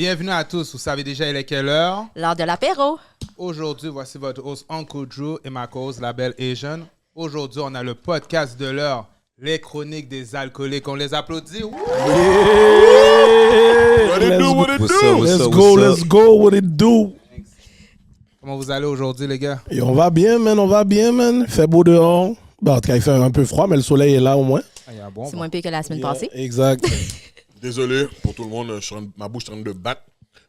bienvenue à tous. Vous savez déjà, il est quelle heure? L'heure de l'apéro. Aujourd'hui, voici votre host Uncle Drew et ma co-host, la belle Asian. Aujourd'hui, on a le podcast de l'heure, les chroniques des alcooliques. On les applaudit. What it do, what it do? Let's go, what it do? Comment vous allez aujourd'hui, les gars? Et on va bien, man. Il fait beau dehors. Bon, en tout cas, il fait un peu froid, mais le soleil est là au moins. Bon, C'est moins pire que la semaine passée. Exact. Désolé pour tout le monde, ma bouche est en train de battre.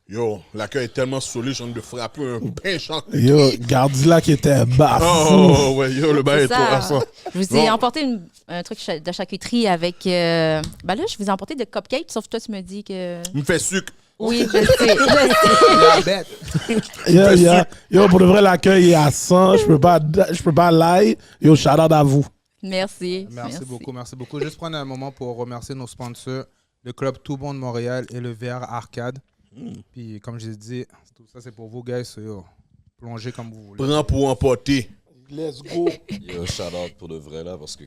Yo, l'accueil est tellement solide, je suis en train de frapper un pinchant. Yo, Gardila qui était bas. Oh, ouais, yo, le bail est C'est trop ça. assant. Je vous ai emporté un truc de charcuterie avec... Ben là, je vous ai emporté de cupcakes, sauf que toi, tu me dis que... Il me fait sucre. Oui, je le sais. Je le sais. Yo, pour de vrai, l'accueil est à 100. Je peux pas lie. Yo, shout out à vous. Merci. Merci beaucoup. Juste prendre un moment pour remercier nos sponsors, le Club Tout Bon de Montréal et le VR Arcade. Puis, comme je l'ai dit, tout ça, c'est pour vous, guys. Yo, plongez comme vous voulez. Prends pour emporter. Let's go. Yo, shout-out pour de vrai, là, parce que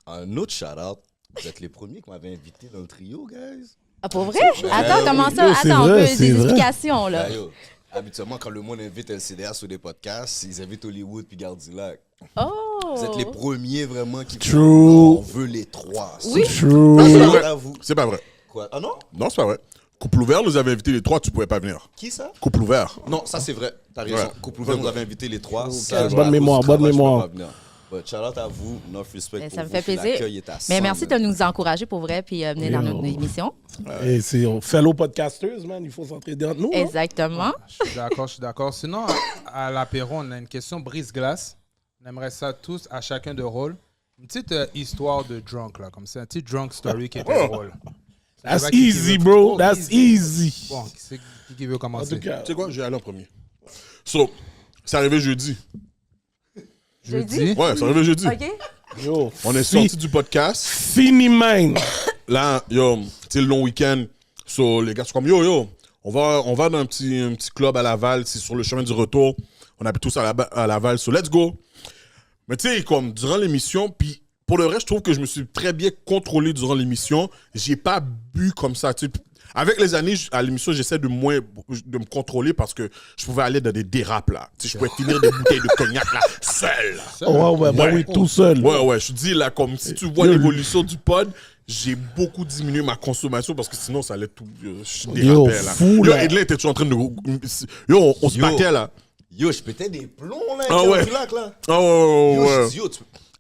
un autre shout-out, vous êtes les premiers qui m'avaient invité dans le trio, guys. Ah, pour vrai? Attends, comment ça? Yo, c'est Attends, vrai, un peu c'est des vrai. explications, là. Ben, yo, habituellement, quand le monde invite LCDA sur des podcasts, ils invitent Hollywood puis Gardilac. Oh! Vous êtes les premiers vraiment qui True. On veut les trois. Oui. True. C'est pas vrai. À vous. C'est pas vrai. Quoi? Ah non? Non, c'est pas vrai. Couple ouvert nous avait invité les trois, tu pouvais pas venir. Qui ça? Couple ouvert. Non, ça c'est vrai. T'as raison. Ouais. Couple ouvert nous avait invité les trois. Bonne Ça, à cause mémoire, du bonne travail, je peux mémoire. pas venir. But shout out à vous, enough respect Ben, pour ça me vous, fait puis plaisir. l'accueil est à Mais 100, merci de man. nous encourager pour vrai puis venir dans notre émission. Et c'est fellow podcasters, man. Il faut s'entraider entre nous. hein. Exactement. Je suis d'accord. Sinon, à l'apéro, on a une question brise-glace. On aimerait ça tous, à chacun de rôle. Une petite histoire de drunk, là, comme ça. Un petit drunk story qui était drôle. That's Je sais pas qui easy, veut- bro. Oh, That's easy. Bon, qui veut En commencer? tout cas, Tu sais quoi, j'ai allé en premier. So, c'est arrivé jeudi. Jeudi? Ouais, c'est arrivé jeudi. OK. yo, On est sorti du podcast. Fini, man. Là, yo, c'est le long week-end. So, les gars sont comme, yo, on va dans un petit club à Laval. C'est sur le chemin du retour. On habite tous à Laval. So, let's go. Mais tu sais, comme, durant l'émission, puis pour le reste, je trouve que je me suis très bien contrôlé durant l'émission. J'ai pas bu comme ça, tu sais. Avec les années, à l'émission, j'essaie de me contrôler parce que je pouvais aller dans des dérapes, là. Tu sais, je pouvais finir des bouteilles de cognac, là, seul. Ouais, bah oui, tout seul. Ouais, je dis là, comme si tu vois l'évolution du pod, j'ai beaucoup diminué ma consommation parce que sinon ça allait tout. Je dérapais là. fou, Yo, là. Edlin était toujours en train de. Yo, on se Yo. battait là. Yo, je pétais des plombs là, Ah avec ouais. Gardilac, là. Oh, Yo, ouais. je dis, yo,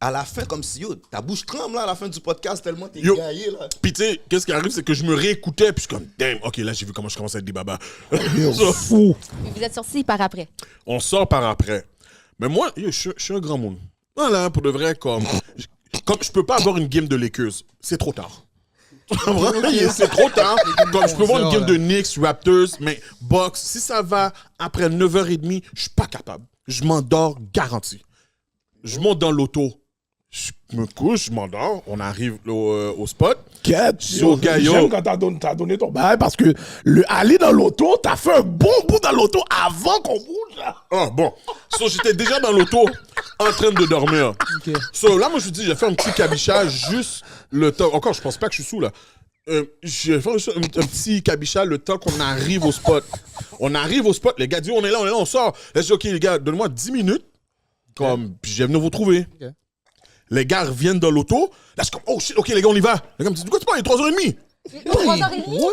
à la fin, comme si, yo, ta bouche tremble là, à la fin du podcast, tellement t'es Yo. gaillé là. Puis tu sais, qu'est-ce qui arrive, c'est que je me réécoutais, puis je suis comme, damn, ok, là j'ai vu comment je commence à être des babas. Yo, So, fou. Vous êtes sortis par après. on sort par après. Mais moi, yo, je suis un grand monde. Voilà, pour de vrai, comme je peux pas avoir une game de Lakers, c'est trop tard. C'est trop tard. Comme je peux voir une game de Knicks, Raptors, mais Bucks, si ça va après 9h30, je suis pas capable. Je m'endors garanti. Je monte dans l'auto. Je me couche, je m'endors. On arrive au spot. Yo, Gaillot. j'aime quand t'as donné ton bail parce que aller dans l'auto, t'as fait un bon bout dans l'auto avant qu'on bouge là. Ah bon. So, j'étais déjà dans l'auto en train de dormir. So, là, moi, je me dis, j'ai fait un petit cabichage juste le temps. Encore, je pense pas que je suis sous là. J'ai fait un petit cabichage le temps qu'on arrive au spot. On arrive au spot, les gars disent, on est là, on sort. Là, je dis, ok, les gars, donne-moi 10 minutes. Puis je vais venir vous trouver. Ok. Les gars reviennent dans l'auto. Là, je suis comme, oh shit, ok, les gars, on y va. Les gars me disent, de quoi tu parles, il est 3h30.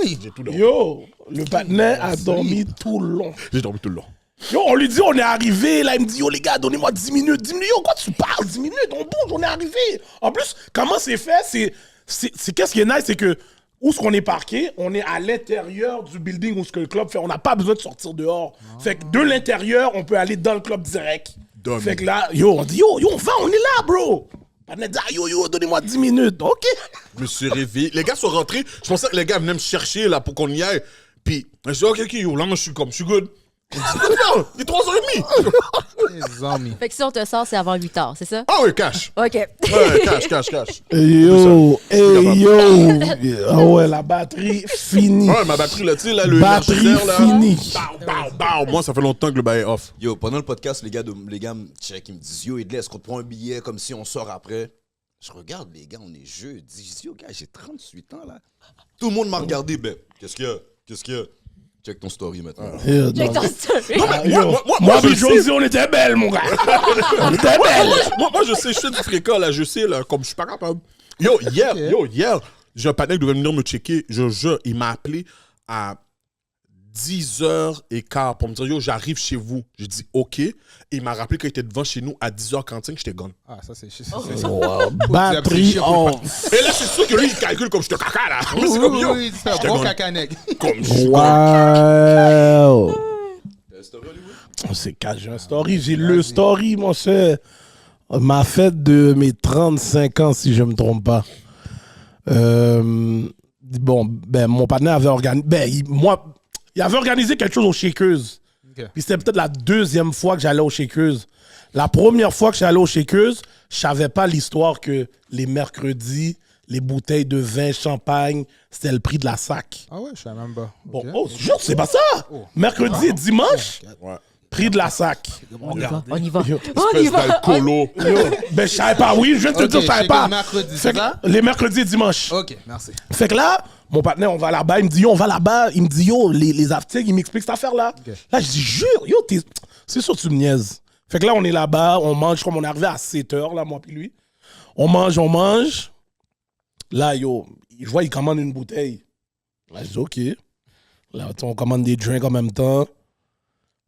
Oui. J'ai tout dormi. Yo, le patinet a dormi tout le long. J'ai dormi tout le long. Yo, on lui dit, on est arrivé. Là, il me dit, yo, les gars, donnez-moi 10 minutes. 10 minutes, yo, quoi tu parles? 10 minutes, on bouge, on est arrivé. En plus, comment c'est fait? C'est qu'est-ce qui est nice, c'est que où est-ce qu'on est parqué? On est à l'intérieur du building où ce que le club fait. On n'a pas besoin de sortir dehors. Fait que de l'intérieur, on peut aller dans le club direct. Dummy. Fait que là, yo, on dit, yo, on va, on est là, bro. On a dit, ah, yo, donnez-moi 10 minutes. OK. Je me suis réveillé. Les gars sont rentrés. Je pensais que les gars venaient me chercher là pour qu'on y aille. Puis, je dis, ok, yo, là, moi, je suis good. Non, il est 3h30. Les amis. Fait que si on te sort, c'est avant 8 heures, c'est ça? Ah ouais, cash. OK. Ouais, cash. Yo, Capable. yo. Ah ouais, la batterie finie. Ouais, ma batterie, là, tu sais, là, le Batterie énergiseur, là. finie. Bow. Moi, ça fait longtemps que le bail est off. Yo, pendant le podcast, les gars me check, ils me disent, yo, Edley, est-ce qu'on te prend un billet comme si on sort après? Je regarde, les gars, on est jeudi. Je dis, yo, gars, j'ai 38 ans, là. Tout le monde m'a regardé, ben, qu'est-ce qu'il y a? Check ton story maintenant. Check ton story. Moi, puis Jonesy, on était belles, mon gars. On était belles. Moi, je sais, je fais du fréquent, là, je sais, là, comme je suis pas capable. Hier, j'ai un partenaire qui devait venir me checker. Je jure, il m'a appelé à 10h15 pour me dire, yo, j'arrive chez vous. J'ai dit, OK. Et il m'a rappelé qu'il était devant chez nous à 10h45, j'étais gone. Ah, ça, c'est Wow. Batterie off. Et là, c'est sûr que lui, il calcule comme je te caca, là. Mais c'est comme, yo, c'est un bon cacanec. comme je suis Wow. Story Hollywood? C'est quand j'ai un story. J'ai le story, mon cher. Ma fête de mes 35 ans, si je ne me trompe pas. Bon, ben, mon partenaire avait organisé. Ben, il avait organisé quelque chose au Shakers. Okay. Puis c'était peut-être la deuxième fois que j'allais au Shakers. La première fois que j'allais au Shakers, je savais pas l'histoire que les mercredis, les bouteilles de vin, champagne, c'était le prix de la sac. Ah ouais, je savais même pas. Bon, Ok. oh, jure, c'est pas ça. Mercredi et dimanche, Ouais. prix de la sac. On y va. On y va. espèce d'alcoolo. Ben, je savais pas, oui, je viens de te Ok, dire, je savais Shakers pas. mercredi, Fait c'est que ça? les mercredis et dimanches. Ok, merci. Fait que là, mon partenaire, on va là-bas, il me dit, yo, on va là-bas. Il me dit, yo, les after, il m'explique cette affaire-là. Ok. Là, je dis, jure, yo, c'est sûr que tu me niaises. Fait que là, on est là-bas, on mange, comme on est arrivé à 7h, là, moi puis lui. On mange. Là, yo, je vois, il commande une bouteille. Là, je dis, OK. Là, on commande des drinks en même temps.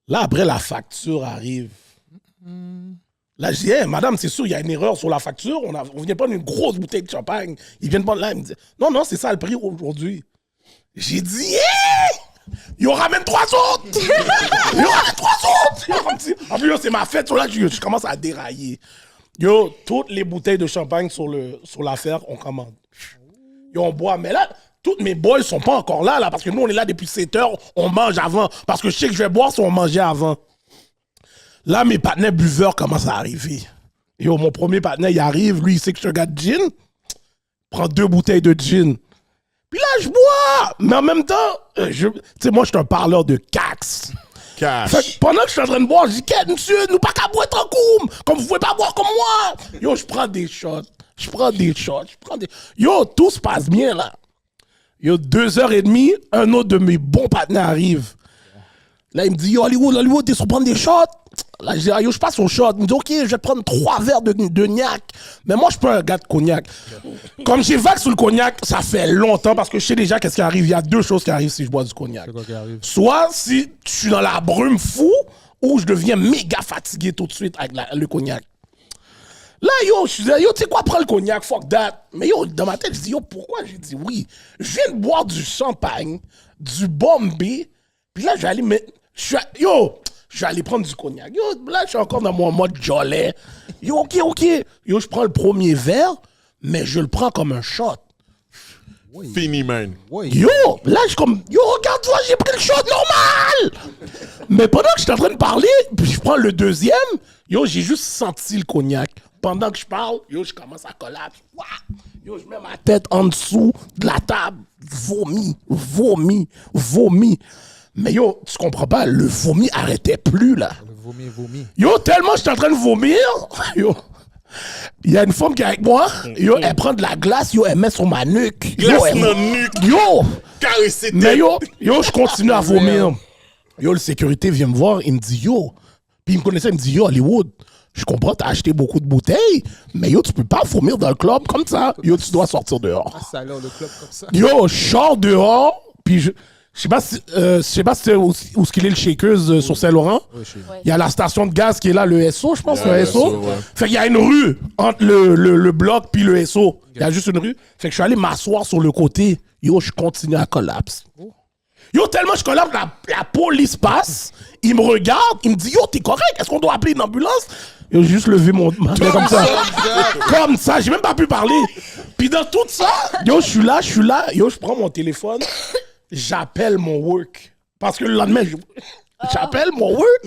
Là, après, la facture arrive. Là, je dis, hey, madame, c'est sûr, il y a une erreur sur la facture. On vient prendre une grosse bouteille de champagne. Ils viennent prendre là, ils me disent, non, c'est ça le prix aujourd'hui. J'ai dit, hey! Yo, ramène 3 autres! Yo, ramène 3 autres! En plus, yo, c'est ma fête. Là, je commence à dérailler. Yo, toutes les bouteilles de champagne sur l'affaire, on commande. Yo, on boit. Mais là, tous mes boys sont pas encore là, parce que nous, on est là depuis 7h, on mange avant. Parce que je sais que je vais boire si on mangeait avant. Là, mes partenaires buveurs commencent à arriver. Yo, mon premier partenaire, il arrive, lui, il sait que je suis un gars de gin. Prend 2 bouteilles de gin. Puis là, je bois. Mais en même temps, tu sais, moi, je suis un parleur de cax. Cash. Fait que pendant que je suis en train de boire, je dis, qu'est-ce, monsieur, nous pas qu'à boire en coum, comme vous pouvez pas boire comme moi. Yo, je prends des shots. Yo, tout se passe bien, là. Yo, 2h30, un autre de mes bons partenaires arrive. Là, il me dit, yo, Hollywood, t'es sur prendre des shots? Là, je dis, ah, yo, je passe au shot. Il me dit, OK, je vais te prendre 3 verres de cognac. Mais moi, je suis pas un gars de cognac. Comme j'ai vague sur le cognac, ça fait longtemps parce que je sais déjà qu'est-ce qui arrive. Il y a 2 choses qui arrivent si je bois du cognac. C'est quoi qui arrive? Soit si je suis dans la brume fou ou je deviens méga fatigué tout de suite avec le cognac. Là, yo, je disais, yo, tu sais quoi, prends le cognac, fuck that. Mais yo, dans ma tête, je dis, yo, pourquoi? J'ai dit oui. Je viens de boire du champagne, du Bombay, puis là, je vais aller prendre du cognac. Yo, là, je suis encore dans mon mode jolet. Yo, OK. Yo, je prends le premier verre, mais je le prends comme un shot. Fini, man. Oui. Yo, là, je suis comme, yo, regarde-toi, j'ai pris le shot normal. Mais pendant que je suis en train de parler, puis je prends le deuxième, yo, j'ai juste senti le cognac. Pendant que je parle, yo, je commence à collapser. Ouah! Yo, je mets ma tête en dessous de la table. Vomi. Mais yo, tu comprends pas, le vomi arrêtait plus, là. Le vomi. Yo, tellement j'étais en train de vomir, yo. Il y a une femme qui est avec moi, yo, elle prend de la glace, yo, elle met sur ma nuque. Glace Yo, dans la nuque. Yo! Caresser Mais yo, je continue à vomir. Yo, le sécurité vient me voir, il me dit, yo. Puis il me connaissait, il me dit, yo, Hollywood, je comprends, t'as acheté beaucoup de bouteilles, mais yo, tu peux pas vomir dans le club comme ça. Yo, tu dois sortir dehors. Ah, ça a l'air le club comme ça. Yo, je sors dehors, puis je sais pas si c'est où ce qu'il est le Shakers sur Saint-Laurent. Oui, je suis. Il y a la station de gaz qui est là, le SO, je pense, Yeah, le SO. ouais. Fait qu'il y a une rue entre le bloc puis le SO. Il y a juste une rue. Fait que je suis allé m'asseoir sur le côté. Yo, je continue à collapse. Yo, tellement je collapse, la police passe. Il me regarde, il me dit, yo, t'es correct? Est-ce qu'on doit appeler une ambulance? Yo, j'ai juste levé ma main comme ça. Comme ça, j'ai même pas pu parler. Puis dans tout ça, yo, je suis là. Yo, je prends mon téléphone. J'appelle mon work. Parce que le lendemain, j'appelle mon work.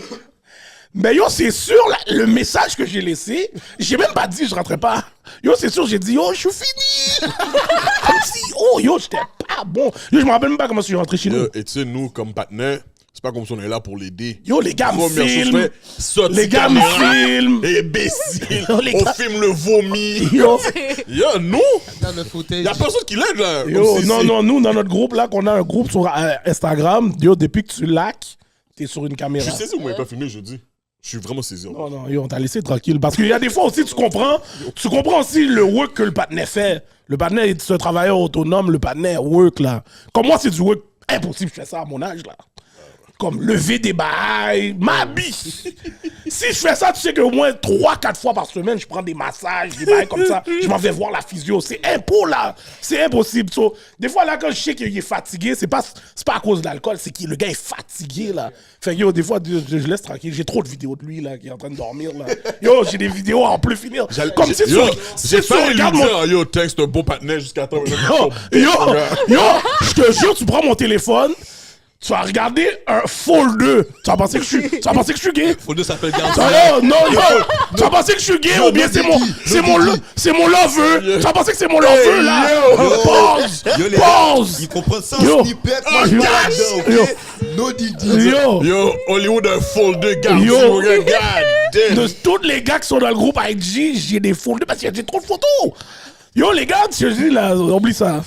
Mais yo, c'est sûr, là, le message que j'ai laissé, j'ai même pas dit je rentrais pas. Yo, c'est sûr, j'ai dit, yo, je suis fini. Comme si, yo, j'étais pas bon. Yo, je me rappelle même pas comment je suis rentré chez nous. Et tu sais, nous, comme partenaires, C'est pas comme si on est là pour l'aider. Yo, les gars me Première chose, filment. sorti Les gars me caméra. filment. Imbécile. Yo, les On gars- filme le vomi. Yo, Yo, non. Dans le footage. Y a personne qui l'aide, là. yo, Comme si non, c'est- non, nous, dans notre groupe, là, qu'on a un groupe sur Instagram, yo, depuis que tu laques, t'es sur une Je caméra. suis saisi, vous m'avez pas filmé jeudi. Je suis vraiment saisi. Non, non, yo, on t'a laissé tranquille. Parce qu'il y a des fois aussi, tu comprends aussi le work que le patinet fait. Le patinet est un travailleur autonome, le patinet work, là. Comme moi, c'est du work impossible, je fais ça à mon âge, là. Comme lever des bails, m'habille. Si je fais ça, tu sais qu'au moins 3-4 fois par semaine, je prends des massages, des bails comme ça. Je m'en vais voir la physio. C'est impossible, là. C'est impossible. So, des fois, là, quand je sais qu'il est fatigué, c'est pas à cause de l'alcool, c'est que le gars est fatigué, là. Fait que, yo, des fois, je laisse tranquille. J'ai trop de vidéos de lui, là, qui est en train de dormir, là. Yo, j'ai des vidéos à en plus finir. Comme si Yo, si j'ai tu failli lui regardes mon... dire, yo, thanks, c'est un bon partenaire jusqu'à temps. Yo, je te jure, tu prends mon téléphone, tu vas regarder un fold 2. Tu vas penser que je suis gay. Faut deux s'appelle Tu garde. vas- non, tu vas penser que je suis gay ou bien c'est mon lover. Tu vas penser que c'est mon lover, là. Pause. Yo, les Pause. Ils comprennent ça Yo. en snippet. Moi, je Yo. parle là-dedans, Yo. ok? No Didi. Yo. Yo, Hollywood a fold de garde. Yo. Regarde. De tous les gars qui sont dans le groupe IG, j'ai des fold 2 parce que j'ai trop de photos. Yo, les gars, je dis là, oublie ça.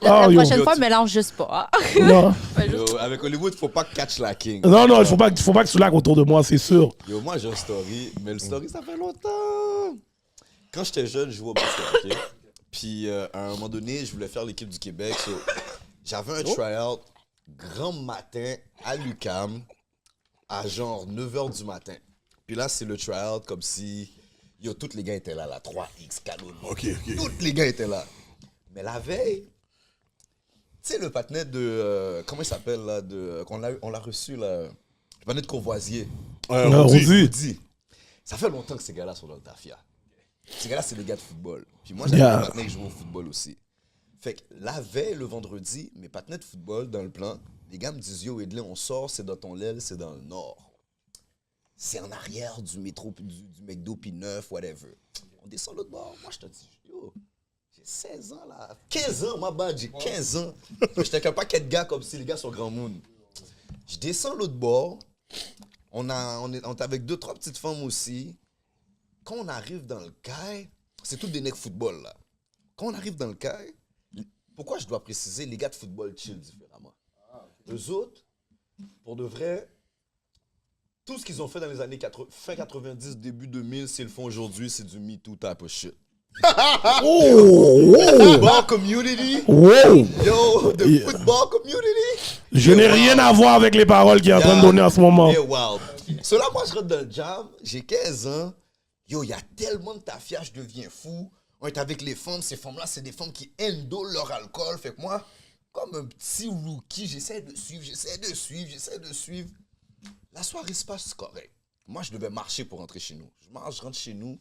La yo. prochaine fois, mélange juste pas. Non, Yo, avec Hollywood, faut pas catch la king. non, il faut pas que tu laques autour de moi, c'est sûr. Yo, moi, j'ai un story, mais le story, ça fait longtemps. Quand j'étais jeune, je jouais au basket, ok? Puis, à un moment donné, je voulais faire l'équipe du Québec. So, j'avais un tryout grand matin à l'UQAM à genre 9h du matin. Puis là, c'est le tryout comme si... Yo, tous les gars étaient là, 3X, Calonne. Ok. Tous les gars étaient là. Mais la veille, tu sais, le patinet de... comment il s'appelle, là? On l'a reçu, là. Le patinet de Courvoisier. Rosy. Dit. Ça fait longtemps que ces gars-là sont dans le Tafia. Ces gars-là, c'est des gars de football. Puis moi, j'avais des partenaires qui jouent au football aussi. Fait que la veille, le vendredi, mes partenaires de football, dans le plan, les gars me disent, yo, Edlin, on sort, c'est dans ton l'aile, c'est dans le nord. C'est en arrière du métro, du McDo, puis 9, whatever. On descend l'autre bord. Moi, je te dis, yo, j'ai 16 ans, là. 15 ans, ma bad, j'ai 15 ans. J'étais avec un paquet de gars comme si les gars sont grand monde. Je descends l'autre bord. On est avec 2-3 petites femmes aussi. Quand on arrive dans le caille, c'est tout des necks football, là. Quand on arrive dans le caille, pourquoi je dois préciser, les gars de football chill différemment. Eux autres, pour de vrai, tout ce qu'ils ont fait dans les années fin 90, début 2000, s'ils le font aujourd'hui, c'est du Me Too type of shit. Football community. Wow. Yo, the football community. Je n'ai rien à voir avec les paroles qu'il est en train de donner en ce moment. Yeah, wow. Cela, moi, je rentre dans le jam, j'ai 15 ans. Yo, il y a tellement de tafia, je deviens fou. On est avec les femmes, ces femmes-là, c'est des femmes qui endolent leur alcool. Fait que moi, comme un petit rookie, j'essaie de suivre. La soirée se passe correct. Moi, je devais marcher pour rentrer chez nous. Je rentre chez nous,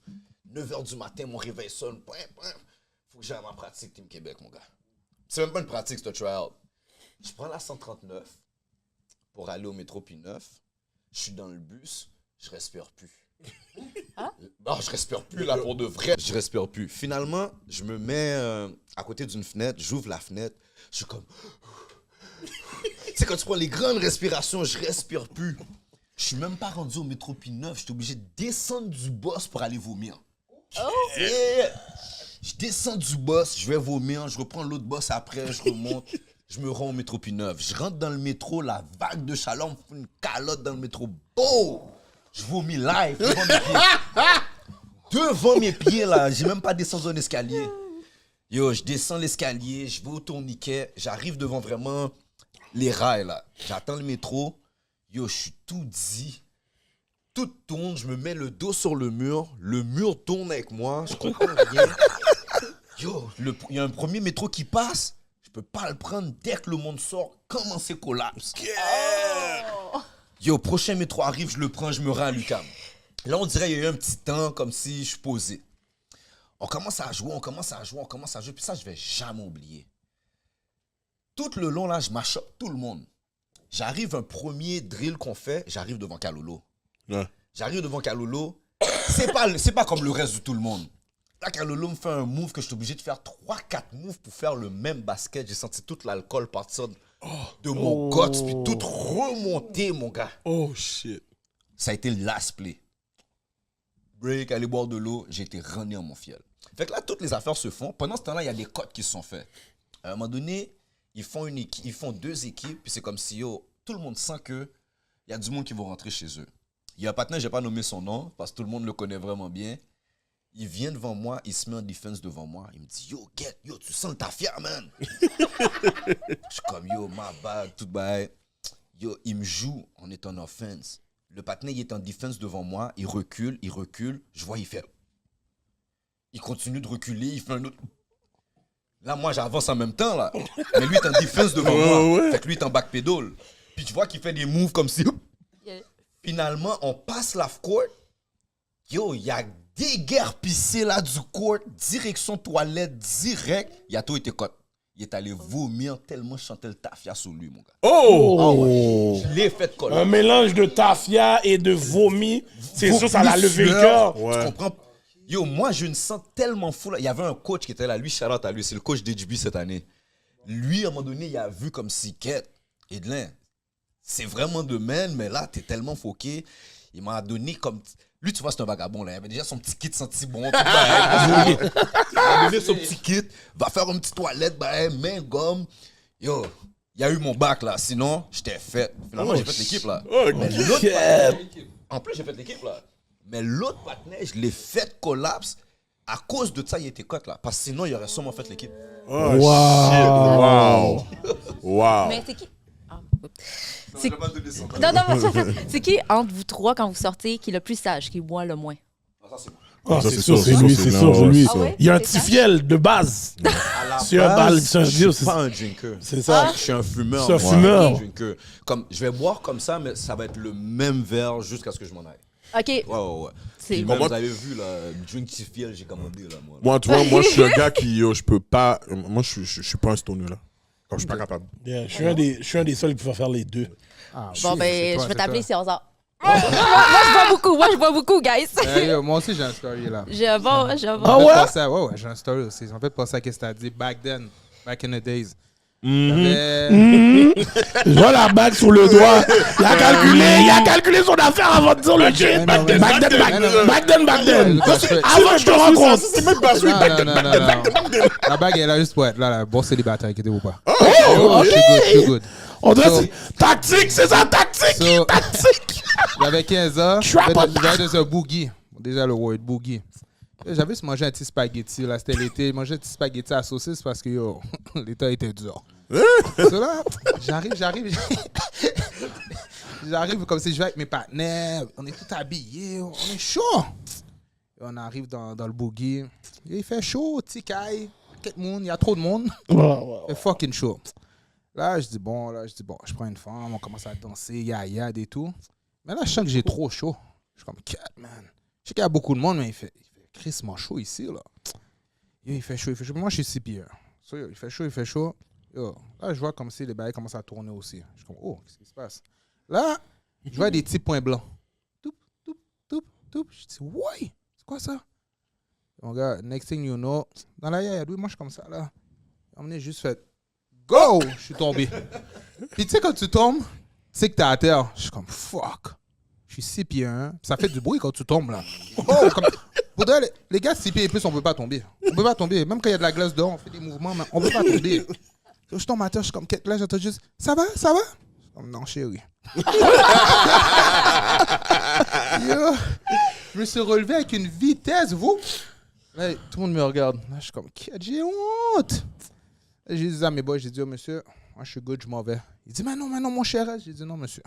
9h du matin, mon réveil sonne. Faut que j'aille à ma pratique Team Québec, mon gars. C'est même pas une pratique, c'est un tryout. Je prends la 139 pour aller au métro P9. Je suis dans le bus, je respire plus. Non, je respire plus là pour de vrai. Je respire plus. Finalement, je me mets à côté d'une fenêtre, j'ouvre la fenêtre, je suis comme... Tu sais, quand tu prends les grandes respirations, je respire plus. Je suis même pas rendu au métro P9, j'étais obligé de descendre du boss pour aller vomir. Yeah. Je descends du boss, je vais vomir, je reprends l'autre boss après, je remonte, je me rends au métro P9. Je rentre dans le métro, la vague de chaleur me fout une calotte dans le métro. Boum! Je vomis live devant mes pieds. Devant mes pieds, là. J'ai même pas descendu un escalier. Yo, je descends l'escalier, je vais au tourniquet, j'arrive devant vraiment les rails, là. J'attends le métro. Yo, je suis tout dit. Tout tourne, je me mets le dos sur le mur tourne avec moi, je comprends rien. Yo, il y a un premier métro qui passe, je peux pas le prendre dès que le monde sort, comment c'est collapse. Yo, prochain métro arrive, je le prends, je me rends à l'UQAM. Là, on dirait qu'il y a eu un petit temps comme si je posais. On commence à jouer, puis ça, je vais jamais oublier. Tout le long, là, je m'achoppe tout le monde. J'arrive un premier drill qu'on fait, j'arrive devant Kalolo. Ouais. J'arrive devant Kalolo, c'est pas comme le reste de tout le monde. Là, quand Lolo me fait un move que je suis obligé de faire 3-4 moves pour faire le même basket, j'ai senti tout l'alcool partir de mon guts, puis tout remonter, mon gars. Oh, shit. Ça a été le last play. Break, aller boire de l'eau, j'ai été runné en mon fiel. Fait que là, toutes les affaires se font. Pendant ce temps-là, il y a des cotes qui se sont faites. À un moment donné, ils font 2 équipes, puis c'est comme si, tout le monde sent qu'il y a du monde qui va rentrer chez eux. Il y a un partenaire, je n'ai pas nommé son nom, parce que tout le monde le connaît vraiment bien. Il vient devant moi, il se met en défense devant moi. Il me dit, tu sens le tafia, man. Je suis comme, ma bad, tout bad. Il me joue, on est en offense. Le partenaire, il est en défense devant moi, il recule. Je vois, il fait. Il continue de reculer, il fait un autre. Là, moi, j'avance en même temps, là. Mais lui, il est en défense devant moi. Fait que lui, il est en backpedal. Puis tu vois qu'il fait des moves comme si. Finalement, on passe l'half-court. Il y a déguerpissé là du court, direction toilette, direct. Yato était cote. Il est allé vomir tellement je chantais le tafia sur lui, mon gars. Oh! Je l'ai fait coller. Un mélange de tafia et de vomi. C'est sûr, ça l'a levé le cœur. Ouais. Tu comprends? Moi, je me sens tellement fou. Là. Il y avait un coach qui était là. Lui, shout-out à lui. C'est le coach d'HB cette année. Lui, à un moment donné, il a vu comme si, Edlin, c'est vraiment de man, mais là, t'es tellement foqué. Il m'a donné comme... Lui, tu vois, c'est un vagabond, là. Il avait déjà son petit kit senti bon. Il m'a donné son petit kit. Va faire une petite toilette, main, gomme. Il y a eu mon bac, là. Sinon, j'étais fait. Finalement, j'ai fait l'équipe, là. Mais en plus, j'ai fait l'équipe, là. Mais l'autre partenaire, je l'ai fait collapse. À cause de ça, il était cote, là. Parce que sinon, il aurait sûrement fait l'équipe. Oh, wow. Wow. Mais c'est qui? C'est qui entre vous trois, quand vous sortez, qui est le plus sage, qui boit le moins? Ah, Ça, c'est sûr, c'est lui, c'est sûr, c'est lui. Ah ouais? Il y a un C'est petit ça? fiel de base. C'est un bal, c'est un Je deal, suis pas un drinker. c'est ça. Je suis un fumeur. C'est un moi. fumeur. Un drinker. Comme, je vais boire comme ça, mais ça va être le même verre jusqu'à ce que je m'en aille. OK. Ouais. C'est Puis bon. même, vous avez vu, là, drink Tifiel, j'ai commandé, là, moi. Moi, tu vois, moi, je suis un gars qui, je peux pas. Moi, je suis pas un stoner, là. Comme je suis pas capable. Yeah, je suis un des seuls qui peut faire les deux. Ah, Bon, shit, ben, c'est toi, je vais c'est t'appeler toi. César. Moi, je bois beaucoup, guys. Moi aussi, j'ai un story là. J'ai un bon. En fait, Ah ouais? pas ça, ouais, j'ai un story aussi. En fait, pas ça qu'est-ce que t'as dit. Back in the days. Je vois la bague sur le doigt. Il a calculé son affaire avant de dire le shit. Back then. Avant que je te rencontre. C'est même pas celui Non. La bague, elle a juste pour être là, la bon célibataire, inquiétez-vous pas. Oh, Je suis good. On dirait So- c'est tactique, c'est ça, tactique. So- Tactique. J'avais 15 ans. Trap on J'avais de ce boogie. Déjà le word boogie. J'avais juste mangé un petit spaghetti. Là, c'était l'été. Manger un petit spaghetti à saucisse parce que l'état était dur. So là, j'arrive comme si je vais avec mes partenaires. On est tous habillés. On est chaud. Et on arrive dans le boogie. Il fait chaud, ticaille. Il y a trop de monde. Il fait fucking chaud. Là, je dis bon, je prends une femme, on commence à danser, yaya et tout. Mais là, je sens que j'ai trop chaud. Je suis comme, cat, man. Je sais qu'il y a beaucoup de monde, mais il fait crissement chaud ici, là. Yo, il fait chaud. Moi, je suis 6 pieds. So, yo, il fait chaud. Yo, là, je vois comme si les bails commencent à tourner aussi. Je suis comme, oh, qu'est-ce qui se passe? Là, je vois des petits points blancs. Toup. Je dis, ouais, c'est quoi ça? Mon gars, next thing you know, dans la yaya, moi, je suis comme ça, là. On est juste fait. Go! Je suis tombé. Puis tu sais, quand tu tombes, tu sais que t'es à terre. Je suis comme, fuck. Je suis 6 pieds 1. Ça fait du bruit quand tu tombes, là. Oh, comme... Pour de vrai, les gars, 6 pieds et plus, on peut pas tomber. On peut pas tomber. Même quand il y a de la glace dehors, on fait des mouvements, mais on peut pas tomber. Je tombe à terre, je suis comme, là, j'entends juste, ça va? Je suis comme, non, chérie. Yo, je me suis relevé avec une vitesse, vous. Là, tout le monde me regarde. Là, je suis comme, j'ai honte. J'ai dit à mes boys, j'ai dit, oh monsieur, moi je suis good, je m'en vais. Il dit, mais non, mon cher. J'ai dit, non, monsieur.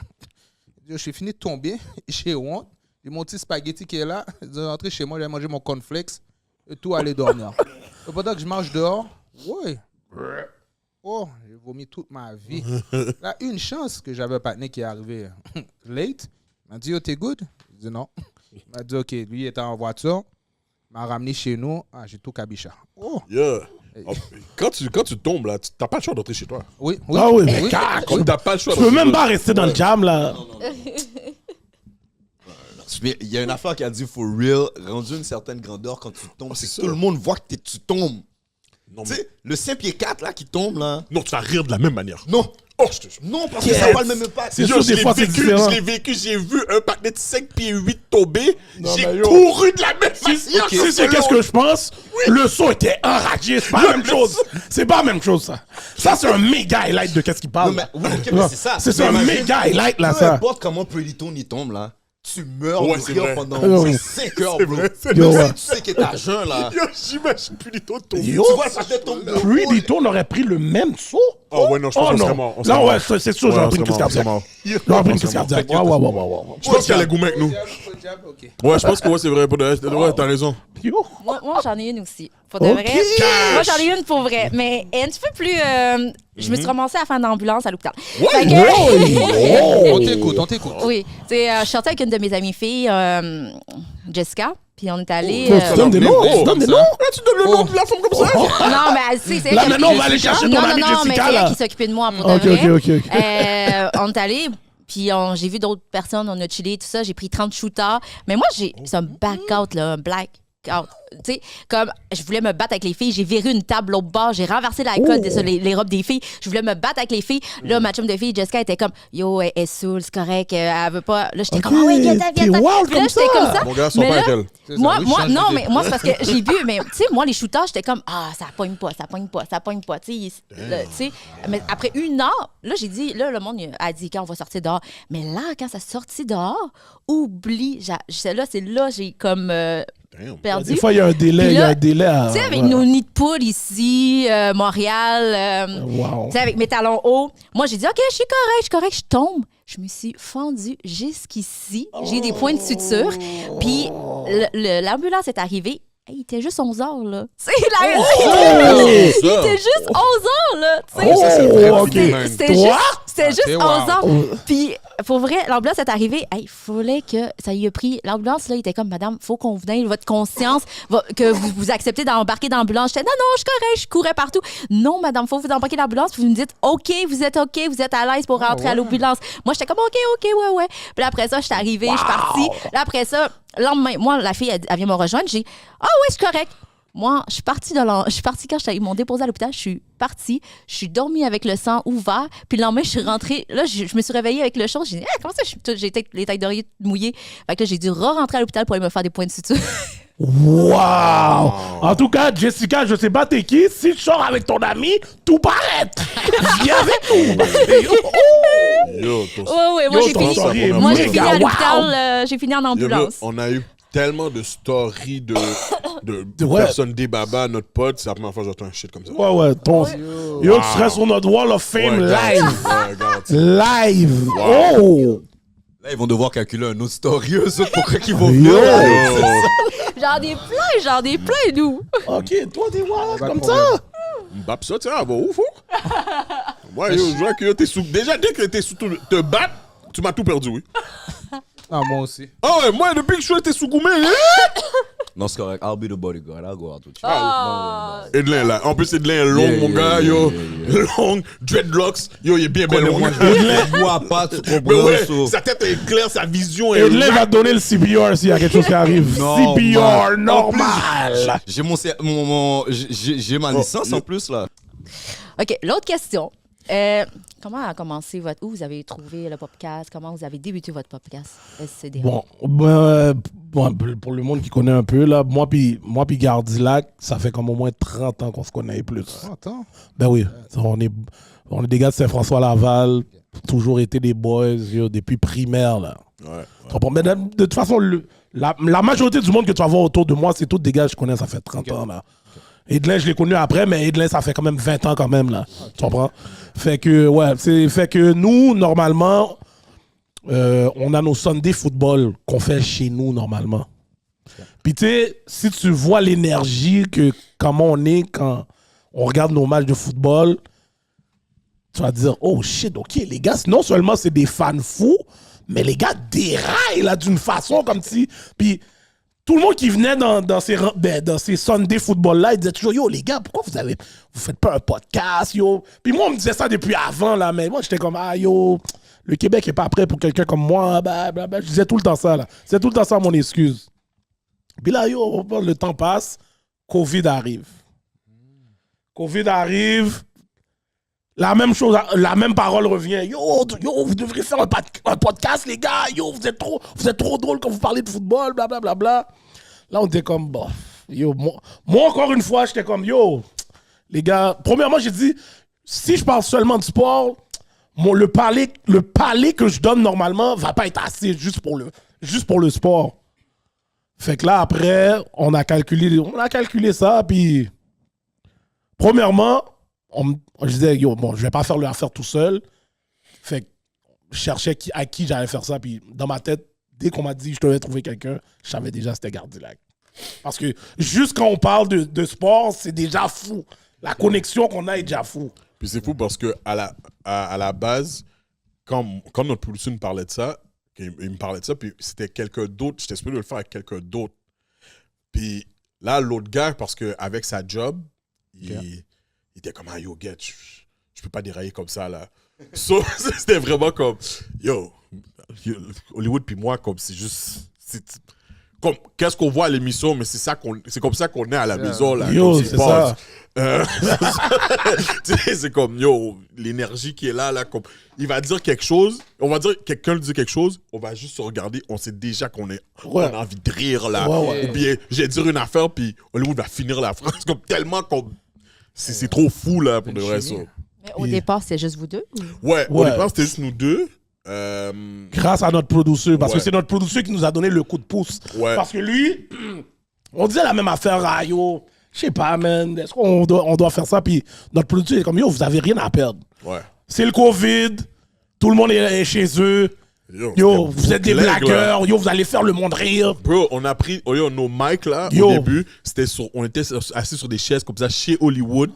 Je suis fini de tomber, j'ai honte. J'ai mon petit spaghetti qui est là. Je suis rentré chez moi, j'ai mangé mon cornflakes et tout, aller dormir. Et pendant que je marche dehors, ouais. Oh, j'ai vomi toute ma vie. Là, une chance que j'avais un partenaire qui est arrivé late. Il m'a dit, oh, t'es good? J'ai dit non. Il m'a dit, ok, lui il était en voiture. Il m'a ramené chez nous. Ah, j'ai tout cabicha. Oh. Yeah. Quand tu tombes, là, t'as pas le choix d'entrer chez toi. Oui. Ah oui, mais cac. T'as pas le choix Tu peux même pas rester dans le jam, là. Mais il y a une affaire qui a dit for real, rendu une certaine grandeur quand tu tombes, c'est que tout le monde voit que tu tombes. Tu sais, le 5 pieds 4 là qui tombe là. Non, tu vas rire de la même manière. Non. Oh, je te jure. Non, parce que ça n'a pas le même impact. C'est sûr, des fois, c'est différent. Je l'ai vécu, j'ai vu un patin de 5 pieds 8 tomber. Non, J'ai mais yo. couru de la même manière. C'est qu'est-ce que je pense? Le son était enragé. C'est pas la même chose. C'est pas la même chose, ça. Ça, c'est un méga highlight de qu'est-ce qu'il parle. Non, mais, oui, ok, mais c'est ça. C'est Mais un imagine, méga highlight, là, peu ça. importe comment Pretty Tony tombe, là, tu meurs Ouais, de c'est rire vrai. pendant Oui. 5 heures, C'est bro. vrai, c'est Yo, Même ouais. si tu sais que t'as jeun, là. Yo, j'imagine plus du tout tomber. Yo. Tu vois, sa tête tombe de Pretty Tone aurait pris le même saut. Oh, ouais, non, je pense qu'on non. serait mort. Là, ouais, c'est sûr, j'aurais pris une crise cardiaque. J'aurais pris une crise cardiaque. Ouais. Je pense qu'il allait goumer avec nous. Ok. Ouais, je pense que ouais, c'est vrai. Ouais, t'as raison. Yo. Moi, j'en ai une aussi. Pour de Ok. vrai. Moi, j'en ai une pour vrai. Mais un petit peu plus. Je me suis ramassée à faire une ambulance à l'hôpital. Fait que- On t'écoute. Oui. Tu sais, je sortais avec une de mes amies filles, Jessica. Puis on est allé. Tu donnes des noms? Tu donnes des noms? Tu donnes le nom de la femme comme ça? Non, mais c'est elle Là, qui- maintenant, on va aller chercher ton Non, ami non, non, mais Jessica, c'est elle là. qui s'occupait de moi pour de Ok, vrai. ok. On est allé, puis j'ai vu d'autres personnes, on a chillé, tout ça. J'ai pris 30 shooters. Mais moi, c'est un back-out, là, un black-out. Tu sais, comme je voulais me battre avec les filles, j'ai viré une table au bord, j'ai renversé l'alcool, les robes des filles. Je voulais me battre avec les filles. Là, ma chum de fille, Jessica, était comme, yo, elle est saoule, c'est correct, elle veut pas. Là, j'étais comme, ah ouais, viens-t'en. T'es wild Puis là, comme j'étais ça. comme ça. Mon gars, son Mais père là, avec elle. moi, Oui, moi, change non, d'idée. mais moi, c'est parce que j'ai vu, mais tu sais, moi, les shooters, j'étais comme, ah, ça pogne pas. Tu sais, mais après 1 heure, là, j'ai dit, là, le monde a dit, quand on va sortir dehors. Mais là, quand ça sortit dehors, oublie, c'est là, j'ai comme perdu. Des fois, il y a un délai. Puis Il y a là, un délai à. Tu sais, avec ouais. nos nids de poule ici, Montréal, Wow. tu sais, avec mes talons hauts, moi, j'ai dit, OK, je suis correct, je tombe. Je me suis fendue jusqu'ici. J'ai des points de suture. Puis l'ambulance est arrivée. Hey, il était juste 11 heures, là. Tu sais, il était juste 11 heures, là. Tu sais, OK. C'était juste Ok, 11 heures. Puis, pour vrai, l'ambulance est arrivée. Il fallait que ça y ait pris. L'ambulance, là, il était comme, madame, faut qu'on vous donne votre conscience, que vous acceptez d'embarquer dans l'ambulance. J'étais, non, je suis correct, je courais partout. Non, madame, faut vous embarquer dans l'ambulance. Puis vous me dites, OK, vous êtes à l'aise pour rentrer à l'ambulance. Moi, j'étais comme, OK, ouais. Puis là, après ça, je suis arrivée, je suis partie. Là, après ça, le lendemain, moi, la fille, elle vient me rejoindre. J'ai, ah ouais, c'est correct. Moi, je suis partie quand ils m'ont déposé à l'hôpital. Je suis partie. Je suis dormie avec le sang ouvert. Puis le lendemain, je suis rentrée. Là, je me suis réveillée avec le chaud. J'ai dit, comment ça, j'ai les têtes d'oreiller mouillées. Fait que là, j'ai dû rentrer à l'hôpital pour aller me faire des points de suture. Wow! En tout cas, Jessica, je sais pas t'es qui. Si tu sors avec ton ami, tout paraît. Viens avec nous. Yo, Ouais, moi, Yo, j'ai ton fini. story est Moi, j'ai méga fini à wow. l'hôpital. J'ai fini en Yo, ambulance. on a eu tellement de stories de Ouais. personnes des babas, notre pote. C'est la première fois que j'entends un shit comme ça. Ouais. Yo, tu serais sur notre Wall of Fame live. Ouais, regarde. Live. Wow. Oh! Là, ils vont devoir calculer un autre story, eux autres, pourquoi qu'ils vont Yo. venir. J'en ai plein, nous. OK, toi, t'es wild comme problème. ça. Mbap ça, tiens, va ouf, hein? Ouais, yo, je vois que yo, t'es sous. Déjà, dès que t'es sous te battre, tu m'as tout perdu, oui. Ah, moi aussi. Ah ouais, moi, depuis que je suis t'es sous goumé, Non, c'est correct. I'll be the bodyguard. I'll go out with you. Edlin, là. En plus, Edlin est long, Yeah, mon yeah, gars, yeah, yo. yeah, Long, dreadlocks. Yo, il est bien belle, Moi, moi. je bois pas, tu Mais comprends? ouais, so- sa tête est claire, sa vision est. Edlin va te donner le CPR s'il y a quelque chose qui arrive. Non, CPR man. normal. J'ai ma licence en plus, là. OK, l'autre question. Comment a commencé où vous avez trouvé le podcast? Comment vous avez débuté votre podcast SCD? Bon, pour le monde qui connaît un peu, là, moi puis Gardilac, ça fait comme au moins 30 ans qu'on se connaît et plus. Attends. Ben oui, on est des gars de Saint-François-Laval, toujours été des boys yo, depuis primaire, là. Ouais. Tu comprends? Mais de toute façon, la majorité du monde que tu vas voir autour de moi, c'est tous des gars que je connais, ça fait 30 ans, là. Edlin, je l'ai connu après, mais Edlin, ça fait quand même 20 ans quand même, là. Tu comprends? Fait que nous, normalement, on a nos Sunday football qu'on fait chez nous, normalement. Puis tu sais, si tu vois l'énergie comment on est quand on regarde nos matchs de football, tu vas te dire, oh shit, ok, les gars, non seulement c'est des fans fous, mais les gars déraillent, là, d'une façon comme si... Puis tout le monde qui venait dans ces Sunday football-là, il disait toujours, yo, les gars, pourquoi vous faites pas un podcast, yo? Puis moi, on me disait ça depuis avant, là, mais moi, j'étais comme, ah, yo, le Québec est pas prêt pour quelqu'un comme moi. Je disais tout le temps ça, là. C'est tout le temps ça mon excuse. Puis là, yo, le temps passe, Covid arrive. La même chose, la même parole revient. Yo, vous devriez faire un podcast, les gars. Yo, vous êtes trop drôle quand vous parlez de football, blablabla. Là, on était comme, bon, yo, moi, encore une fois, j'étais comme, yo, les gars, premièrement, j'ai dit, si je parle seulement de sport, le palais que je donne normalement va pas être assez juste pour le sport. Fait que là, après, on a calculé ça, puis premièrement, je disais, yo, bon, je vais pas faire l'affaire tout seul. Fait que je cherchais à qui j'allais faire ça, puis dans ma tête, dès qu'on m'a dit que je devais trouver quelqu'un, je savais déjà que c'était Gardilac. Parce que juste quand on parle de sport, c'est déjà fou. La connexion qu'on a est déjà fou. Puis c'est fou parce que à la base, quand notre producteur me parlait de ça, il me parlait de ça, puis c'était quelqu'un d'autre, j'étais supposé le faire avec quelqu'un d'autre. Puis là, l'autre gars, parce qu'avec sa job, il était comme, yo, get, je peux pas dérailler comme ça, là. So, c'était vraiment comme, yo, Hollywood puis moi, comme c'est juste... Comme, qu'est-ce qu'on voit à l'émission, mais c'est comme ça qu'on est à la maison, là. Yo, c'est ça. C'est comme, yo, l'énergie qui est là, comme, il va dire quelque chose, on va dire, quelqu'un dit quelque chose, on va juste se regarder, on sait déjà qu'on on a envie de rire, là. Ouais. Ou bien, j'ai dire une affaire, puis Hollywood va finir la phrase, comme tellement comme, c'est trop fou, là, pour de vrai, ça. Mais au départ, c'est juste vous deux? Ouais, au départ, c'était juste nous deux. Grâce à notre producteur, parce que c'est notre producteur qui nous a donné le coup de pouce. Ouais. Parce que lui, on disait la même affaire à yo, je sais pas, man, est-ce qu'on doit faire ça? Puis notre producteur est comme, yo, vous avez rien à perdre. Ouais. C'est le Covid, tout le monde est chez eux. Yo, vous êtes des blagueurs, yo, vous allez faire le monde rire. Bro, on a pris nos mics là, au début, on était assis sur des chaises comme ça chez Hollywood.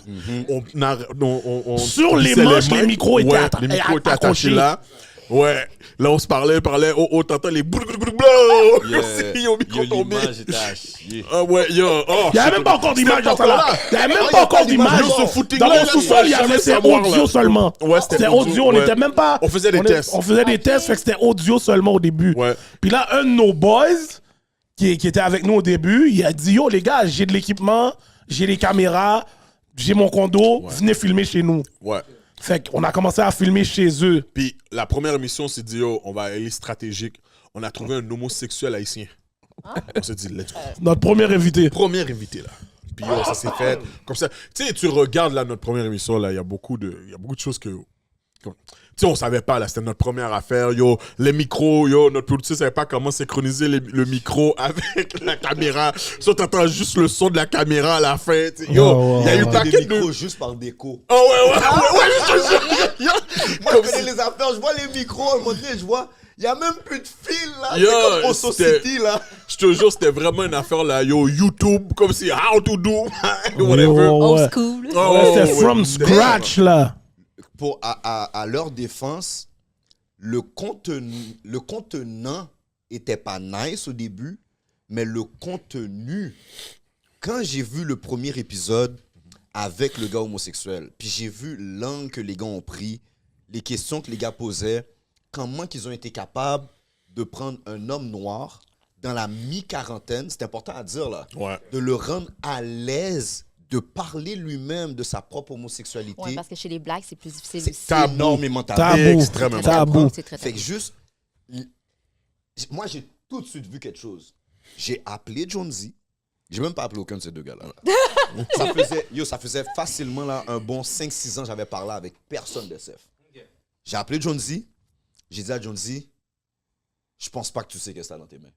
Sur les manches, les micros étaient attachés là. Ouais, là on se parlait, t'entends les Yo, l'image était à chier. Ah ouais, yo, il n'y avait même pas encore d'image dans ça là. Il n'y avait même pas encore d'image. Dans mon sous-sol, il y avait c'était audio seulement. Ouais, c'était audio, on n'était même pas... On faisait des tests. On faisait des tests, fait que c'était audio seulement au début. Ouais. Puis là, un de nos boys, qui était avec nous au début, il a dit, yo les gars, j'ai de l'équipement, j'ai les caméras, j'ai mon condo, venez filmer chez nous. Ouais. Fait qu'on a commencé à filmer chez eux. Puis la première émission, on s'est dit, on va aller stratégique. On a trouvé un homosexuel haïtien. On s'est dit, let's go. Notre premier invité. Premier invité, là. Puis ça s'est fait comme ça. Tu sais, tu regardes là notre première émission, là, il y a beaucoup de choses que... Tu sais, on savait pas, là, c'était notre première affaire. Yo, les micros, notre producteur savait pas comment synchroniser le micro avec la caméra. So, t'entends juste le son de la caméra à la fin. Yo, il y a eu paquet des micros juste par déco. Oh ouais, je te jure. Moi, je connais les affaires, je vois les micros, à un moment donné, je vois, il y a même plus de fil, là. C'est comme au Society, là. Je te jure, c'était vraiment une affaire, là. Yo, YouTube, comme si, how to do, whatever. Old school. C'est from scratch, là. À leur défense, le contenant était pas nice au début, mais le contenu, quand j'ai vu le premier épisode avec le gars homosexuel, puis j'ai vu l'angle que les gars ont pris, les questions que les gars posaient, comment qu'ils ont été capables de prendre un homme noir dans la mi-quarantaine, c'est important à dire là, de le rendre à l'aise de parler lui-même de sa propre homosexualité. Oui, parce que chez les Blacks, c'est plus difficile aussi. C'est énormément tabou. Extrêmement tabou. Fait que juste... Moi, j'ai tout de suite vu quelque chose. J'ai appelé Jonesy. J'ai même pas appelé aucun de ces deux gars-là. Ça faisait facilement là, un bon 5-6 ans j'avais parlé avec personne de SF. J'ai appelé Jonesy. J'ai dit à Jonesy, je pense pas que tu sais qu'est-ce que t'as dans tes mains.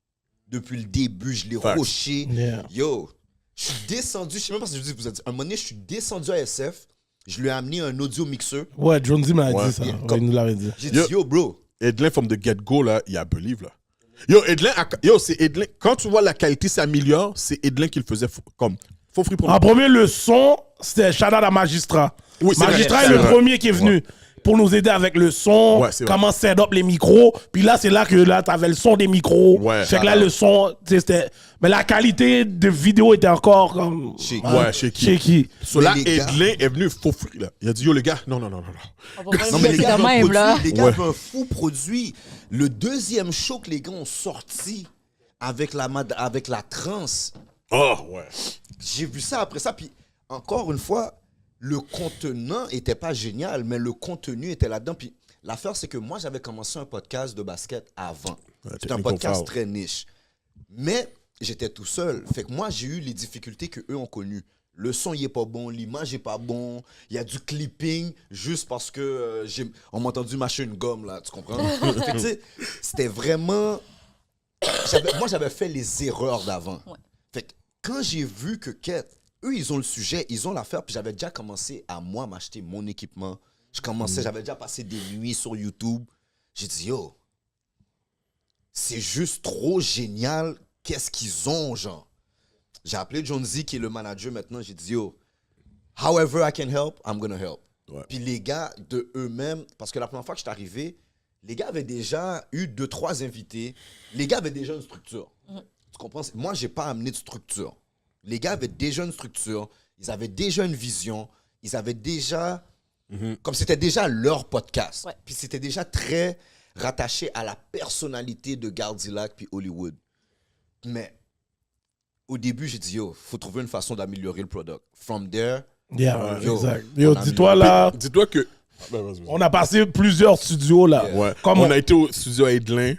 Depuis le début, je l'ai roché. Yo, je suis descendu, je sais même pas si je vous ai dit, un moment donné, je suis descendu à SF, je lui ai amené un audio mixeur. Ouais, Jonesy m'a dit ça. Il nous l'avait dit. J'ai dit, yo, bro. Edlin, from the get-go, là, il y a Believe, là. C'est Edlin. Quand tu vois la qualité s'améliore, c'est Edlin qui le faisait comme. Faut free pour en premier, le son, c'était Shout-out à Magistrat. Oui, Magistrat est le premier qui est venu. pour nous aider avec le son, Ouais, c'est vrai. comment set up les micros. Puis là, c'est là que là, t'avais le son des micros. Ouais. Fait que là, le son, tu sais, c'était... Mais la qualité de vidéo était encore comme... Shaky. Ouais, shaky. Shaky. So là, Mais les gars- Edlin est venu faux free, là. Il a dit, yo, les gars, non. On va pas Non, le mais les laisser gars, de avaient un même, là. produit, les gars Ouais. avaient un fou produit. Le deuxième show que les gars ont sorti avec la trance, Oh, ouais. j'ai vu ça après ça. Puis encore une fois, le contenant était pas génial, mais le contenu était là-dedans. Puis l'affaire, c'est que moi, j'avais commencé un podcast de basket avant. Ouais, C'est un Technical podcast Foul. très niche. Mais j'étais tout seul. Fait que moi, j'ai eu les difficultés qu'eux ont connues. Le son, il est pas bon, l'image est pas bon. Il y a du clipping juste parce que on m'a entendu mâcher une gomme, là, tu comprends? Fait que, tu sais, c'était vraiment... Moi, j'avais fait les erreurs d'avant. Ouais. Fait que quand j'ai vu que Ket, eux, ils ont le sujet, ils ont l'affaire, puis j'avais déjà commencé à, moi, m'acheter mon équipement. J'avais déjà passé des nuits sur YouTube. J'ai dit, yo, c'est juste trop génial. Qu'est-ce qu'ils ont, genre? J'ai appelé John Z, qui est le manager maintenant. J'ai dit, yo, however I can help, I'm gonna help. Ouais. Puis les gars, de eux-mêmes, parce que la première fois que je suis arrivé, les gars avaient déjà eu 2-3 invités. Les gars avaient déjà une structure. Tu comprends? Moi, j'ai pas amené de structure. Les gars avaient déjà une structure. Ils avaient déjà une vision. Ils avaient déjà... Comme c'était déjà leur podcast. Ouais. Puis c'était déjà très rattaché à la personnalité de Gardilac puis Hollywood. Mais au début, j'ai dit, yo, faut trouver une façon d'améliorer le product. From there, Yeah, Yo, exact. Yo, on a dis-toi mis- là, Dis-toi que... Ben, vas-y. on a passé plusieurs studios là. Ouais. Comme On a été au studio à Edlin.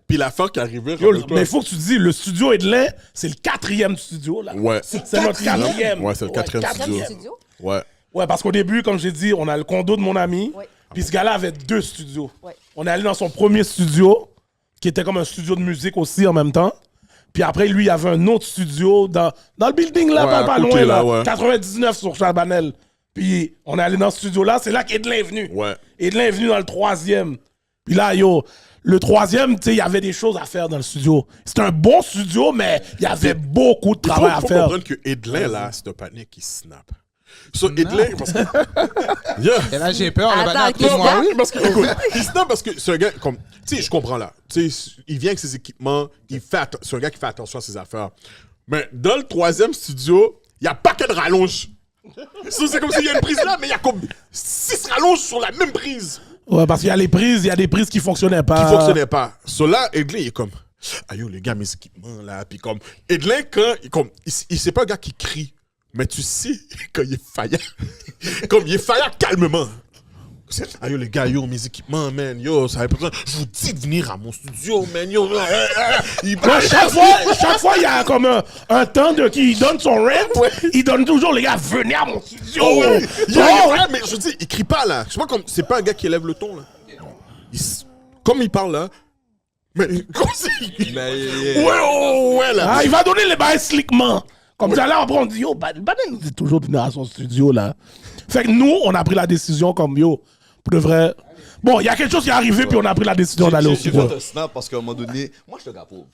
Puis l'affaire qui arrivait... Yo, rappelle-toi- mais il faut que tu dis, le studio Edlin, c'est le 4e studio là. Ouais. C'est notre 4e. Ouais, c'est le 4e studio. Studio? Ouais. Ouais, parce qu'au début, comme j'ai dit, on a le condo de mon ami. Ouais. Puis ce gars-là avait 2 studios. Ouais. On est allé dans son premier studio, qui était comme un studio de musique aussi en même temps. Puis après, lui, il y avait un autre studio dans le building là, Ouais, pas à côté, loin, là. là, ouais. 99 sur Chabanel. Puis on est allé dans ce studio-là, c'est là qu'Edlin est venu. Ouais. Edlin est venu dans le 3e. Puis là, yo, le 3e, tu sais, il y avait des choses à faire dans le studio. C'était un bon studio, mais il y avait beaucoup de Il travail à faut faire. comprendre que Edlin, là, c'est un panier qui snap. So, Edlin, parce que... Yeah. Et là, j'ai peur. Attends, le banane, qu'est-ce moi, que- oui. Parce que, écoute, il snap parce que c'est un gars comme... Tu sais, je comprends là. Tu sais, il vient avec ses équipements, c'est un gars qui fait attention à ses affaires. Mais dans le 3e studio, il n'y a pas que de rallonge. So, c'est comme s'il y a une prise là, mais il y a comme 6 rallonges sur la même prise Ouais, parce qu'il y a les prises, il y a des prises qui fonctionnaient pas. qui fonctionnaient pas. So là, Edlin, il est comme... Aïe, yo, les gars, mes équipements là. Puis comme... Edlin, quand... C'est pas un gars qui crie. Mais tu sais, quand il est faillant, comme il est faillant calmement. Aïe, yo, les gars, yo, mes équipements, man, yo, ça avait besoin. Je vous dis de venir à mon studio, man, yo. Il Ouais, chaque fois, il y a comme un temps qui donne son rent. Il donne toujours, les gars, venez à mon studio. Oh, ouais. Oh, Ouais, mais je dis, il crie pas là. Je sais pas comme. C'est pas un gars qui élève le ton là. Comme il parle là. Mais comme si. Ouais, là. Ah, il va donner les bails slickement. Comme ça, là, après, on dit, yo, Baden dit toujours de venir à son studio, là. Fait que nous, on a pris la décision comme, yo, pour de vrai. Bon, il y a quelque chose qui est arrivé, puis on a pris la décision d'aller au J'ai studio. fait un snap parce qu'à un moment donné, moi, je suis un gars pauvre.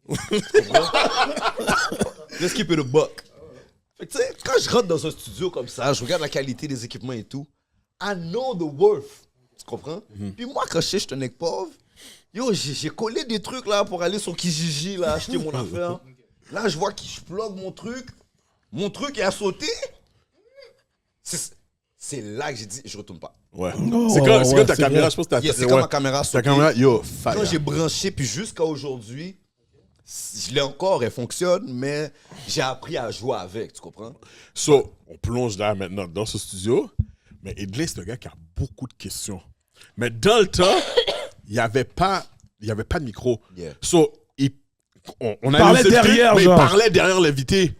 Tu comprends? Let's keep it a buck. Fait que, tu sais, quand je rentre dans un studio comme ça, je regarde la qualité des équipements et tout, I know the worth. Tu comprends? Puis moi, quand je sais que je suis un mec pauvre, yo, j'ai collé des trucs là pour aller sur Kijiji, là, acheter mon affaire. Là, je vois que je plug mon truc. Mon truc est à sauter. C'est là que j'ai dit, je retourne pas. Ouais. Oh, C'est quand ouais, ta c'est caméra, vrai. je pense que Yeah, c'est quand ma caméra Ta sautait. caméra, yo, Quand fire. j'ai branché, puis jusqu'à aujourd'hui, je l'ai encore, elle fonctionne, mais j'ai appris à jouer avec, tu comprends? So, on plonge là maintenant dans ce studio. Mais Edlin, c'est un gars qui a beaucoup de questions. Mais dans le temps, il n'y avait pas de micro. Yeah. So, on allait Parlait aux invités, derrière, mais genre. il parlait derrière l'invité.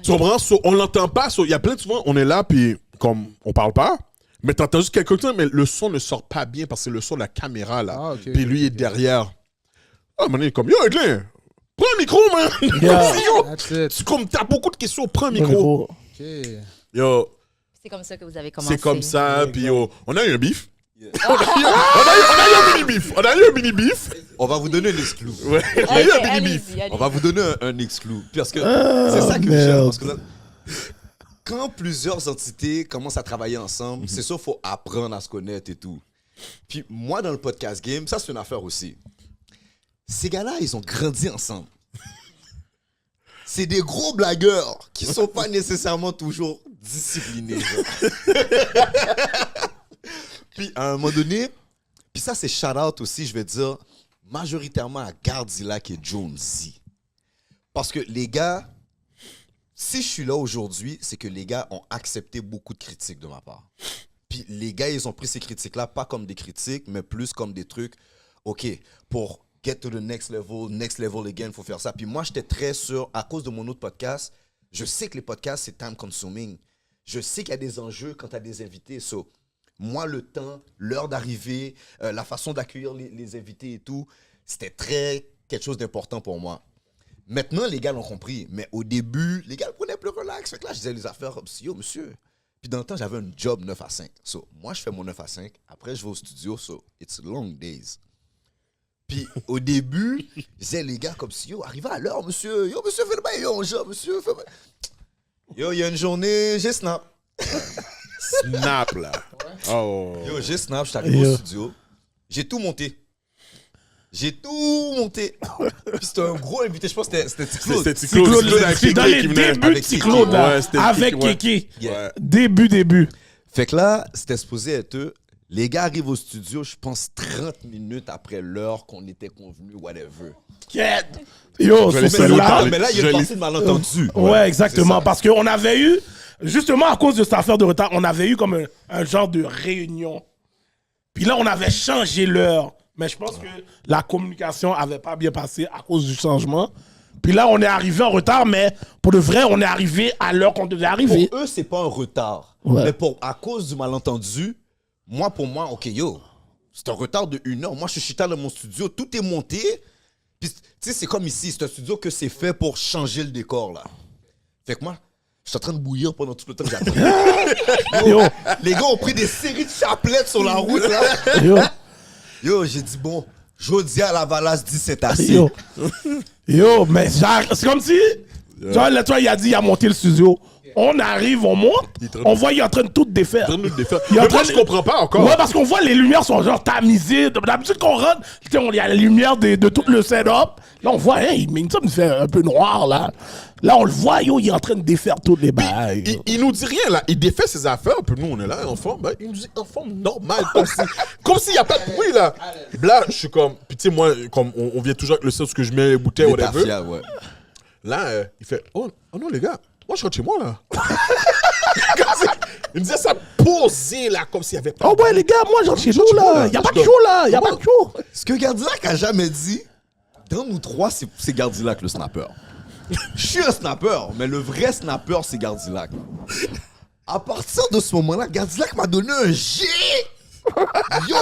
Tu comprends? So, on l'entend pas. So, il y a plein de fois, on est là, puis comme on parle pas, mais t'entends juste quelque chose, mais le son ne sort pas bien parce que c'est le son de la caméra, là. Ah, ok. Puis lui, il est derrière. Ah, man, il est comme, yo, Edlin, prends un micro, man. Yeah. Yo, That's it. comme t'as beaucoup de questions, prends un micro. OK. Yo, C'est comme ça que vous avez commencé. c'est comme ça, puis yo, on a eu un bif. On a eu un mini-bif. On a eu un mini-bif. On va vous donner un exclu. Ouais, on a eu un mini-bif. On va vous donner un exclu. Parce que c'est ça que j'aime. merde. Parce que là, quand plusieurs entités commencent à travailler ensemble, c'est sûr, il faut apprendre à se connaître et tout. Puis moi, dans le podcast game, ça, c'est une affaire aussi. Ces gars-là, ils ont grandi ensemble. C'est des gros blagueurs qui sont pas nécessairement toujours disciplinés. Puis à un moment donné, puis ça, c'est shout-out aussi, je vais dire, majoritairement à Gardilac et Jonesy. Parce que les gars, si je suis là aujourd'hui, c'est que les gars ont accepté beaucoup de critiques de ma part. Puis les gars, ils ont pris ces critiques-là, pas comme des critiques, mais plus comme des trucs, OK, pour get to the next level again, il faut faire ça. Puis moi, j'étais très sûr, à cause de mon autre podcast, je sais que les podcasts, c'est time consuming. Je sais qu'il y a des enjeux quand tu as des invités. So, moi, le temps, l'heure d'arrivée, la façon d'accueillir les invités et tout, c'était quelque chose d'important pour moi. Maintenant, les gars l'ont compris. Mais au début, les gars le prenaient plus relax. Fait que là, je disais les affaires, yo, monsieur. Puis dans le temps, j'avais un job 9 à 5. So, moi, je fais mon 9 à 5. Après, je vais au studio. So, it's long days. Puis au début, je disais les gars comme si, yo, arrivez à l'heure, monsieur. Yo, monsieur, fais le bail, yo, monsieur, fais le bail. Yo, il y a une journée, j'ai snap. Snap, là. Oh. Yo, j'ai snap, je suis arrivé au studio. J'ai tout monté. Puis c'était un gros invité, je pense que c'était Ticlaude. C'était Ticlaude. C'est dans les débuts de Ticlaude, là. Avec Kiki. Ouais. Début. Fait que là, c'était supposé être eux. Les gars arrivent au studio, je pense 30 minutes après l'heure qu'on était convenu, whatever. Yo, sur celle-là. Mais là, il y a une partie de malentendu. Ouais, exactement. Parce qu'on avait eu, justement à cause de cette affaire de retard, on avait eu comme un genre de réunion. Puis là, on avait changé l'heure. Mais je pense que la communication n'avait pas bien passé à cause du changement. Puis là, on est arrivé en retard, mais pour de vrai, on est arrivé à l'heure qu'on devait arriver. Pour eux, c'est pas un retard. Ouais. Mais à cause du malentendu, pour moi, OK, yo, c'est un retard de 1 heure. Moi, je suis dans mon studio, tout est monté. Puis, tu sais, c'est comme ici, c'est un studio que c'est fait pour changer le décor, là. Fait que moi, je suis en train de bouillir pendant tout le temps que j'attends. Yo, les gars ont pris des séries de chapelettes sur la route, là. Yo, j'ai dit, bon, jeudi à la Valasse, 17 assez. Yo, mais c'est comme si, toi, il a dit, il a monté le studio. On arrive, on monte, on voit il est en train de tout défaire. Mais moi, je comprends pas encore. Ouais, parce qu'on voit les lumières sont genre tamisées. D'habitude, qu'on rentre, il y a la lumière de tout le setup. Là, on voit, hey, mais ça me fait un peu noir, là. Là, on le voit, yo, il est en train de défaire toutes les bails. Il nous dit rien, là. Il défait ses affaires, puis nous, on est là, en forme. Ben, il nous dit en forme normale, comme s'il n'y a pas de bruit, là. Là, je suis comme, puis tu sais, moi, comme on vient toujours avec le sens que je mets les bouteilles, whatever. Ouais. Là, il fait, oh non, les gars. Moi, je rentre chez moi, là. Il me disait ça posé, là, comme s'il y avait pas. Oh, ouais, les gars, moi, je rentre chez nous, là. Il n'y a pas de show, là. Il n'y a pas de show. Ce que Gardilac a jamais dit, dans nous trois, c'est Gardilac le snapper. Je suis un snapper, mais le vrai snapper, c'est Gardilac. À partir de ce moment-là, Gardilac m'a donné un G. Yo,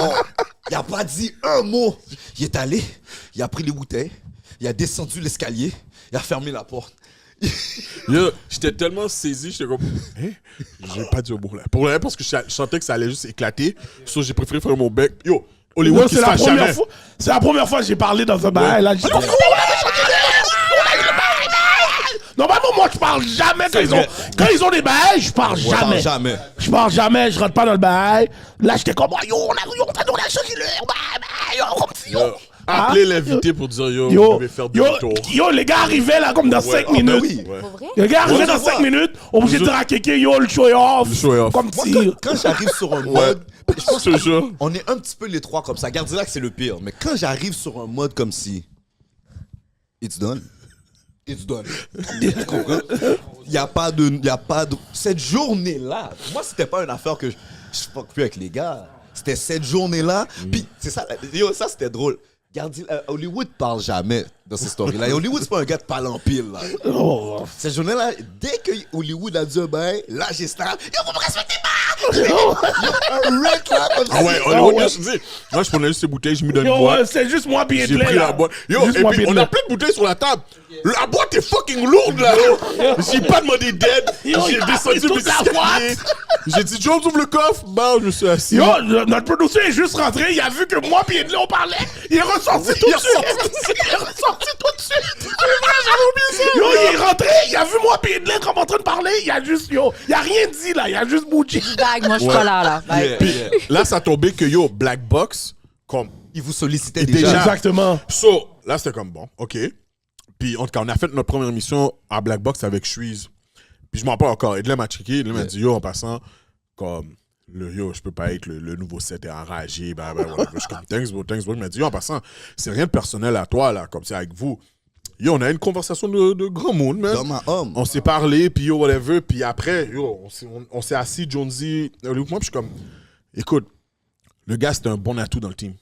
il a pas dit un mot. Il est allé, il a pris les bouteilles, il a descendu l'escalier, il a fermé la porte. Yo, j'étais tellement saisi, j'étais comme, j'ai pas dit un mot là. Pour rien, parce que je sentais que ça allait juste éclater. So, j'ai préféré faire mon bec. Yo, Hollywood qui se fâche jamais. C'est la première fois que j'ai parlé dans un bail. Là, normalement, moi, je parle jamais quand ils ont des bails, je parle jamais. Je parle jamais, je rentre pas dans le bail. Là, j'étais comme, yo, on a changé l'heure. Appelez l'invité pour dire, yo, je vais faire demi-tour. Yo, les gars arrivaient là comme dans 5 minutes. Oui. Les gars arrivaient dans 5 minutes, obligés de dire à Kéké, yo, le show est off. Comme moi, quand j'arrive sur un mode, je pense que on est un petit peu les trois comme ça. Gardilac, c'est le pire. Mais quand j'arrive sur un mode comme si, it's done. Tu comprends? Il n'y a pas de. Cette journée-là, moi, c'était pas une affaire que je fuck plus avec les gars. C'était cette journée-là. Puis, c'est ça. Yo, ça, c'était drôle. Hollywood parle jamais dans ces stories-là. Et Hollywood, c'est pas un gars de parle en pile, là. Cette journée-là, dès que Hollywood a dit un bail, là, j'ai snap. Yo, vous me respectez pas! Un wreck, là, comme ça. Ah ouais, Hollywood, je dis. Moi, je prenais juste ces bouteilles, je me donne une boîte. C'est juste moi, bien J'ai pris la boîte. Yo, et puis, on a plein de bouteilles sur la table. La boîte est fucking lourde, là. J'ai pas demandé d'aide. J'ai descendu mes escaliers. J'ai dit, Jones ouvre le coffre. Bah, je me suis assis. Yo, notre producer est juste rentré, il a vu que moi et Edley on parlait, il est ressorti tout de suite. Il est ressorti tout de suite. C'est vrai, j'avais oublié ça. Yo, il est rentré, il a vu moi et Edley comme en train de parler, il a juste, il a rien dit là, il a juste bougé. Vague, moi je suis pas là. Vague. Puis là, ça tombait que Black Box, comme. Il vous sollicitait Et déjà. Exactement. So, là, c'était comme bon, OK. Puis, en tout cas, on a fait notre première émission à Black Box avec Shreeze. Puis, je m'en parle encore. Edley m'a checké. Edley m'a dit, en passant, comme, je peux pas être le nouveau set est enragé. Ben, je suis comme, thanks, bro. Il m'a dit, en passant, c'est rien de personnel à toi, là, comme c'est avec vous. On a eu une conversation de grand monde, man. D'homme à homme. On s'est parlé, puis whatever. Puis après, on s'est assis, Jonesy, moi, puis je suis comme, écoute, le gars, c'était un bon atout dans le team.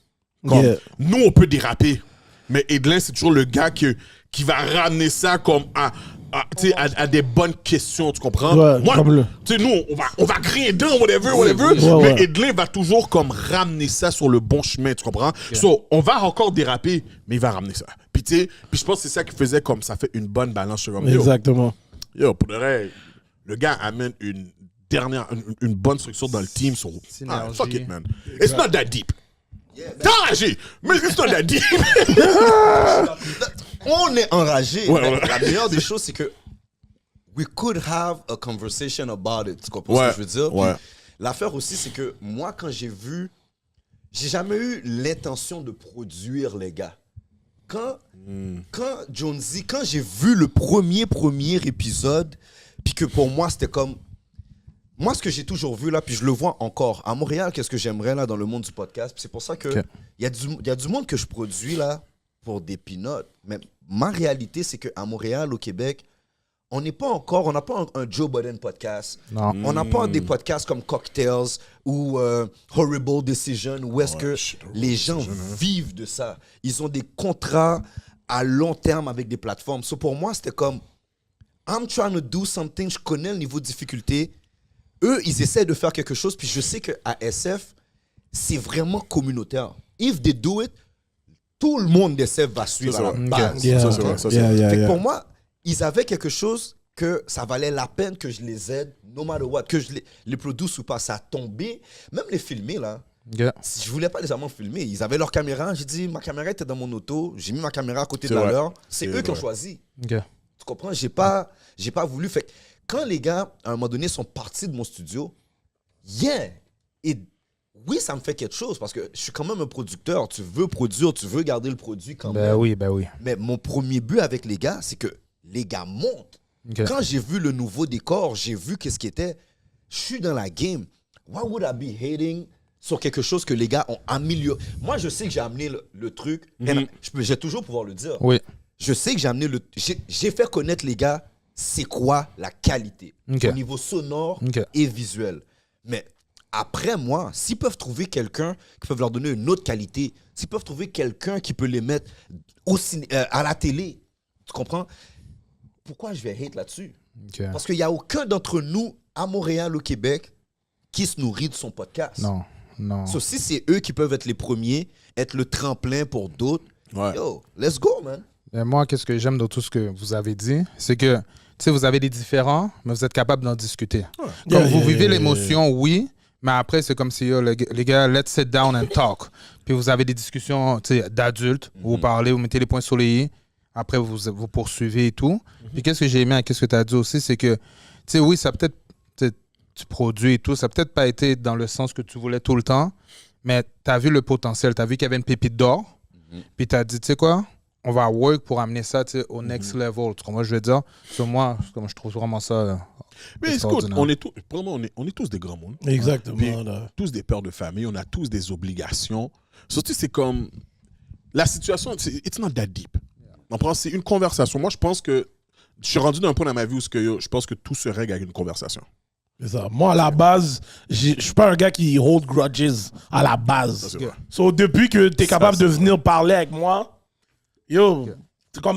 Comme, nous, on peut déraper. Mais Edlin, c'est toujours le gars qui va ramener ça comme à des bonnes questions, tu comprends? Ouais, moi, comme nous, on va crier dedans, whatever. Mais Edlin va toujours comme ramener ça sur le bon chemin, tu comprends? So, on va encore déraper, mais il va ramener ça. Puis je pense que c'est ça qui faisait comme ça fait une bonne balance. Comme, Exactement. Pour de vrai, le gars amène une bonne structure dans le team. Fuck it, man. It's not that deep. T'es enragé, mais c'est not that deep. On est enragé. Ouais. La meilleure des choses, c'est que we could have a conversation about it. Tu comprends ce que je veux dire? Ouais. L'affaire aussi, c'est que moi, quand j'ai jamais eu l'intention de produire les gars. Quand Jonesy, quand j'ai vu le premier épisode, puis que pour moi, c'était comme... Moi, ce que j'ai toujours vu là, puis je le vois encore, à Montréal, qu'est-ce que j'aimerais là dans le monde du podcast, c'est pour ça que y a du monde que je produis là pour des peanuts. Mais ma réalité, c'est qu'à Montréal, au Québec, on n'a pas un Joe Budden podcast. Non. On n'a pas des podcasts comme Cocktails ou Horrible Decision, où est-ce que les gens vivent de ça. Ils ont des contrats à long terme avec des plateformes. So pour moi, c'était comme, I'm trying to do something, je connais le niveau de difficulté. Eux, ils essaient de faire quelque chose, puis je sais qu'à SF, c'est vraiment communautaire. If they do it, tout le monde d'SF va suivre à la base. Pour moi, ils avaient quelque chose que ça valait la peine que je les aide, no matter what, que je les produise ou pas. Ça a tombé, même les filmer, là. Je voulais pas les avoir filmés. Ils avaient leur caméra. J'ai dit, ma caméra était dans mon auto. J'ai mis ma caméra à côté de la leur. C'est eux qui ont choisi. Tu comprends? J'ai pas voulu. Fait quand les gars, à un moment donné, sont partis de mon studio, et oui, ça me fait quelque chose parce que je suis quand même un producteur. Tu veux produire, tu veux garder le produit quand même. Ben oui. Mais mon premier but avec les gars, c'est que les gars montent. Quand j'ai vu le nouveau décor, j'ai vu qu'est-ce qui était. Je suis dans la game. Why would I be hating sur quelque chose que les gars ont amélioré? Moi, je sais que j'ai amené le truc. J'ai toujours pouvoir le dire. Oui. Je sais que j'ai amené j'ai fait connaître les gars c'est quoi la qualité au niveau sonore et visuel. Mais après, moi, s'ils peuvent trouver quelqu'un qui peut leur donner une autre qualité, s'ils peuvent trouver quelqu'un qui peut les mettre à la télé, tu comprends? Pourquoi je vais hate là-dessus? Parce qu'il n'y a aucun d'entre nous à Montréal, au Québec, qui se nourrit de son podcast. Non. So, si c'est eux qui peuvent être les premiers, être le tremplin pour d'autres, yo, let's go, man. Et moi, qu'est-ce que j'aime dans tout ce que vous avez dit, c'est que, tu sais, vous avez des différends, mais vous êtes capable d'en discuter. Comme vous vivez l'émotion, oui, mais après, c'est comme si, les gars, let's sit down and talk. Puis vous avez des discussions, tu sais, d'adultes, où vous parlez, vous mettez les points sur les i, après vous poursuivez et tout. Puis qu'est-ce que j'ai aimé à qu'est-ce que tu as dit aussi, c'est que, tu sais, oui, ça peut-être, tu produis et tout, ça peut-être pas été dans le sens que tu voulais tout le temps, mais tu as vu le potentiel, tu as vu qu'il y avait une pépite d'or, puis tu as dit, tu sais quoi, on va work pour amener ça au next level. Tu comprends ce que je veux dire? Sur moi, comme je trouve vraiment ça. Mais écoute, on est tous des grands mondes. Exactement. Puis, tous des pères de famille, on a tous des obligations. Surtout, c'est comme. La situation, it's not that deep. C'est une conversation. Moi, je pense que. Je suis rendu d'un point dans ma vie où je pense que tout se règle avec une conversation. C'est ça. Moi, à la base, je suis pas un gars qui hold grudges à la base. Ça, So, depuis que tu es capable de venir parler avec moi, yo,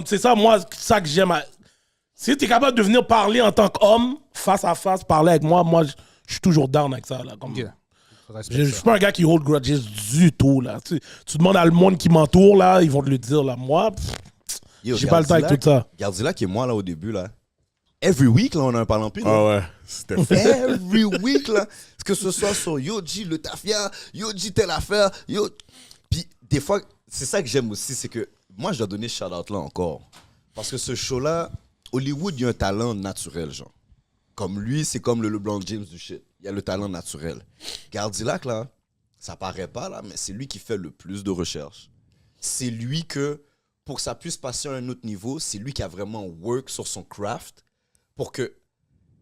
c'est ça, moi, ça que j'aime. Si tu es capable de venir parler en tant qu'homme, face à face, parler avec moi, je suis toujours down avec ça. Là, comme, je suis pas un gars qui hold grudges du tout. Là. Tu demandes à le monde qui m'entoure, là, ils vont te le dire. Là. Moi, j'ai pas le temps avec tout ça. Gardzilla qui est moi, là, au début, là. every week, là, on a un parlant pile. Ah ouais, c'était fait. Every week, là. Que ce soit sur Yo G, le tafia, Yo G, telle affaire, Yo. Puis, des fois, c'est ça que j'aime aussi, c'est que moi, je dois donner ce shout-out là encore. Parce que ce show-là, Hollywood, il y a un talent naturel, genre. Comme lui, c'est comme le LeBron James du shit. Il y a le talent naturel. Gardilac, là, ça paraît pas, là, mais c'est lui qui fait le plus de recherches. C'est lui que, pour que ça puisse passer à un autre niveau, c'est lui qui a vraiment work sur son craft pour que,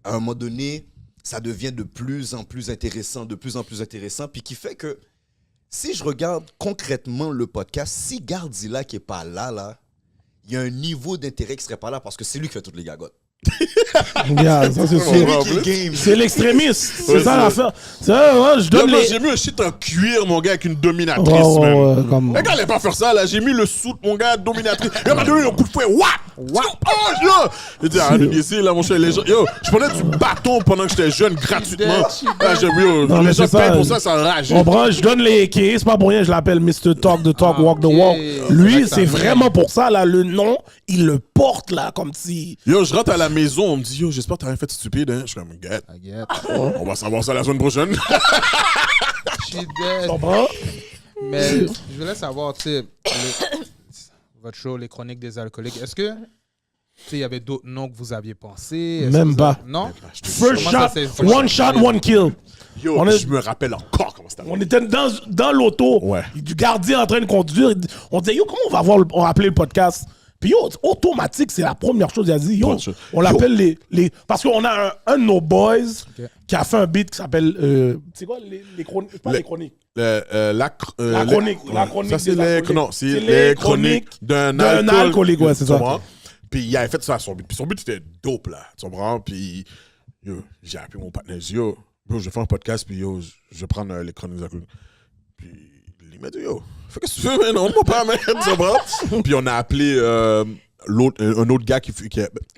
à un moment donné, ça devient de plus en plus intéressant, puis qui fait que, si je regarde concrètement le podcast, si Gardilac n'est pas là, il y a un niveau d'intérêt qui serait pas là parce que c'est lui qui fait toutes les gagottes. Regarde, ça c'est sûr. C'est l'extrémiste. C'est ça l'affaire. Je donne les... J'ai mis un shit en cuir, mon gars, avec une dominatrice, même. Comme... Les gars, allez pas faire ça, là. J'ai mis le soute, mon gars, dominatrice. Il m'a donné un coup de fouet. What? Oh, là! Il dit, arrête ici, là, mon cher. Les gens, yo, je prenais du bâton pendant que j'étais jeune, gratuitement. Là, j'ai vu, les gens payent pour ça, ça rage. Je donne les keys, c'est pas pour rien, je l'appelle Mr. Talk the Talk, Walk the Walk. Lui, c'est vraiment pour ça, là. Le nom, il le porte, là, comme si... Yo, je rentre à la maison, on me dit, yo, j'espère que t'as rien fait de stupide, hein. Je suis comme, get. On va savoir ça la semaine prochaine. Je suis dead. Comprends? Mais je voulais savoir, tu sais, votre show, les chroniques des alcooliques, est-ce que, tu sais, il y avait d'autres noms que vous aviez pensé? Même pas. Non? First shot, one shot, one kill. Yo, je me rappelle encore comment c'était. On était dans l'auto, du gardien en train de conduire. On disait, yo, comment on va appeler le podcast? Puis yo, automatique, c'est la première chose qu'il a dit. Yo, on l'appelle les... Parce qu'on a un de nos boys qui a fait un beat qui s'appelle... c'est quoi les chroniques? Pas les chroniques. La chronique. Ça, c'est les chroniques d'un alcoolique. Ouais, c'est ça. Puis il avait fait ça à son beat. Puis son beat, c'était dope, là. Tu comprends? Puis yo, j'ai appelé mon partenaire. J'ai dit, yo, je vais faire un podcast, puis yo, je vais prendre les chroniques des alcooliques. Puis il m'a dit, yo, fais ce que tu veux, mais non, moi pas, man. Tu comprends? Puis on a appelé un autre gars qui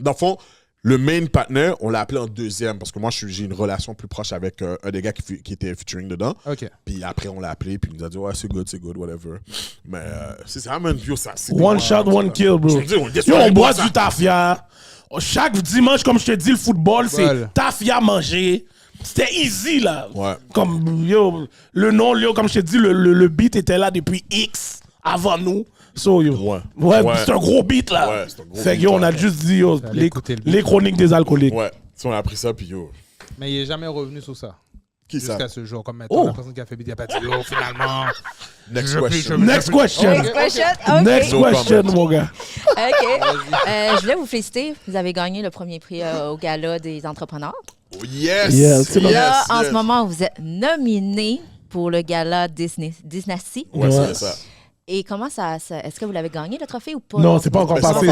dans le fond, le main partner, on l'a appelé en deuxième parce que moi, j'ai une relation plus proche avec un des gars qui était featuring dedans. OK. Puis après, on l'a appelé, puis il nous a dit, ouais, c'est good, whatever. Mais c'est ça, man, yo, ça. One shot, one kill, bro. On boit du tafia. Chaque dimanche, comme je te dis, le football, c'est tafia manger. C'était easy, là. Ouais. Comme, yo, le nom, yo, comme je te dis, le beat était là depuis X avant nous. So, yo. Ouais. C'est un gros beat, là. Ouais, c'est un gros fait beat, que, yo, on a juste dit, yo, les chroniques des alcooliques. Ouais. Si on a appris ça, puis yo. Mais il n'est jamais revenu sur ça. Qui ça? Jusqu'à ce jour. Comme maintenant, la personne qui a fait beat, il a pas dit, yo, finalement. Next question. Next question. Okay. Next question, mon gars. OK. Je voulais vous féliciter. Vous avez gagné le premier prix au Gala des entrepreneurs. Oh, yes! Là, en ce moment, vous êtes nominé pour le Gala Dynasty. Ouais, c'est ça. Et comment ça est-ce que vous l'avez gagné, le trophée, ou pas? Non, c'est pas encore passé.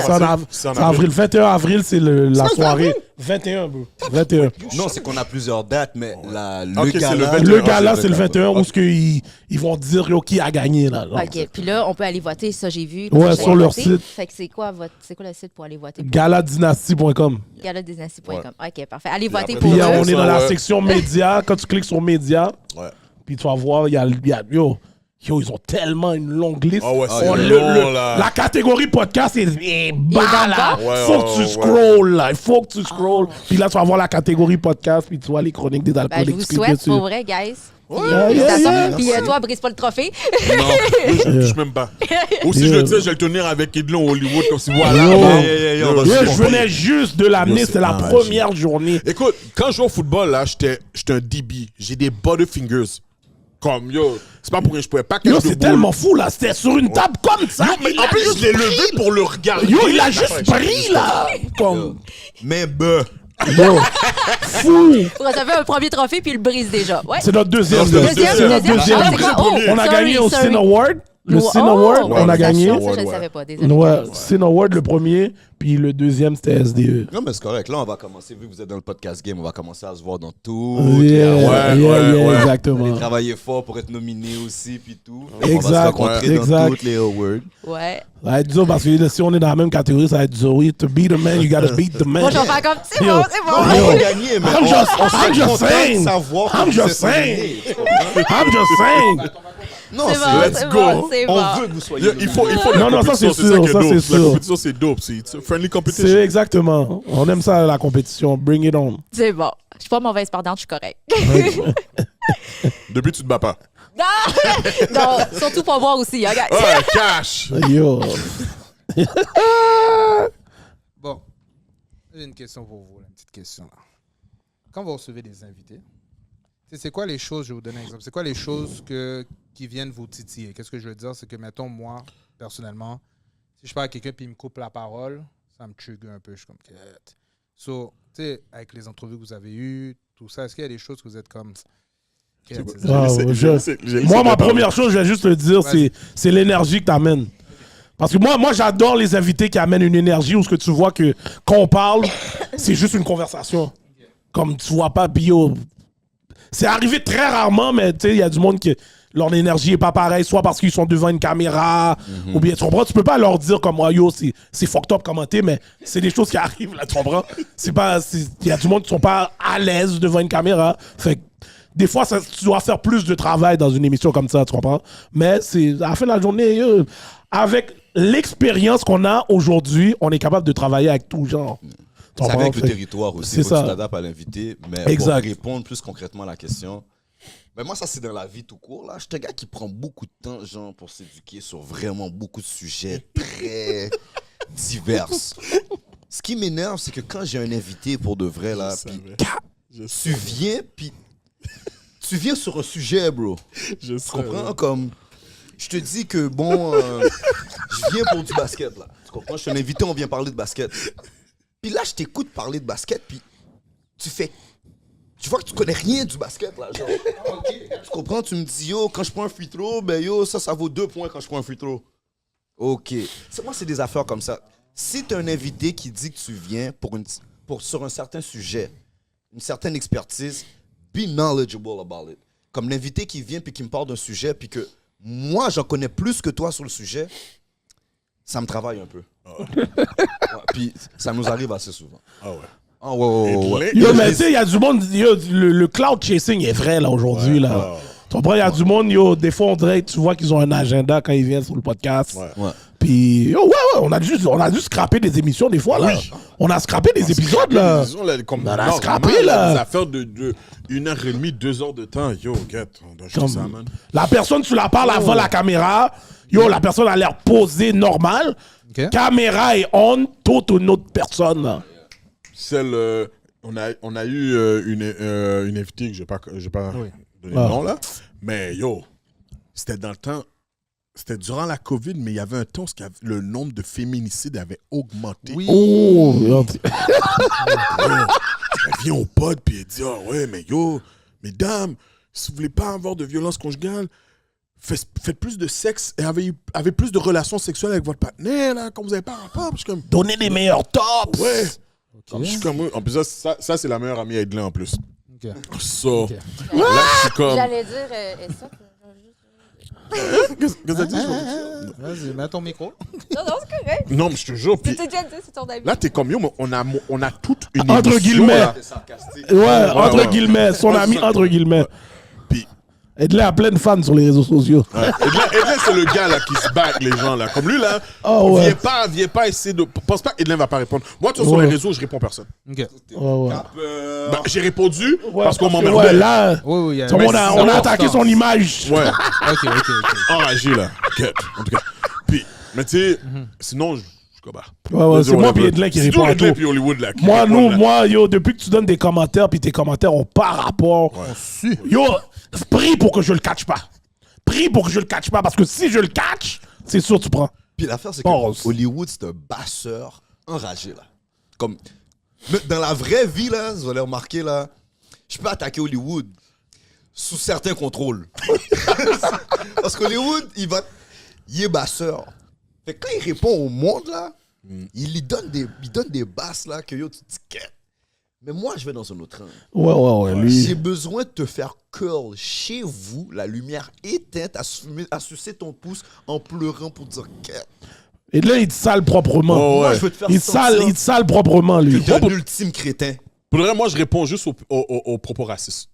C'est en avril. 21 avril, c'est la soirée. 21, bro. 21. Non, c'est qu'on a plusieurs dates, mais le gala, c'est le 21 où ils vont dire qui a gagné. Là. OK. Puis là, on peut aller voter. Ça, j'ai vu. Ouais, sur leur site. Fait que c'est quoi le site pour aller voter? Galadynasty.com. Galadynasty.com. OK, parfait. Allez voter pour eux. Puis on est dans la section médias. Quand tu cliques sur médias, puis tu vas voir, il y a yo, ils ont tellement une longue liste. Oh ouais, la catégorie podcast est bas, là. Faut que tu scrolls, là. Il faut que tu scrolls. Puis là, tu vas voir la catégorie podcast, puis tu vois les chroniques des alcooliques. Je vous souhaite, pour vrai, guys. Puis toi, brise pas le trophée. Non, je touche même pas. Ou si je le disais, je vais le tenir avec Edlon Hollywood, comme si voilà. Je venais juste de l'amener, c'était la première journée. Écoute, quand je joue au football, là, j'étais un DB. J'ai des butterfingers. Comme, yo, c'est pas pour rien, je pouvais pas cacher. Yo, c'est tellement fou, là. C'était sur une table comme ça. Mais en plus, je l'ai levé pour le regarder. Yo, il a juste pris, là. Comme... Mais Yo, fou. Pour recevoir un premier trophée, puis il le brise déjà. Ouais. C'est notre deuxième. Deuxième. On a gagné au Cine Award. Le Cine Award, on a gagné. Ça, je ne savais pas. Ouais, Cine Award, le premier, puis le deuxième, c'était SDE. Non, mais c'est correct. Là, on va commencer, vu que vous êtes dans le podcast game, on va commencer à se voir dans tout. Exactement. On va travailler fort pour être nominé aussi, puis tout. Exact. On va se rencontrer dans toutes les awards. Ouais. Ça va être dur parce que si on est dans la même catégorie, ça va être dur. To beat the man, you gotta beat the man. Moi, je vais faire comme c'est bon. On va gagner, mais on serait content de savoir I'm just saying. Non, C'est c'est bon, let's c'est go. bon, c'est On bon. veut que vous soyez. Yo, il faut la Non, non, ça, compétition, c'est ça sûr, qui est ça, dope. c'est La sûr. compétition, c'est dope. C'est friendly competition. C'est exactement. On aime ça, la compétition. Bring it on. C'est bon. Je suis pas mauvaise perdante, je suis correcte. Depuis, tu te bats pas. Non, surtout pour moi aussi, hein, guys. Ouais, cash. Yo. Bon, j'ai une question pour vous, là, une petite question. Là. Quand vous recevez des invités, c'est quoi les choses, je vais vous donner un exemple, c'est quoi les choses qui viennent vous titiller? Qu'est-ce que je veux dire? C'est que, mettons, moi, personnellement, si je parle à quelqu'un et il me coupe la parole, ça me trigger un peu. Je suis comme, quête. So, tu sais, avec les entrevues que vous avez eues, tout ça, est-ce qu'il y a des choses que vous êtes comme... Moi, ma première chose, je vais juste le dire, c'est l'énergie que tu amènes. Parce que moi j'adore les invités qui amènent une énergie où ce que tu vois que quand on parle, c'est juste une conversation. Comme tu vois pas bio. C'est arrivé très rarement, mais tu sais, il y a du monde qui leur énergie est pas pareille, soit parce qu'ils sont devant une caméra, ou bien tu comprends, tu peux pas leur dire comme moi, yo, c'est fucked up comment t'es, mais c'est des choses qui arrivent là, tu comprends? Il y a du monde qui sont pas à l'aise devant une caméra. Fait que des fois, tu dois faire plus de travail dans une émission comme ça, tu comprends? Mais c'est à la fin de la journée, avec l'expérience qu'on a aujourd'hui, on est capable de travailler avec tout genre. C'est avec le territoire aussi. C'est Faut que ça. tu t'adaptes à l'invité. Mais Exact. pour répondre plus concrètement à la question, ben moi, ça, c'est dans la vie tout court. Là. Je suis un gars qui prend beaucoup de temps, genre, pour s'éduquer sur vraiment beaucoup de sujets très divers. Ce qui m'énerve, c'est que quand j'ai un invité pour de vrai, là, puis tu viens sur un sujet, bro. Tu comprends? Comme, je te dis que, bon, je viens pour du basket, là. Tu comprends? Je suis un invité, on vient parler de basket. Puis là, je t'écoute parler de basket, puis tu vois que tu connais rien du basket, là, genre. Tu comprends? Tu me dis, yo, quand je prends un free throw, ben yo, ça vaut 2 points quand je prends un free throw. OK. Moi, c'est des affaires comme ça. Si t'as un invité qui dit que tu viens sur un certain sujet, une certaine expertise, be knowledgeable about it. Comme l'invité qui vient puis qui me parle d'un sujet, puis que moi, j'en connais plus que toi sur le sujet, ça me travaille un peu. Ouais, puis ça nous arrive assez souvent. Ah ouais. Ah ouais. Yo, mais tu sais, il y a du monde, yo, le cloud chasing est vrai là aujourd'hui. Là. Tu comprends? Il y a du monde, yo, des fois, on dirait que tu vois qu'ils ont un agenda quand ils viennent sur le podcast. Ouais. Puis, yo, on a juste scrappé des émissions des fois, là. On a scrappé des épisodes, là. Comme On a scrappé, des là. affaires de 1h30, 2 heures de temps. Yo, get, on doit acheter ça, man. La personne, tu la parles avant la caméra. Yo, la personne a l'air posée, normale. Ok. Caméra est on, toute une autre personne, là. On a eu une invitée que je vais pas donner le nom, là. Mais yo, c'était dans le temps... C'était durant la COVID, mais il y avait un temps où le nombre de féminicides avait augmenté. Oui. Oh, yo. Elle vient au pod puis elle dit « Ah ouais, mais yo, mesdames, si vous voulez pas avoir de violence conjugale, faites plus de sexe et avez plus de relations sexuelles avec votre partenaire là, quand vous n'avez pas rapport. » Je suis comme... Donnez les meilleurs tops. Ouais. Je suis comme... En plus, ça c'est la meilleure amie Edlin en plus. Ok. So, Ok. là, je suis comme... J'allais dire, et ça, Qu'est-ce que t'as dit? Vas-y, mets ton micro. non, c'est correct. Non, mais je te jure. Puis C'était déjà dit, c'est ton avis. là, t'es comme yo, mais on a toute une Entre émission, guillemets. là. Ouais, entre ouais. guillemets. Son ami, entre guillemets. Puis... Edley a plein de fans sur les réseaux sociaux. Ouais. Edlin, c'est le gars là qui se bat avec les gens là. Comme lui là, Oh, ouais. viens pas essayer de... Pense pas qu'Edlin va pas répondre. Moi, tu vois, sur Ouais. les réseaux, je réponds personne. Ok. Ouais. Bah, j'ai répondu parce qu'on Ouais, m'emmerdait. là, Oui, il y a... on a attaqué son image. Ouais, Ok. enragé là. Ok, en tout cas. Puis, mais tu sais, sinon, je comme bah. Ouais, c'est moi puis Edlin qui C'est répond à Edlin tout. puis Hollywood là. qui Moi, répondent, là. yo, depuis que tu donnes des commentaires, puis tes commentaires ont pas rapport. Yo, prie pour que je le catch pas. Prie pour que je le catch pas, parce que si je le catch, c'est sûr tu prends. Puis l'affaire, c'est Pause. que Hollywood, c'est un basseur enragé, là. Comme, mais dans la vraie vie, là, vous allez remarquer, là, je peux attaquer Hollywood sous certains contrôles. Parce qu'Hollywood, il est basseur. Fait que quand il répond au monde, là, il lui donne des basses, là, que yo, tu te dis, qu'est-ce? Mais moi, je vais dans un autre angle. Ouais, lui. J'ai besoin de te faire curl chez vous, la lumière éteinte, à sucer ton pouce en pleurant pour dire qu'est-ce? Edlin, il te sale proprement. Oh, ouais. Moi, je veux te faire Il te sale proprement, lui. T'es un ultime crétin. Pour le vrai, moi, je réponds juste aux propos racistes.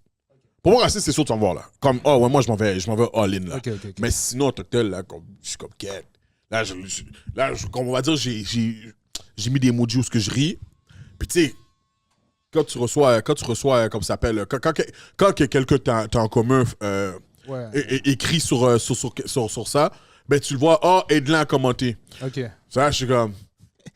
Pour moi, raciste, c'est sûr, tu vas me voir, là. Comme, oh, ouais, moi, je m'en vais all-in, là. Ok. Mais sinon, en tant que tel, là, je suis comme, quête. Là, comme on va dire, j'ai mis des emojis où je ris. Puis, tu sais, quand tu reçois, comme ça s'appelle, quand quelqu'un t'as en commun écrit sur ça, ben, tu le vois, oh, Edlin a commenté. Ok. Ça, je suis comme,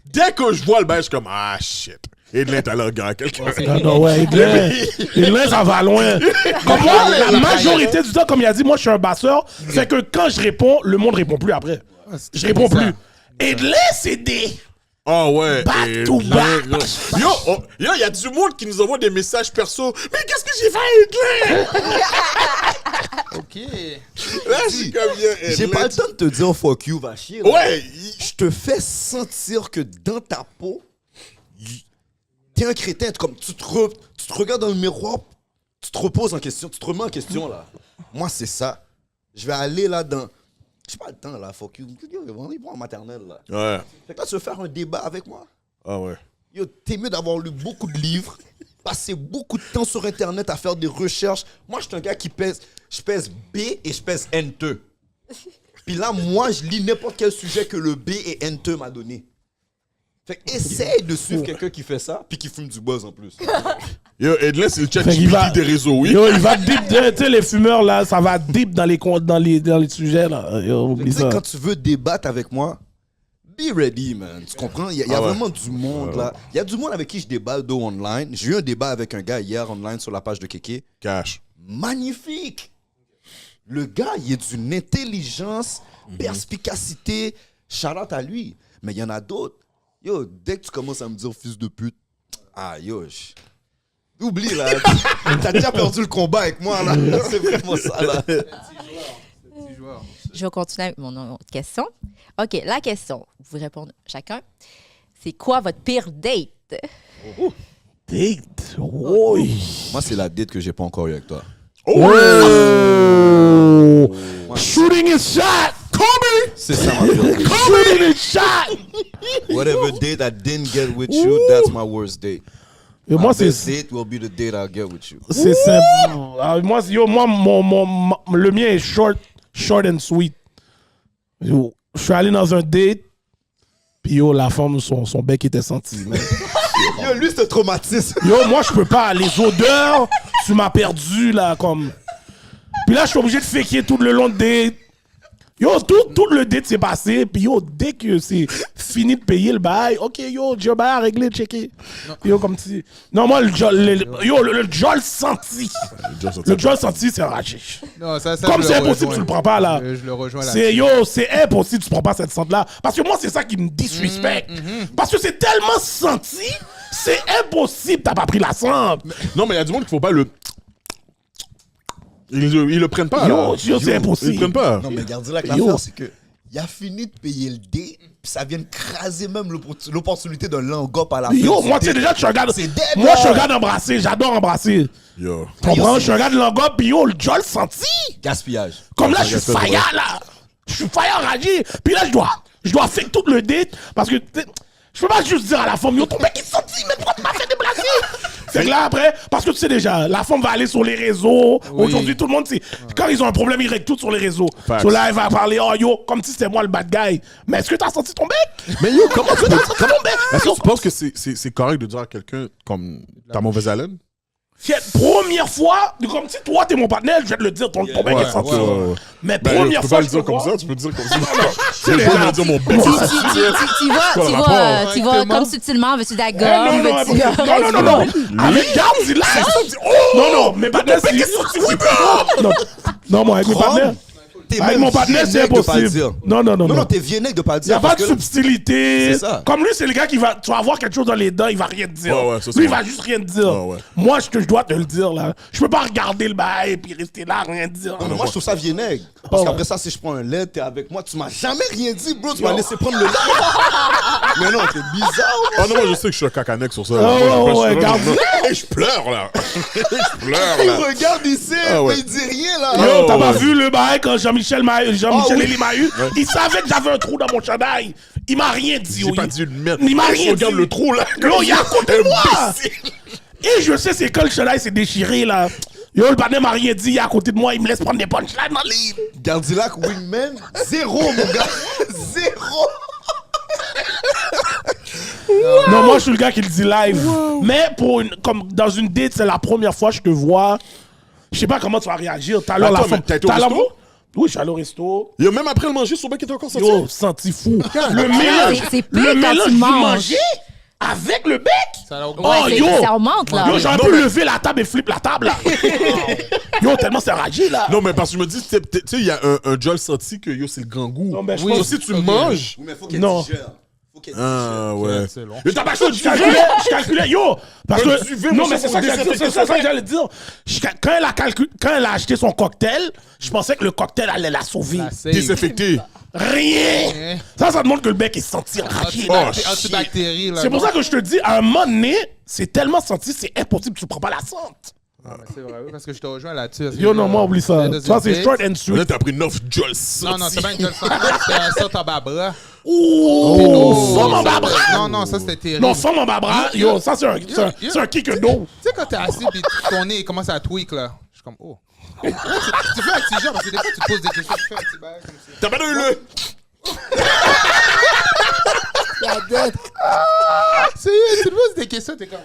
dès que je vois le bail, je suis comme, ah, shit. Edlin, t'as l'air gars, quelqu'un. Non, ouais, Edlin, ça va loin. Comme moi, la majorité du temps, comme il a dit, moi, je suis un basseur. C'est que quand je réponds, le monde répond plus après. Je réponds plus. Edlin, c'est des... Oh ouais. Back to back. Yo, il y a du monde qui nous envoie des messages perso. Mais qu'est-ce que j'ai fait à Edlin? Ok. Là, j'ai comme bien. J'ai pas le temps de te dire fuck you, va chier. Là. Ouais. Je te fais sentir que dans ta peau, t'es un crétin. Comme tu te regardes dans le miroir, tu te reposes en question, tu te remets en question là. Moi, c'est ça. Je vais aller là dans. J'ai pas le temps là, fuck you. On est en maternelle là. Ouais. Fait que là, tu veux faire un débat avec moi? Ah ouais. Yo, t'es mieux d'avoir lu beaucoup de livres, passer beaucoup de temps sur Internet à faire des recherches. Moi, je suis un gars qui pèse. Je pèse B et je pèse N2. Puis là, moi, je lis n'importe quel sujet que le B et N2 m'a donné. Fait que essaye de suivre quelqu'un qui fait ça, puis qui fume du buzz en plus. Yo, Edlin, c'est le chat GPT des réseaux, oui. Yo, il va deep, tu sais, les fumeurs, là, ça va deep dans les sujets, là. Yo, oublie ça. Quand tu veux débattre avec moi, be ready, man. Tu comprends? Il y a vraiment du monde, là. Il y a du monde avec qui je déballe online. J'ai eu un débat avec un gars hier online sur la page de Kéké. Cash. Magnifique! Le gars, il est d'une intelligence, perspicacité. Shout-out à lui. Mais il y en a d'autres. Yo, dès que tu commences à me dire fils de pute, ah yo, oublie là. T'as déjà perdu le combat avec moi là. C'est vraiment ça là. Je vais continuer avec mon autre question. OK, la question, vous répondez chacun. C'est quoi votre pire date? Date? Oui. Moi, c'est la date que j'ai pas encore eu avec toi. Oh! Shooting is shot! Kobe! C'est ça ma pire date. Shooting is shot! Whatever date I didn't get with you, that's my worst date. Et moi, My c'est best date will be the date I'll get with you. c'est simple. Moi, le mien est short and sweet. Yo, je suis allé dans un date, puis yo, la femme, son bec était senti. Yo, lui, c'est traumatisme. Yo, moi, je peux pas. Les odeurs, tu m'as perdu, là, comme... Puis là, je suis obligé de faker tout le long de date. Yo, tout le date s'est passé, puis yo, dès que c'est fini de payer le bail, ok, yo, j'ai un bail à régler, checker. Yo, comme si... Non, moi, le Jol senti. Le Jol senti, c'est un rachiche. Non, ça, Comme c'est impossible, tu le prends pas, là. Je le rejoins là. C'est impossible, tu prends pas cette sente-là. Parce que moi, c'est ça qui me disrespecte. Parce que c'est tellement senti, c'est impossible, t'as pas pris la sente. Non, mais il y a du monde qu'il faut pas le... Ils le prennent pas. Yo, c'est impossible. Ils le prennent pas. Non, mais regardez là que l'affaire, c'est que il a fini de payer le dé, puis ça vient de craser même l'opportunité d'un langop à la fin. Yo, moi, tu sais déjà, je regarde. Moi, je regarde embrasser, j'adore embrasser. Yo. Tu comprends? Je regarde l'angop, puis yo, le Jol senti. Gaspillage. Comme là, je suis faillant, là. Je suis faillant enragé. Puis là, je dois faire tout le date, parce que je peux pas juste dire à la femme, yo, ton mec est senti, mais pourquoi tu m'as fait déplacer? C'est que là, après, parce que tu sais déjà, la femme va aller sur les réseaux. Oui. Aujourd'hui, tout le monde, quand ils ont un problème, ils règlent tout sur les réseaux. So là, elle va parler, oh yo, comme si c'était moi le bad guy. Mais est-ce que t'as senti ton bec? Mais yo, comment tu peux... Est-ce que tu penses que c'est correct de dire à quelqu'un comme ta mauvaise haleine? Première fois, comme si toi t'es mon partenaire, je vais te le dire, ton bec est senti. Mais première fois, tu peux pas le dire comme ça, tu peux le dire comme ça. Tu peux pas dire mon bec est senti. Tu vas comme subtilement, veux-tu de la gomme? Non. Avec garde, dis là. Non, mes partenaires, non, moi, avec mes partenaires. Avec mon partenaire, c'est impossible. Non, t'es viennogue de pas le dire. Il n'y a pas de subtilité. Comme lui, c'est le gars qui va. Tu vas avoir quelque chose dans les dents, il va rien te dire. Lui, il va juste rien te dire. Moi, je dois te le dire, là. Je peux pas regarder le bail et puis rester là, rien dire. Non, moi, je trouve ça vienègue. Parce qu'après ça, si je prends un lait, t'es avec moi, tu m'as jamais rien dit, bro. Tu m'as laissé prendre le lait. Mais non, t'es bizarre. Ah non, moi, je sais que je suis un cacanex sur ça. Regarde. Et je pleure, là. Il regarde ici, mais il dit rien, là. Yo, t'as pas vu le bail quand Jean-Michel Elie m'a eu? Il savait que j'avais un trou dans mon chandail. Il m'a rien dit. J'ai pas dit une merde. Il m'a rien dit. Regarde le trou, là. Yo, il est à côté de moi. Et je sais, c'est quand le chandail s'est déchiré, là. Yo, le partenaire m'a rien dit, il est à côté de moi, il me laisse prendre des punchlines dans les... Gardilac Wingman, 0, mon gars. 0. Non, moi, je suis le gars qui le dit live. Mais comme dans une date, c'est la première fois que je te vois. Je sais pas comment tu vas réagir. T'as l'air la Attends, femme. mais t'as été au resto? Oui, je suis allé au resto. Yo, même après le manger, son bec était encore sorti. Yo, senti fou. Le mélange, c'est pire le quand mélange tu du manges. manger avec le bec. Ça a Ouais, Oh, yo. ça remonte, là. Yo, j'aurais pu lever la table et flip la table, là. Yo, tellement c'est ragé, là. Non, mais parce que je me dis, tu sais, il y a un Joel senti que yo, c'est le grand goût. Non, mais je Oui, pense- si tu manges. Oui, mais faut qu'elle Non. digère. Faut qu'elle Ah, ouais. C'est long. Mais t'as pas chaud de Je calculais, yo, parce Un que, duvet, non, moi, mais c'est c'est ça pour que j'allais dire, désinfecter c'est ça que j'allais dire. Quand elle a acheté son cocktail, je pensais que le cocktail allait la sauver. La save. désinfecté. Rien! Ça demande que le bec est senti enragé, là. Antibactérie, là. C'est pour ça que je te dis, à un moment donné, c'est tellement senti, c'est impossible, tu prends pas la sente. Ah, mais c'est vrai, oui, parce que je te rejoins là-dessus. Yo, non, moi, oublie ça. Ça, c'est short and Là, sweet. t'as pris 9 Joel Non, non, c'est pas une gueule sortie. C'est un saut en bas bras. Ouh! Femme en bas bras! Non, non, ça c'était terrible. Non, femme en bas bras, yo, ça, c'est un kick d'eau. Tu sais, quand t'es assis et ton nez commence à tweak, là, je suis comme, oh. tu fais un petit genre, parce que des fois, tu te poses des questions, tu fais un petit bail comme ça. T'as pas donné le. Sérieux, tu te poses des questions, t'es comme.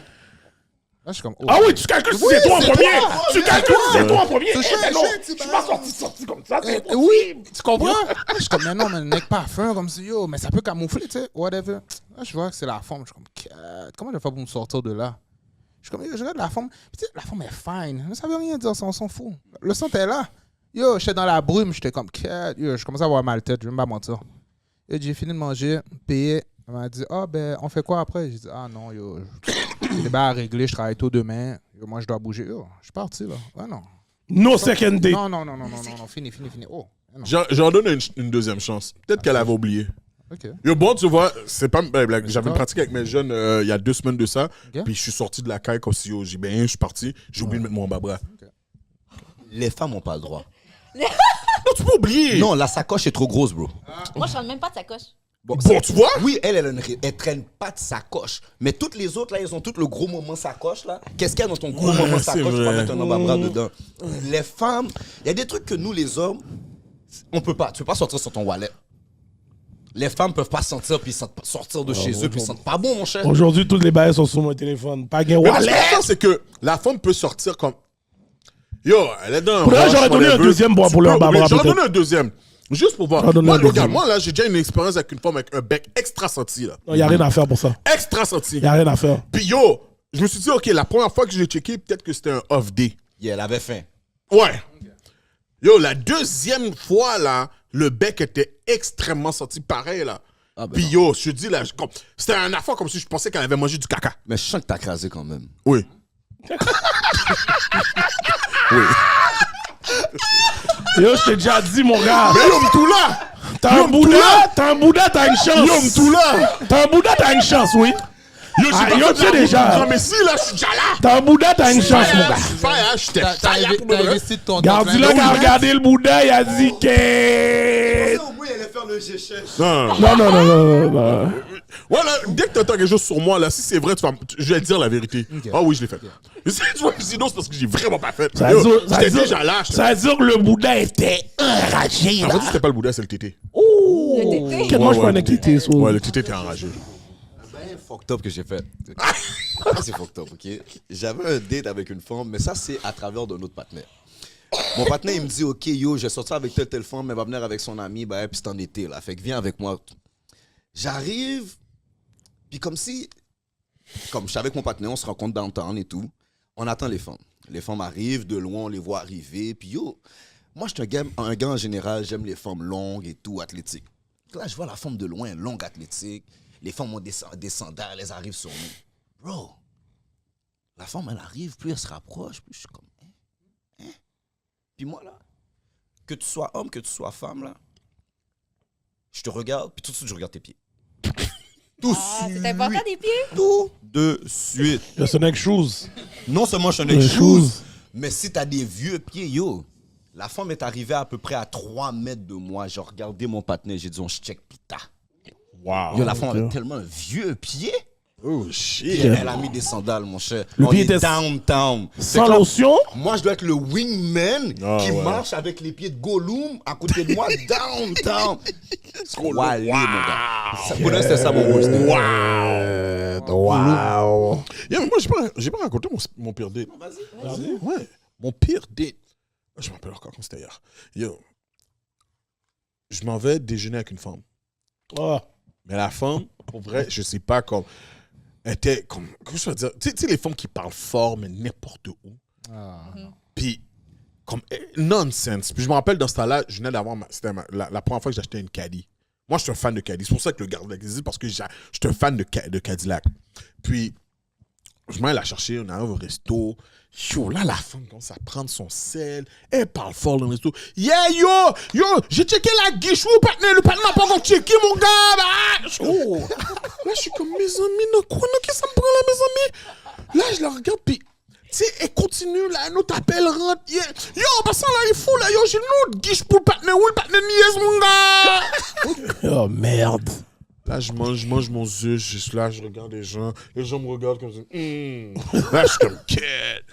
Là, je suis comme, oh. Ah oui, tu calcules si Oui, c'est toi en c'est premier. toi. Tu calcules si c'est toi en premier. C'est Eh, chouette, mais non, chouette, je c'est suis pas- pas sorti comme ça. C'est impossible. Oui, tu comprends? Là, je suis comme, mais non, mais n'est pas fin comme ça, yo, mais ça peut camoufler, tu sais, whatever. Là, je vois que c'est la forme, je suis comme, comment je vais faire pour me sortir de là? Je suis comme, yo, je regarde la forme, puis tu sais, la forme est fine, mais ça veut rien dire, on s'en fout. Le son est là. Yo, j'étais dans la brume, j'étais comme, yo, je commençais à avoir mal la tête, je vais même pas mentir. Et j'ai fini de manger, payé. Elle m'a dit, ah, ben, on fait quoi après? J'ai dit, ah non, yo, j'ai des bails à régler, je travaille tôt demain. Yo, moi, je dois bouger. Yo, je suis parti, là. Ouais, non. No second date. Non, fini. Oh, non. J'en donne une deuxième chance. Peut-être qu'elle avait oublié. OK. Yo, bon, tu vois, c'est pas. J'avais pratiqué avec mes jeunes il y a 2 semaines de ça. Ok. Puis je suis sorti de la caille comme si yo, j'ai bien, je suis parti. J'ai oublié de mettre mon bas bras. Les femmes n'ont pas le droit. Non, tu peux oublier. Non, la sacoche est trop grosse, bro. Moi, je rentre même pas de sacoche. Bon, tu vois? Oui, elle traîne pas de sacoche. Mais toutes les autres, là, ils ont tout le gros moment sacoche, là. Qu'est-ce qu'il y a dans ton gros moment c'est sacoche? Tu vas vrai. mettre un bras dedans. Les femmes, il y a des trucs que nous, les hommes, on peut pas. Tu peux pas sortir sur ton wallet. Les femmes peuvent pas sortir puis sortir de chez eux puis ils sentent pas bon, mon cher. Aujourd'hui, toutes les bails sont sur mon téléphone. Pas gain Mais parce que wallet. ça, c'est que la femme peut sortir comme. Yo, elle est dans un. Pour là, rush, j'aurais donné un whatever. deuxième pour Tu leur peux bas oublier. bras, J'aurais peut-être. donné un deuxième. Juste pour voir. J'aurais donné Moi, un deuxième. regarde, moi, là, j'ai déjà une expérience avec une femme avec un bec extra senti, là. Il n'y a rien à faire pour ça. Extra senti. Il n'y a rien à faire. Puis yo, je me suis dit, OK, la première fois que je l'ai checké, peut-être que c'était un off day. Yeah, elle avait faim. Ouais. Yo, la deuxième fois, là, le bec était extrêmement senti pareil, là. Ah, ben Puis non. yo, je te dis, là, c'était un affaire comme si je pensais qu'elle avait mangé du caca. Mais je sens que t'as crasé quand même. Oui. Yo, je t'ai déjà dit, mon gars. Mais yo, Mtoula! T'as un Bouddha, t'as une chance. Yo, Mtoula! T'as un Bouddha, t'as une chance, oui. Yo, j'ai Ah, pas yo, fait tu sais de la déjà. route, mais si, là, je suis déjà là! T'as un Bouddha, t'as une chance, mon gars. J'étais T'as fire pour le investi de ton Gardila qui a regardé le Bouddha, il a dit que... Au moins, elle allait faire le géchèche. Non. Non. Voilà, dès que t'entends quelque chose sur moi, là, si c'est vrai, je vais te dire la vérité. Ah oui, je l'ai fait. Mais si tu vois, sinon, c'est parce que j'ai vraiment pas fait. Ça Yo, veut dire- J'étais déjà là. Ça veut dire que le Bouddha était enragé, En là. fait, c'était pas le Bouddha, c'est le tété. Ouh. Moi, je prenais quitter, ça. Ouais, le tété était enragé. C'est fucked up que j'ai fait. C'est fucked up, ok? J'avais un date avec une femme, mais ça, c'est à travers d'un autre partenaire. Mon partenaire, il me dit, OK, yo, j'ai sorti avec telle femme, mais elle va venir avec son ami, bah, puis c'est en été, là. Fait que viens avec moi. J'arrive, puis comme je suis avec mon partenaire, on se rencontre downtown et tout. On attend les femmes. Les femmes arrivent, de loin, on les voit arriver, puis yo, moi, je suis un gars en général, j'aime les femmes longues et tout, athlétiques. Là, je vois la femme de loin, longue, athlétique. Les femmes ont des sandales, elles arrivent sur nous. Bro, la femme, elle arrive, plus elle se rapproche, plus je suis comme, hein? Puis moi, là, que tu sois homme, que tu sois femme, là, je te regarde, puis tout de suite, je regarde tes pieds. Tout de suite. C'est important des pieds? Tout de suite. Yo, c'est next shoes. Non seulement je suis un Les shoes, mais si t'as des vieux pieds, yo, la femme est arrivée à peu près à 3 mètres de moi. J'ai regardé mon partenaire, j'ai dit, on check pita. Wow. Yo, la femme avait tellement un vieux pied. Oh shit. Elle a mis des sandales, mon cher. Le On pied est était downtown. sans lotion. Moi, je dois être le wingman qui ouais. marche avec les pieds de Gollum à côté de moi, downtown. Walé, mon gars. Pour l'instant, c'était ça mon birthday. Wow. Yeah, mais moi, j'ai pas raconté mon pire date. Vas-y. Ouais. Mon pire date. Je me rappelle encore quand c'était hier. Yo. Je m'en vais déjeuner avec une femme. Oh. Mais la femme, pour vrai, je sais pas comme. Elle était comme. Comment je peux dire? Tu sais, les femmes qui parlent fort, mais n'importe où. Puis, comme. Nonsense. Puis je me rappelle dans ce temps-là, je venais d'avoir. C'était la première fois que j'achetais une Caddy. Moi, je suis un fan de Caddy. C'est pour ça que le garde existe, parce que je suis un fan de Cadillac. Puis, je m'en vais la chercher, on arrive au resto. Yo, là, la femme commence à prendre son sel. Elle parle fort dans le resto. Yeah, yo, j'ai checké la guiche. Le partenaire n'a pas encore checké, mon gars. Oh. Là, je suis comme, mes amis, non, quoi, non, qu'est-ce que ça me prend là, mes amis? Là, je la regarde, puis, tu sais, elle continue, là, un autre appel rentre. Yeah. Yo, passant là, il est fou, là, yo, j'ai une autre guiche pour le partenaire. Où le partenaire niaise, mon gars? Oh, merde. Là, je mange mon œuf, je suis là, je regarde les gens me regardent comme ça. Là, je suis comme, quête.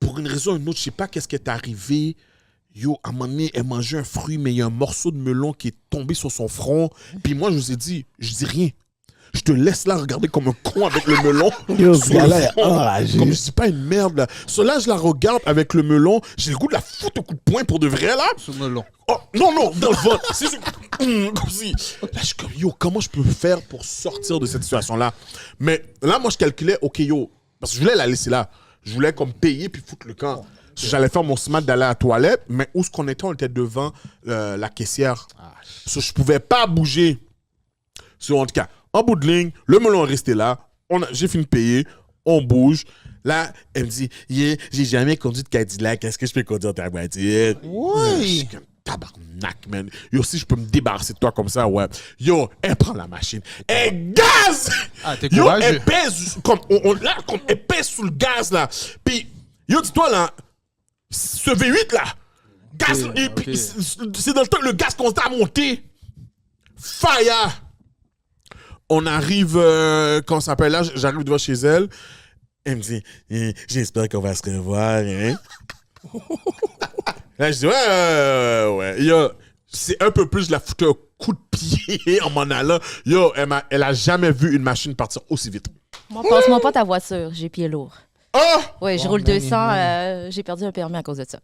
Pour une raison ou une autre, je sais pas qu'est-ce qui est arrivé. Yo, à un moment donné, elle mangeait un fruit, mais il y a un morceau de melon qui est tombé sur son front. Puis moi, je vous ai dit, je dis rien. Je te laisse là regarder comme un con avec le melon. Yo, sur le là, front. Comme je dis pas une merde, là. Là, je la regarde avec le melon. J'ai le goût de la foutre au coup de poing pour de vrai, là. Sur le long. Oh, non, dans le ventre. C'est comme si. Là, je suis comme, yo, comment je peux faire pour sortir de cette situation-là? Mais là, moi, je calculais, OK, yo, parce que je voulais la laisser là. Je voulais comme payer puis foutre le camp. J'allais faire mon smart d'aller à la toilette, mais où est-ce qu'on était? On était devant la caissière. Je pouvais pas bouger. En tout cas, en bout de ligne, le melon est resté là. J'ai fini de payer. On bouge. Là, elle me dit, yeah, j'ai jamais conduit de Cadillac. Est-ce que je peux conduire ta voiture? Oui. Je suis comme, tabarnak, man. Yo, si je peux me débarrasser de toi comme ça, ouais. Yo, elle prend la machine. Elle gaz! Ah, t'es Yo, courageux. elle pèse, comme, là, comme elle pèse sous le gaz, là. Puis, yo, dis-toi, là, ce V8, là, gaz, Ok, et ok. puis, c'est dans le temps que le gaz commence à monter. Fire! On arrive, quand on s'appelle là, j'arrive devant chez elle. Elle me dit, j'espère qu'on va se revoir, hein. Là, je dis, ouais. Yo, c'est un peu plus, je la foutais un coup de pied en m'en allant. Yo, elle a jamais vu une machine partir aussi vite. Moi, passe-moi pas ta voiture, j'ai pied lourd. Ah! Oui, je roule 200, j'ai perdu un permis à cause de ça.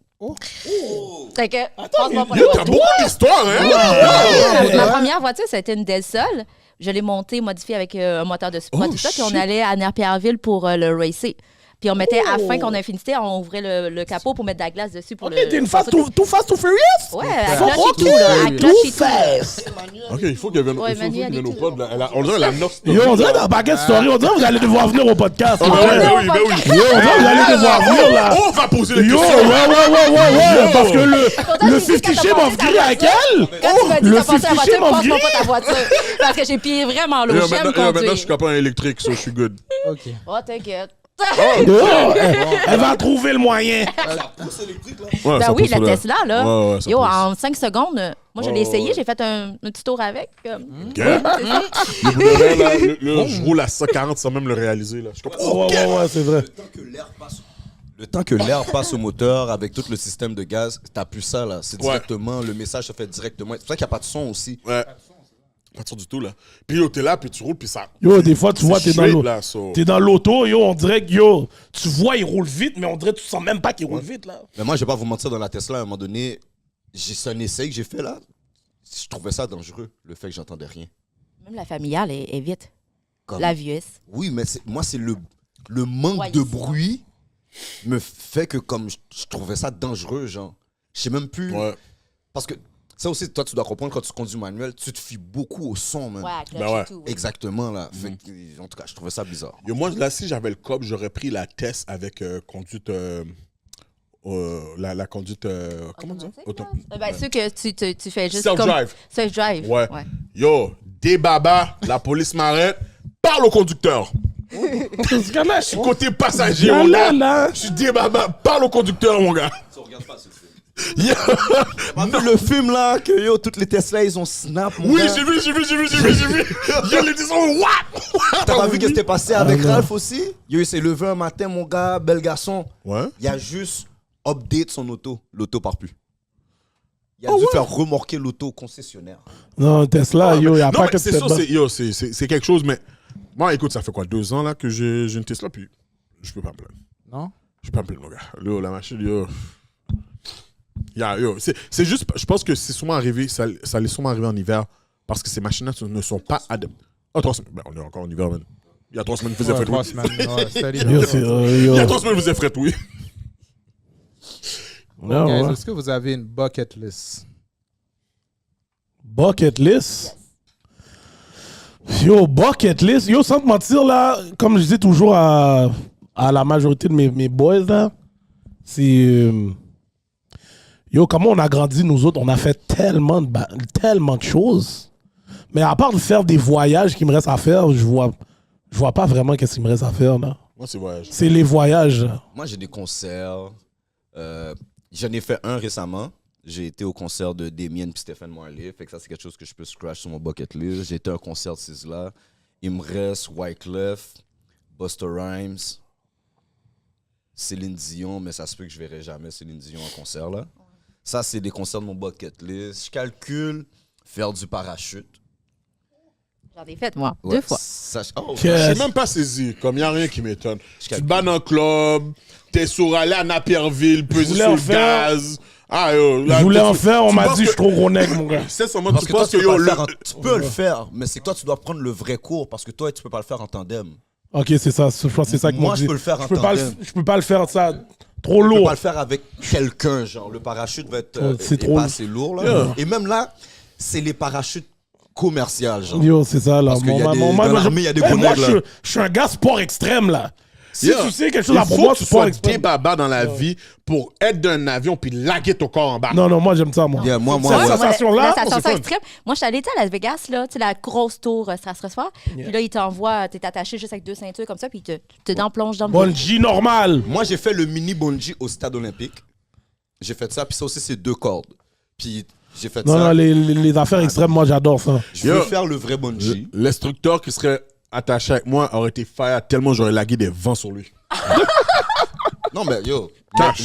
Fait que, passe-moi pas la Yo, t'as voiture. beaucoup d'histoires, hein? Ma première voiture, ça a été une Del Sol. Je l'ai montée, modifiée avec un moteur de support, tout ça. Puis on allait à Nerpierreville pour le racer. Puis on mettait, à fin qu'on a Infinité, on ouvrait le capot pour mettre de la glace dessus. Pour Ok, t'es une fast to furious? Ouais, à cloche et tout, là. À cloche et tout. Fast. Ok, il faut qu'elle vienne, Ouais, il faut qu'elle Manuel vienne et au tout. pod, là. On dirait la North Yo, on dirait dans Baguette Story, on dirait que vous allez devoir venir au podcast. Ah, ouais. ben oui. Yo, on dirait que vous allez devoir venir, là. On va poser des Yo, questions. ouais, parce que le j'ai dit 50 quand Shame t'as of passé Grey ta avec elle. Quand tu m'as dit le t'as passé la 50 voiture, Shame of passe-moi Grey. pas ta voiture. Parce que j'ai pied vraiment lourd. Yo, J'aime maintenant, je suis conduire. capable électrique, so je suis good. OK. Oh, t'inquiète. Yo, elle va trouver le moyen. Ouais, Ben ça oui, pousse la là. Tesla, là. Ouais, ça Yo, pousse. en 5 secondes, moi, je l'ai essayé, ouais. j'ai fait un petit tour avec. Ok. Le boudin, là, je roule à 140 sans même le réaliser, là. Je suis comme, oh, ok. Ouais, c'est vrai. Le temps que l'air passe au moteur avec tout le système de gaz, t'as plus ça là. C'est directement, le message se fait directement. C'est pour ça qu'il n'y a pas de son aussi. Ouais. Pas sûr du tout, là. Puis yo, t'es là, puis tu roules, puis ça. Yo, des fois, tu vois, t'es straight, dans là, so. T'es dans l'auto, yo, on dirait que, yo, tu vois, il roule vite, mais on dirait que tu sens même pas qu'il roule vite, là. Mais moi, je vais pas vous mentir, dans la Tesla, à un moment donné, c'est un essai que j'ai fait là. Je trouvais ça dangereux, le fait que j'entendais rien. Même la familiale est vite. Comme- La vieillesse. Oui, mais moi, c'est le manque Ouais, de ici, bruit me fait que comme je trouvais ça dangereux, genre. Je sais même plus. Ouais. Parce que ça aussi, toi, tu dois comprendre, quand tu conduis manuel, tu te fies beaucoup au son, man. Ouais, à cloche Ben ouais. et tout. ouais. Exactement, là. Fait que, en tout cas, je trouvais ça bizarre. Yo, moi, là, si j'avais le cop, j'aurais pris la test avec conduite. La conduite. Comment dire? Automatique, là? Ben, ceux que tu fais juste Self-drive. comme... Self-drive. Ouais. Yo, des babas, la police m'arrête, parle au conducteur. Je suis côté passager, mon gars. Là. Je suis des babas, parle au conducteur, mon gars. regarde pas ce film. T'as pas vu le film là que yo, toutes les Tesla ils ont snap mon Oui, gars? j'ai vu. Yo, les disons, what? T'as pas vu ce qui s'était passé avec Ralph aussi? Yo, il s'est levé un matin, mon gars, bel garçon. Ouais. Il a juste update son auto. L'auto part plus. Il a dû faire remorquer l'auto au concessionnaire. Non, Tesla, yo, il n'y a Non, pas mais que c'est Tesla. sûr, c'est quelque chose, mais moi, écoute, ça fait quoi, 2 ans là que j'ai une Tesla, puis je peux pas me plaindre. Non? Je peux pas me plaindre, mon gars. Yo, la machine, yo. Yo, c'est juste, je pense que c'est sûrement arrivé, ça allait sûrement arriver en hiver, parce que ces machines-là ne sont pas adaptées. Oh, 3 semaines. Ben, on est encore en hiver, man. Il y a 3 semaines, il faisait fret, 3 oui. semaines. Ouais, steady, Yo, là. c'est, Il yo. y a 3 semaines, il faisait fret, oui. Non, Guys, ouais. est-ce que vous avez une bucket list? Bucket list. Yo, bucket list. Yo, sans te mentir, là, comme je dis toujours à la majorité de mes boys, là, c'est... yo, comment on a grandi, nous autres, on a fait tellement de choses. Mais à part de faire des voyages qui me restent à faire, je vois pas vraiment qu'est-ce qui me reste à faire, là. Moi, c'est voyage. C'est les voyages. Moi, j'ai des concerts. J'en ai fait un récemment. J'ai été au concert de Damien et Stephen Marley. Fait que ça, c'est quelque chose que je peux scratch sur mon bucket list. J'ai été à un concert de Sizzla. Il me reste Wyclef, Busta Rhymes, Céline Dion, mais ça se peut que je verrai jamais Céline Dion en concert, là. Ça, c'est des concerts de mon bucket list. Je calcule faire du parachute. J'en ai fait, moi, Ouais, 2 fois. Ça, Je suis même pas saisi, comme il n'y a rien qui m'étonne. Tu te bats dans un club, t'es sur aller à Napierville, peser voulais sur en le faire. gaz. Ah, yo, là, Je voulais tu- en faire, on tu m'a penses dit, je que- suis trop gros nec, mon gars. C'est seulement, Parce tu que toi, penses tu que peux, yo, pas le le- faire tu peux le faire, mais c'est que toi, tu dois prendre le vrai cours parce que toi, tu peux pas le faire en tandem. Ok, c'est ça. Je pense que c'est ça que Moi, m'ont je dit. peux le faire en Je peux pas tandem. je peux pas le faire ça trop Tu peux lourd. pas le faire avec quelqu'un, genre le parachute va être C'est est trop- pas assez lourd là. Yeah. Et même là, c'est les parachutes commerciaux, genre. Yo, c'est ça, là. Parce qu'il y a des- dans l'armée, il y a des Hey, moi, bonnets, là. je suis un gars sport extrême, là. Si Yeah. tu sais quelque chose Il à propos faut moi, que tu sport sois extrême. débaba dans la vie pour être d'un avion puis laguer ton corps en bas. Non, moi, j'aime ça, moi. Yeah, moi, Cette ouais. sensation-là, La c'est sensation fun. extrême. Moi, je suis allée à Las Vegas, là, tu sais, la grosse tour Stratosphere. Puis là, ils t'envoient, t'es attaché juste avec 2 ceintures comme ça, puis ils te plongent dans le Bungee normal. Moi, j'ai fait le mini bungee au stade olympique. J'ai fait ça, puis ça aussi, c'est 2 cordes. Puis j'ai fait Non, ça. les affaires extrêmes, moi, j'adore ça. Je veux Yo. faire le vrai bungee. L'instructeur qui serait attaché avec moi aurait été fire tellement j'aurais lagué des vents sur lui. Non, mais yo,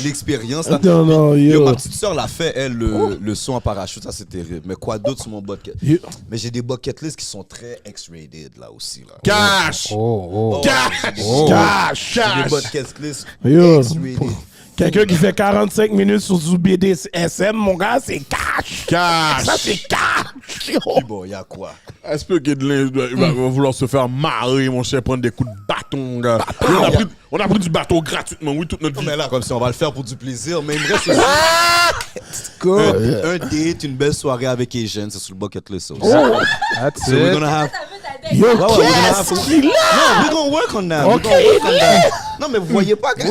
l'expérience là. Non, Yo, yo. ma petite soeur l'a fait, elle, le saut en parachute, ça c'est terrible. Mais quoi d'autre sur mon bucket? Yo. Mais j'ai des bucket lists qui sont très X-rated là aussi. Là. Cash! Oh. Cash! Cash. J'ai des bucket lists Yo. X-rated. Quelqu'un qui fait 45 minutes sur du BDSM, mon gars, c'est cash. Cash! Ça, c'est cash. Yo. Puis bon, y a quoi? Est-ce que Guidelin va vouloir se faire marrer, mon cher, prendre des coups de bâton, gars? Yo, on a pris du bateau gratuitement, oui, toute notre Non, vie. mais là, comme si on va le faire pour du plaisir, mais il me reste aussi un date, une belle soirée avec Asian, c'est sur le bucket list. Ça aussi. That's So we're it. gonna have. Yo, Ouais, we're gonna have- qu'est-ce qu'il a? No, we're gonna work on that. We're Ok, gonna work on that. Non, mais vous voyez pas, guys.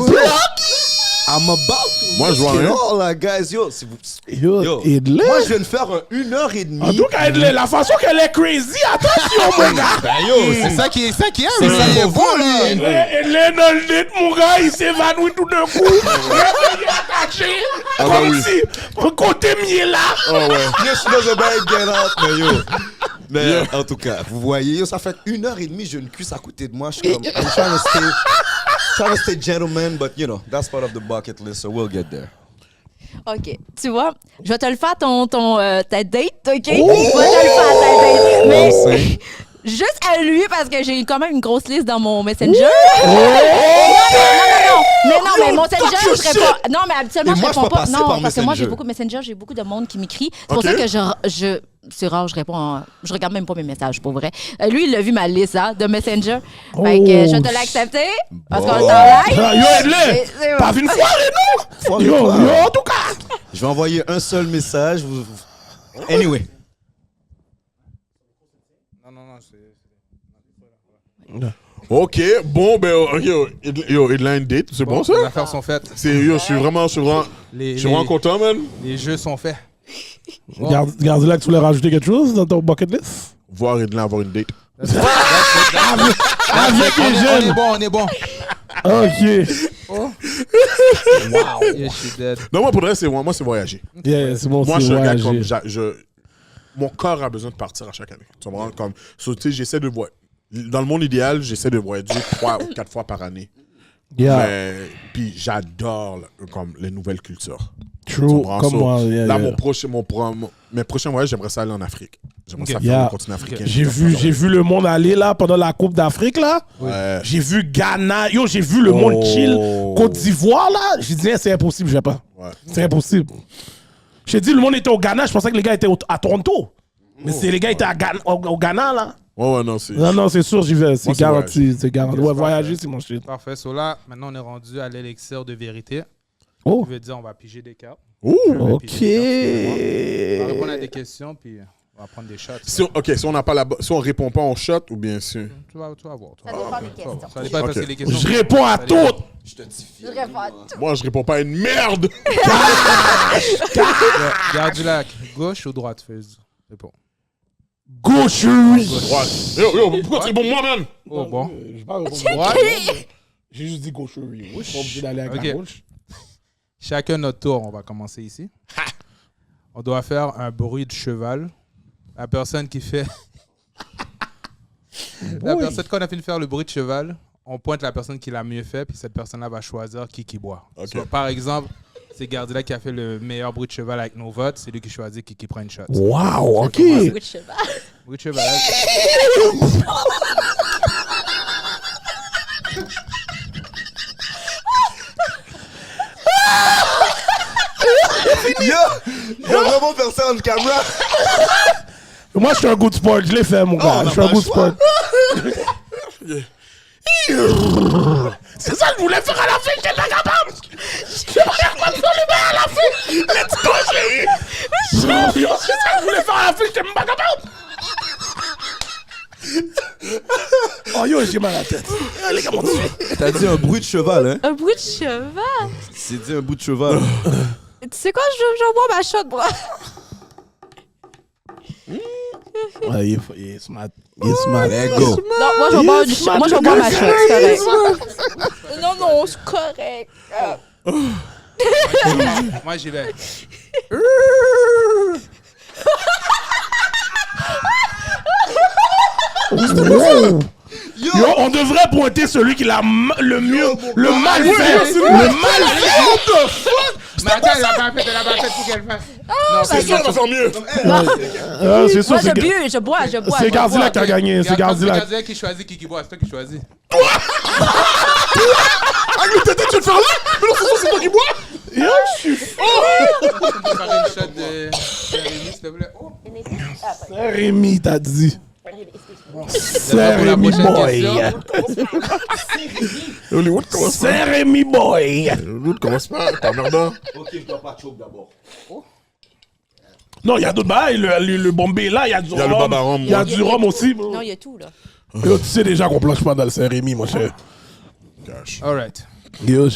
I'm about to. Moi, je vois look it rien. all, là, guys. Yo, si vous. Yo, Edley. Moi, je viens de faire 1h30. En tout cas, Edley, la façon qu'elle est crazy, attention, mon gars. Ben yo, c'est ça qui est C'est lui, ça il est qu'on bon, voit, lui. Edley, dans le date, mon gars, il s'évanouit tout d'un coup. Il est attaché. Ah, bah Comme oui. si, mon côté miel là. Oh, ouais. Yo, she doesn't bad get up, mais yo. Mais en tout cas, vous voyez, yo, ça fait 1h30, j'ai une cuisse à côté de moi. Je suis comme, I'm trying to stay gentleman, but you know, that's part of the bucket list, so we'll get there. OK. Tu vois, je vais te le faire ta date, OK? Je vais te le faire ta date. Mais juste à lui, parce que j'ai quand même une grosse liste dans mon Messenger. Non, mais Messenger, je serais pas. Non, mais habituellement, Et je moi, réponds je peux pas. passer Non, par parce que moi, Messenger. j'ai beaucoup de Messenger, j'ai beaucoup de monde qui m'écrit. C'est pour OK. ça que c'est rare, je réponds. Je regarde même pas mes messages, pour vrai. Lui, il a vu ma liste hein, de Messenger. Fait que je vais te l'accepter. Parce qu'on est en live. Ah, Yo, Edley, C'est bon. t'as vu une foirée, non? Yo, en tout cas. Je vais envoyer un seul message. Anyway. Ok, bon, ben, yo, Headline Date, c'est bon, ça? Les affaires sont faites. Je suis vraiment content, man. Les jeux sont faits. Garde là que tu voulais rajouter quelque chose dans ton bucket list? Voir Headline avoir une date. Avec les On est jeunes. bon, on est bon. Ok. Wow. Yeah, she dead. Non, moi, pour vrai, c'est voyager. Yeah, c'est bon, Moi, je c'est suis un gars voyager. comme. Mon corps a besoin de partir à chaque année. Tu comprends? Comme, so, tu sais, j'essaie de voyager. Dans le monde idéal, j'essaie de voyager 3 ou 4 fois par année. Yeah. Mais, puis j'adore comme les nouvelles cultures. True. comprends? Comme So, moi. Yeah, là, yeah. mes prochains voyages, j'aimerais ça aller en Afrique. J'aimerais ça Ok. faire Yeah. le continent africain. J'ai vu le monde aller là pendant la Coupe d'Afrique là. Ouais. J'ai vu Ghana. Yo, j'ai vu le monde chill. Côte d'Ivoire là. J'ai dit, c'est impossible, je vais pas. Ouais. C'est impossible. J'ai dit, le monde était au Ghana. Je pensais que les gars étaient à Toronto. Mais c'est les gars étaient au Ghana là. Ouais, non, c'est. Non, c'est sûr, j'y vais. C'est Moi, c'est garanti. C'est garanti. Ouais, Parfait. voyager, c'est mon shit. Parfait. So là, maintenant, on est rendu à l'élixir de vérité. Oh, Ça veut dire on va piger des cartes. Ouh! ok. On va répondre à des questions, puis on va prendre des shots. Si on n'a pas si on répond pas, on shot ou bien sûr. Tu vas voir. Ça dépend des questions. Ça dépend parce que Ok. les questions. Je réponds à ça dépend. toutes. Je te dis Je réponds à tout. Moi, je réponds pas à une merde! Garde du lac, gauche ou droite, Faiz? Réponds. Gaucherie. Ouais. Yo, pourquoi tu réponds moi, man? Oh, bon. J'ai pas répondu Droite. J'ai juste dit gaucherie. Je suis pas obligé d'aller avec Ok. la gauche. Chacun notre tour, on va commencer ici. On doit faire un bruit de cheval. La personne qui fait. La personne, quand on a fini de faire le bruit de cheval, on pointe la personne qui l'a mieux fait, puis cette personne-là va choisir qui boit. Ok. So, par exemple, c'est Gardila qui a fait le meilleur bruit de cheval avec nos votes. C'est lui qui choisit qui prend une shot. Wow, ok. Oui, de cheval. Bruit de cheval. Yo, il va vraiment faire ça en caméra. Moi, je suis un good sport. Je l'ai fait, mon gars. on Je a suis un pas good le choix. sport. C'est ça que je voulais faire à la fin. J'étais pas capable. Je voulais pas faire le bain à la fin. Let's go, chérie. C'est ça que je voulais faire à la fin. J'étais même pas capable. Oh yo, j'ai mal à la tête. Les gars m'ont tué. T'as dit un bruit de cheval, hein? Un bruit de cheval. C'est dit un bout de cheval. Tu sais quoi, je bois ma shot, bro. Ouais, il est smart. Il est smart. Let's go. Non, moi, je vais boire ma shot, c'est correct. Non, c'est correct. Moi, j'y vais. Yo, on devrait pointer celui qui l'a le mieux, le mal fait. Le mal fait. Mais attends, elle l'a pas fait pour qu'elle fasse. Non, C'est sûr, on va faire mieux! C'est sûr, Moi, c'est je bois. c'est Gardila qui a gagné. C'est Gardila. Gardila qui choisit qui boit. C'est toi qui choisis. Ah, mais t'étais, tu veux le faire là? Mais non, c'est toi qui bois! Yo, je suis Tu peux faire une shot de Rémi, s'il te plaît. Oh. Rémi, t'as dit. C'est Pour la Rémi prochaine boy. question. Hollywood commence pas. C'est Rémi boy. Hollywood commence pas. T'es emmerdant. Ok, je dois pas choke d'abord. Non, il y a d'autres bails. Le Bombay là, il y a du Il y a le rhum. Baba Rhum, Il y a ouais. du rhum aussi. Bro. Non, il y a tout, là. Yo, tu sais déjà qu'on planche pas dans le Saint-Rémy, mon cher. Gosh. All right. Yo,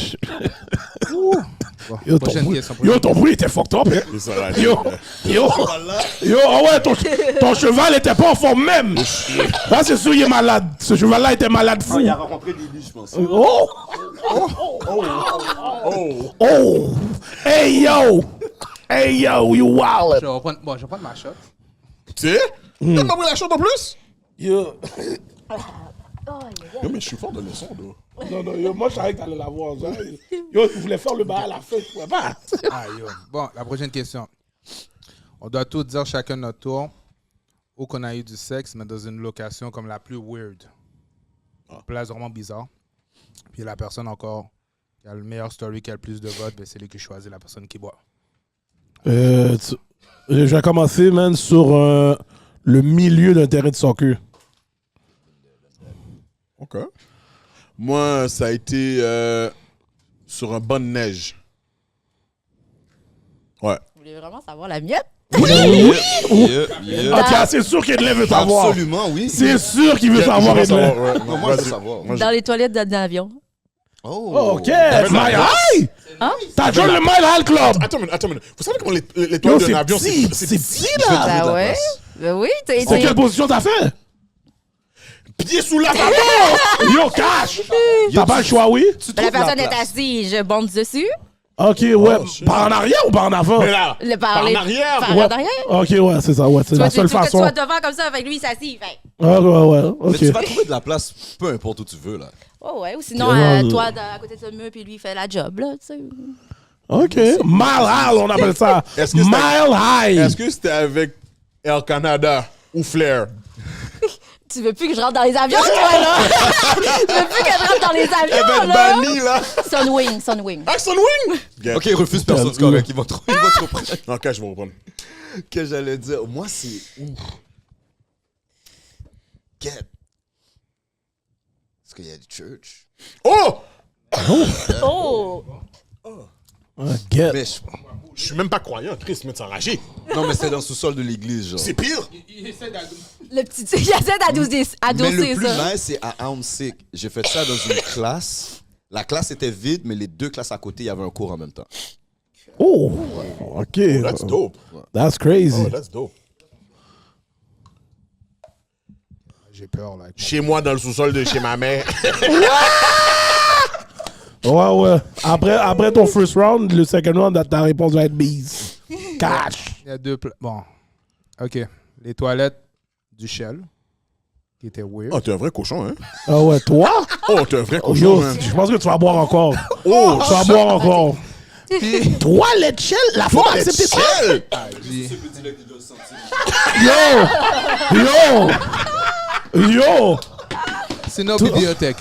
Bon, yo, prochaine question. ton bruit était fucked up. Hein? C'est ça, là. Yo, ah ouais, ton cheval était pas en forme même. Là, c'est sûr, il est malade. Ce cheval-là était malade fou. Il a rencontré Lily, je pense. Oh! Oh! Hey yo! Hey yo, you wild! Je vais reprendre ma shot. Tu sais? T'as pas pris la shot en plus? Yo! Yo, mais je suis fort de leçon, là. Non, yo, moi je savais que t'allais l'avoir. Yo, tu voulais faire le bar à la fin, tu pouvais pas. Ah, yo. Bon, la prochaine question. On doit tous dire chacun notre tour où qu'on a eu du sexe, mais dans une location comme la plus weird. Place vraiment bizarre. Puis la personne encore qui a le meilleur story, qui a le plus de votes, ben c'est lui qui choisit la personne qui boit. Je vais commencer, man, sur le milieu d'un terrain de soccer. OK. Moi, ça a été sur un banc de neige. Ouais. Vous voulez vraiment savoir la miette? Ah, tiens, c'est sûr qu'Edlin veut savoir. Absolument, oui. C'est sûr qu'il veut savoir, Je veux Edlin. savoir, ouais. Non, moi, je veux Vas-y. savoir. Moi, Dans les toilettes d'un avion. Oh. Ok, Mile High! Hein? T'as joint le Mile High Club! Attends une minute. Vous savez comment les Yo, toilettes c'est d'un avion, petit, c'est petit, là! Ben ouais. Ben oui, En quelle position t'as fait? Pied sous la table. Yo, cash! T'as pas le choix, oui? Tu La trouves la personne est place. assise, je bonde dessus. Ok, ouais. Par en arrière ou par en avant? Mais là, par en arrière. Par Ouais. en arrière. Ok, ouais, c'est ça, ouais. C'est la seule Tu veux que tu façon. sois devant comme ça, avec lui, il s'assit. Fait. Ouais, Mais ok. tu vas trouver de la place peu importe où tu veux, là. Oh, ouais. Ou sinon, toi, à côté de ce mur, puis lui, il fait la job, là, tu sais. Ok. Mile High, on appelle ça. Est-ce que c'est- Mile High. Est-ce que c'était avec Air Canada ou Flair? Tu veux plus que je rentre dans les avions, toi, là? Tu veux plus que je rentre dans les avions, Ben, là? banni, là. Sunwing. Ah, Sunwing! Ok, il refuse personne, c'est correct. Il va te reprendre. Ok, je vais reprendre. Que j'allais dire, moi, c'est où? Get. Est-ce qu'il y a du church? Oh! Oh! Get. Mais Je suis même pas croyant, Chris, mais t'es enragé. non, mais c'est dans le sous-sol de l'église, genre. C'est pire. Il essaie d'adoucir. Le petit... Il essaie d'adoucir Mais le plus ça. nice, c'est à Houndsick. J'ai fait ça dans une classe. La classe était vide, mais les deux classes à côté, il y avait un cours en même temps. Oh, ok. That's dope. That's crazy. Oh, that's dope. J'ai peur, là. Chez moi, dans le sous-sol de chez ma mère. Ouais. Après ton first round, le second round, ta réponse va être bise. Cash. Il y a deux... Bon. OK. Les toilettes du Shell, qui étaient weird. Oh, t'es un vrai cochon, hein? Ah ouais, toi? Oh, t'es un vrai Oh, cochon, yo, man. je pense que tu vas boire encore. Oh, tu vas boire encore. Toi, les Shell, la femme a accepté ça? Shell! Ah, dis- Yo! C'est notre bibliothèque.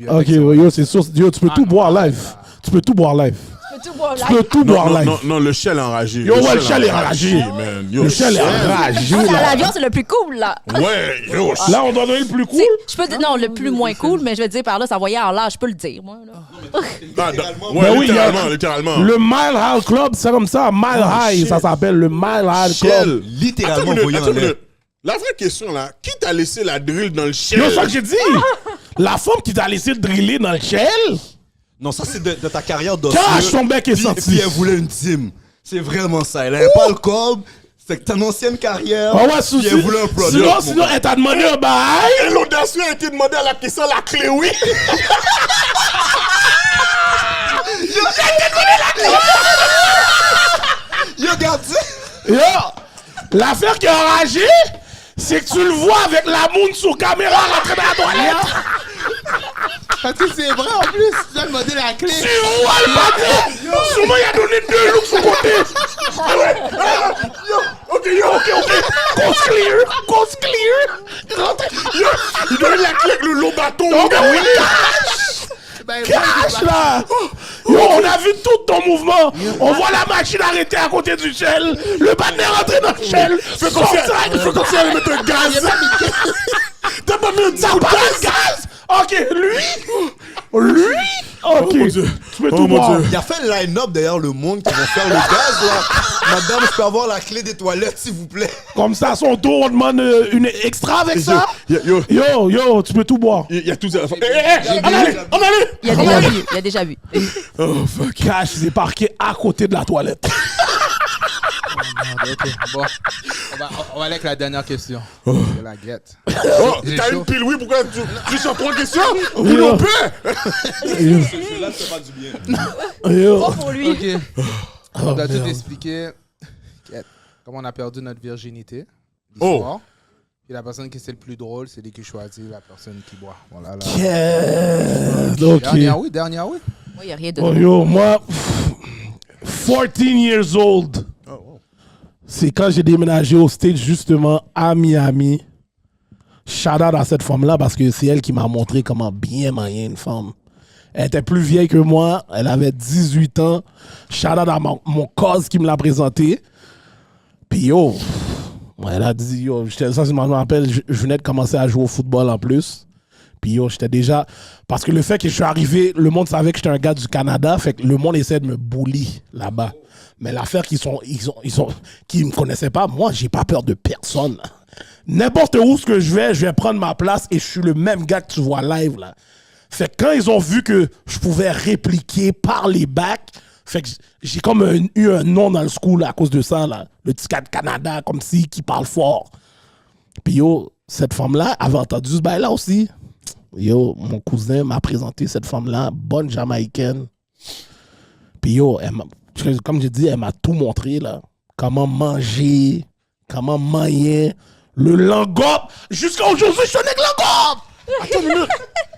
Ok, yo, c'est sûr. Yo, tu peux tout boire live. Tu peux tout boire live. Tu peux tout boire Tu peux tout boire live. Non, le Shell est enragé. Yo, ouais, le Shell est enragé. Man. Yo, Le Shell est enragé. Dans là. l'avion, c'est le plus cool, là. Ouais, yo. Là, on doit donner le plus cool. Tu sais, je peux dire, non, le plus moins cool, mais je vais te dire par là, ça voyait en l'air, je peux le dire, moi, là. Ah, ouais, Ben oui, littéralement, littéralement. Le Mile High Club, c'est comme ça. Mile High, ça s'appelle le Mile High Club. Shell, littéralement voyant Attends une l'air. minute. La vraie question, là, qui t'a laissé la drill dans le Shell? Yo, ça que j'ai dit. La femme qui t'a laissé driller dans le Shell, Non, ça, c'est de ta carrière d'osseuse. cache son bec est Puis sorti. elle voulait une team. C'est vraiment ça. Elle avait pas le corps. C'est que ton ancienne carrière. Ah ouais, Puis souci. elle voulait un produit. Sinon, elle t'a demandé un bail. Et l'audacieux a été demandé à la question, la clé, oui. Yo, regarde ça. Yo, l'affaire qui a enragé, c'est que tu le vois avec la moune sur caméra rentrer dans la toilette. Parce que c'est vrai, en plus. Tu dois demander la clé. Tu vois le papier. Sûrement, il a donné 2 looks sur côté. Ok. Coast clear. Rentre. Il donnait la clé avec le long bâton. Donc, oui, cash là. Yo, on a vu tout ton mouvement. On voit la machine arrêtée à côté du Shell. Le banner rentré dans le Shell. Fais comme si elle allait mettre un gaz. T'as pas mis un petit Ça coup de parle gaz? de gaz. Ok, lui. Ok. mon Dieu. Tu peux Oh, tout mon boire. Dieu. Il a fait le line-up derrière le monde qui vont faire le gaz, là. Madame, je peux avoir la clé des toilettes, s'il vous plaît. Comme ça, à son tour, on demande une extra avec ça. Yo, Yo, tu peux tout boire. il y a tout ça. On allait. Il a déjà vu. Oh, fuck. Cash, il est parqué à côté de la toilette. Ok, bon. On va aller avec la dernière question. C'est la guette. Oh, J'ai t'as chaud. une pile, oui, pourquoi tu sors 3 questions? Vous n'en peut. Celui-là, ça pas du bien. Yo. Pas pour lui. Ok. On doit tout merde. expliquer. Comment on a perdu notre virginité. Oh. L'histoire. Puis la personne qui c'est le plus drôle, c'est lui qui choisit la personne qui boit. Voilà, là. Ok. Dernière, oui. Moi, il n'y a rien de. Oh, yo, moi, 14 years old. C'est quand j'ai déménagé au States, justement, à Miami. Shout out à cette femme-là parce que c'est elle qui m'a montré comment bien marier une femme. Elle était plus vieille que moi. Elle avait 18 ans. Shout out à mon cause qui me l'a présenté. Puis yo, elle a dit, yo, ça, je me rappelle, je venais de commencer à jouer au football en plus. Puis yo, j'étais déjà... Parce que le fait que je suis arrivé, le monde savait que j'étais un gars du Canada, fait que le monde essaie de me bully là-bas. Mais l'affaire qu'ils me connaissaient pas, moi, j'ai pas peur de personne. N'importe où ce que je vais prendre ma place et je suis le même gars que tu vois live là. Fait que quand ils ont vu que je pouvais répliquer, parler back, fait que j'ai comme eu un nom dans le school à cause de ça là. Le petit gars de Canada, comme si qui parle fort. Puis yo, cette femme-là avait entendu ce bail-là aussi. Yo, mon cousin m'a présenté cette femme-là, bonne Jamaïcaine. Puis yo, comme je dis, elle m'a tout montré, là. Comment manger, comment mailler, le langop. Jusqu'à aujourd'hui, je suis avec langop. Attends une minute.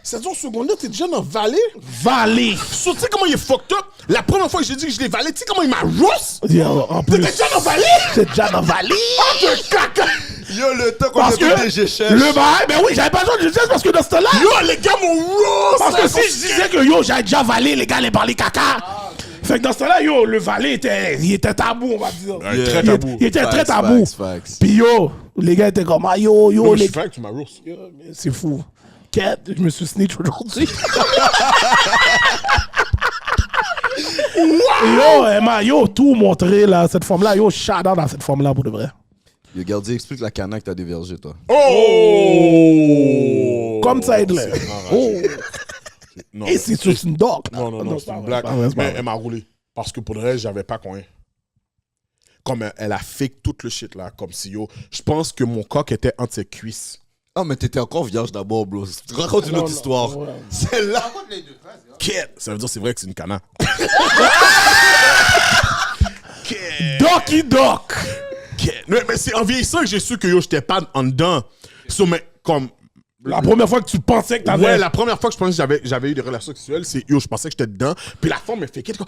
7 jours secondaire, t'es déjà dans Vallée? Vallée. So, tu sais comment il est fucked up? La première fois que j'ai dit que je l'ai valé, tu sais comment il m'a roast? En plus, T'étais déjà dans Vallée? c'est déjà dans Vallée. Oh, de caca! Yo, le temps qu'on Parce a que des GCH. le bail, ben oui, j'avais pas besoin de justice parce que dans ce temps-là. Yo, les gars m'ont roast! Parce que là, si je disais que yo, j'avais déjà valé, les gars allaient parler caca. Fait que dans ce temps-là, yo, le valet était tabou, on va dire. Ouais, très tabou. Il était très Facts, tabou. facts. Puis yo, les gars étaient comme, ah yo, Non, mais je les suis fait que tu m'as roast. Yo, mais c'est fou. Kat, je me suis snitch aujourd'hui. Yo, elle m'a tout montré, là, cette femme-là. Yo, shout out à cette femme-là, pour de vrai. Yo, Gardi, explique la cana que t'as dévergé, toi. Oh! Comme ça, il est. Oh. Non, Et c'est sur une dog. non, c'est une blague. pas vrai, c'est pas Mais vrai. elle m'a roulé. Parce que pour le reste, j'avais pas coin. Comme elle a fake tout le shit là, comme si yo. Je pense que mon coq était entre ses cuisses. Ah, mais t'étais encore vierge d'abord, bro. Raconte une autre histoire. ouais. Celle-là. Quête! Ça veut dire c'est vrai que c'est une cana. Docky Doc. Quête! Mais c'est en vieillissant que j'ai su que yo, j'étais pas en dedans. So, mais comme. La première fois que tu pensais que t'avais. Ouais, la première fois que je pensais que j'avais eu des relations sexuelles, c'est yo, je pensais que j'étais dedans. Puis la femme me fait quitte comme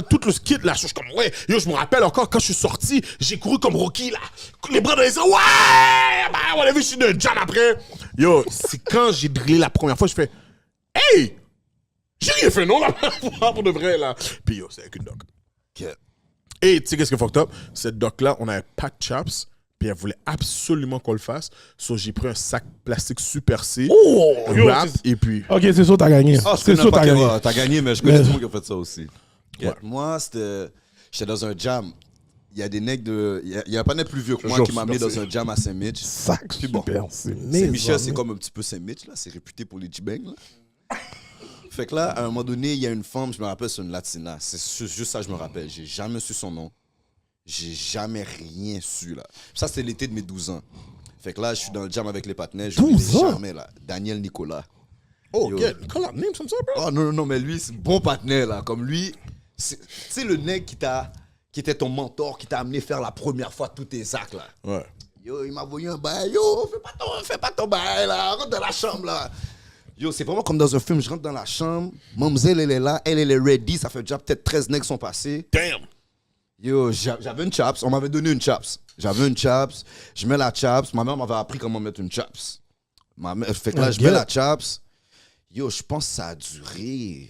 tout le skit là, je suis comme ouais, yo, je me rappelle encore quand je suis sorti, j'ai couru comme Rocky là, les bras dans les airs, ouais, bah on a vu je suis de jam après. Yo, c'est quand j'ai drillé la première fois, je fais hey, j'ai rien fait non la première fois pour de vrai là. Puis yo, c'est avec une doc. Et tu sais qu'est-ce que fucked up? Cette doc là, on avait pas de chaps. Puis elle voulait absolument qu'on le fasse. So, j'ai pris un sac plastique super C, Oh, yo, rap, et puis... Ok, c'est sûr, t'as gagné. Ah, je C'est connais sûr, pas t'as gagné. T'as gagné, mais je connais Mais- tout le monde qui a fait ça aussi. Ouais. Moi, j'étais dans un jam. Il y a des nègres de. Il y a un panel plus vieux que moi Toujours, qui m'a amené merci. dans un jam à Saint-Mitch. Sac Puis bon, super. C'est Saint-Michel, c'est comme un petit peu Saint-Mitch, là. C'est réputé pour les G-Bang, là. Fait que là, à un moment donné, il y a une femme, je me rappelle, c'est une Latina. C'est juste ça, je me rappelle. J'ai jamais su son nom. J'ai jamais rien su, là. Ça, c'était l'été de mes 12 ans. Fait que là, je suis dans le jam avec les partenaires. Je 12 ans? jamais, là. Daniel Nicolas. Oh, Yo. yeah, call out names comme ça, bro. Oh non, mais lui, c'est bon partenaire, là. Comme lui, tu sais, le nègre qui était ton mentor, qui t'a amené faire la première fois tous tes sacs, là. Ouais. Yo, il m'a envoyé un bail. Yo, fais pas ton bail, là. Rentre dans la chambre, là. Yo, c'est vraiment comme dans un film. Je rentre dans la chambre. Mamzelle, elle est là. Elle est ready. Ça fait déjà peut-être 13 nègres sont passés. Damn. Yo, j'avais une chaps. On m'avait donné une chaps. J'avais une chaps. Je mets la chaps. Ma mère m'avait appris comment mettre une chaps. Fait que là, je mets la chaps. Yo, je pense que ça a duré.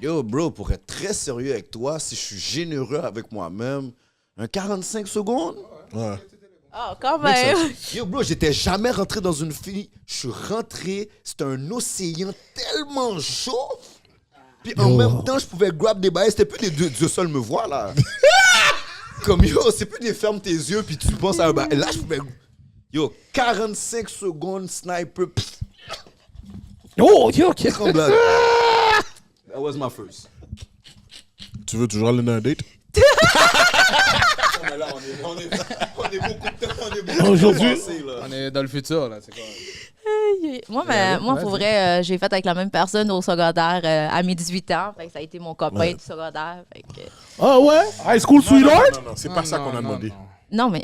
Yo, bro, pour être très sérieux avec toi, si je suis généreux avec moi-même, un 45 secondes? Ouais. Oh, quand même. Yo, bro, j'étais jamais rentré dans une fille. Je suis rentré, c'était un océan tellement chaud. Puis en même temps, je pouvais grab des bails. C'était plus les deux seuls me voir, là. Comme yo, c'est plus des ferme tes yeux, puis tu penses à un bail. Là, je pouvais. Yo, 45 secondes, sniper. Pff, Oh, ok. tremblade. That was my first. Tu veux toujours aller dans un date? Mais là, on est beaucoup de temps, on est beaucoup Aujourd'hui- avancé, là. On est dans le futur, là. C'est quoi? Moi, pour vrai, j'ai fait avec la même personne au secondaire à mes 18 ans. Fait que ça a été mon copain du secondaire. Fait que... Ah ouais? High School Sweetheart? Non, c'est pas ça qu'on a demandé. Non, mais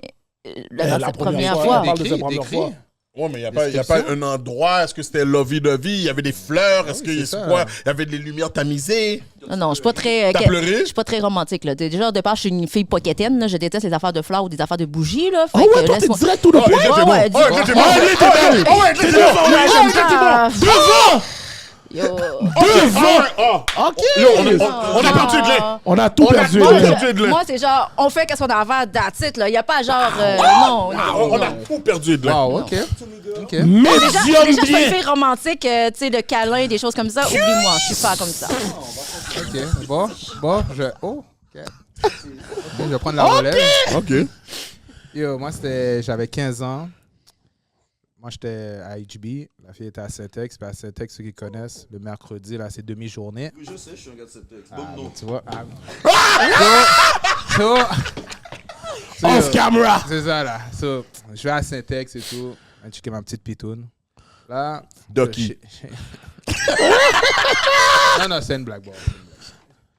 La cette première première fois. fois. On parle de Décrit, cette première décrit. fois. Ouais, mais il n'y a pas un endroit. Est-ce que c'était lovey-dovey? Il y avait des fleurs? Est-ce que c'est c'est ça. quoi? Il y avait des lumières tamisées? Non, je suis pas très. T'as pleuré? Je suis pas très romantique, là. Déjà, au départ, je suis une fille poquetaine, là. Je déteste les affaires de fleurs ou des affaires de bougies, là. Ah Fait que ouais, toi, t'es laisse-moi- direct tout le Oh, point. les gars, Ouais, t'es bon. ouais, Oh, dis- les gars, t'es bon. Oh, les t'es belle. Oh, ouais, t'es bon. Ah, Devant! yo. Devant! Ok. Yo, on a perdu de lait. On a tout On a perdu. tout là. perdu de lait. Moi, c'est genre, on fait qu'est-ce qu'on a à faire, that's it, là. Y a pas genre, non. On a tout perdu de lait. Wow, OK. OK. Déjà, Médium je suis pas une bien. fille romantique, tu sais, le câlin, des choses comme ça. Oublie-moi, je suis pas comme ça. OK. Bon, je... Oh, OK. OK, je vais prendre la relève. OK. Yo, moi, j'avais 15 ans. Moi, j'étais à HB. La fille était à Saint-Ex. Puis à Saint-Ex, ceux qui connaissent, le mercredi, là, c'est demi-journée. Je sais, je suis un gars de cette texte. Ah, tu vois. So, Off camera. c'est ça, là. So, je vais à Syntex et tout. Je checker ma petite pitoune. Là. Ducky. Non, c'est une blague. Bon.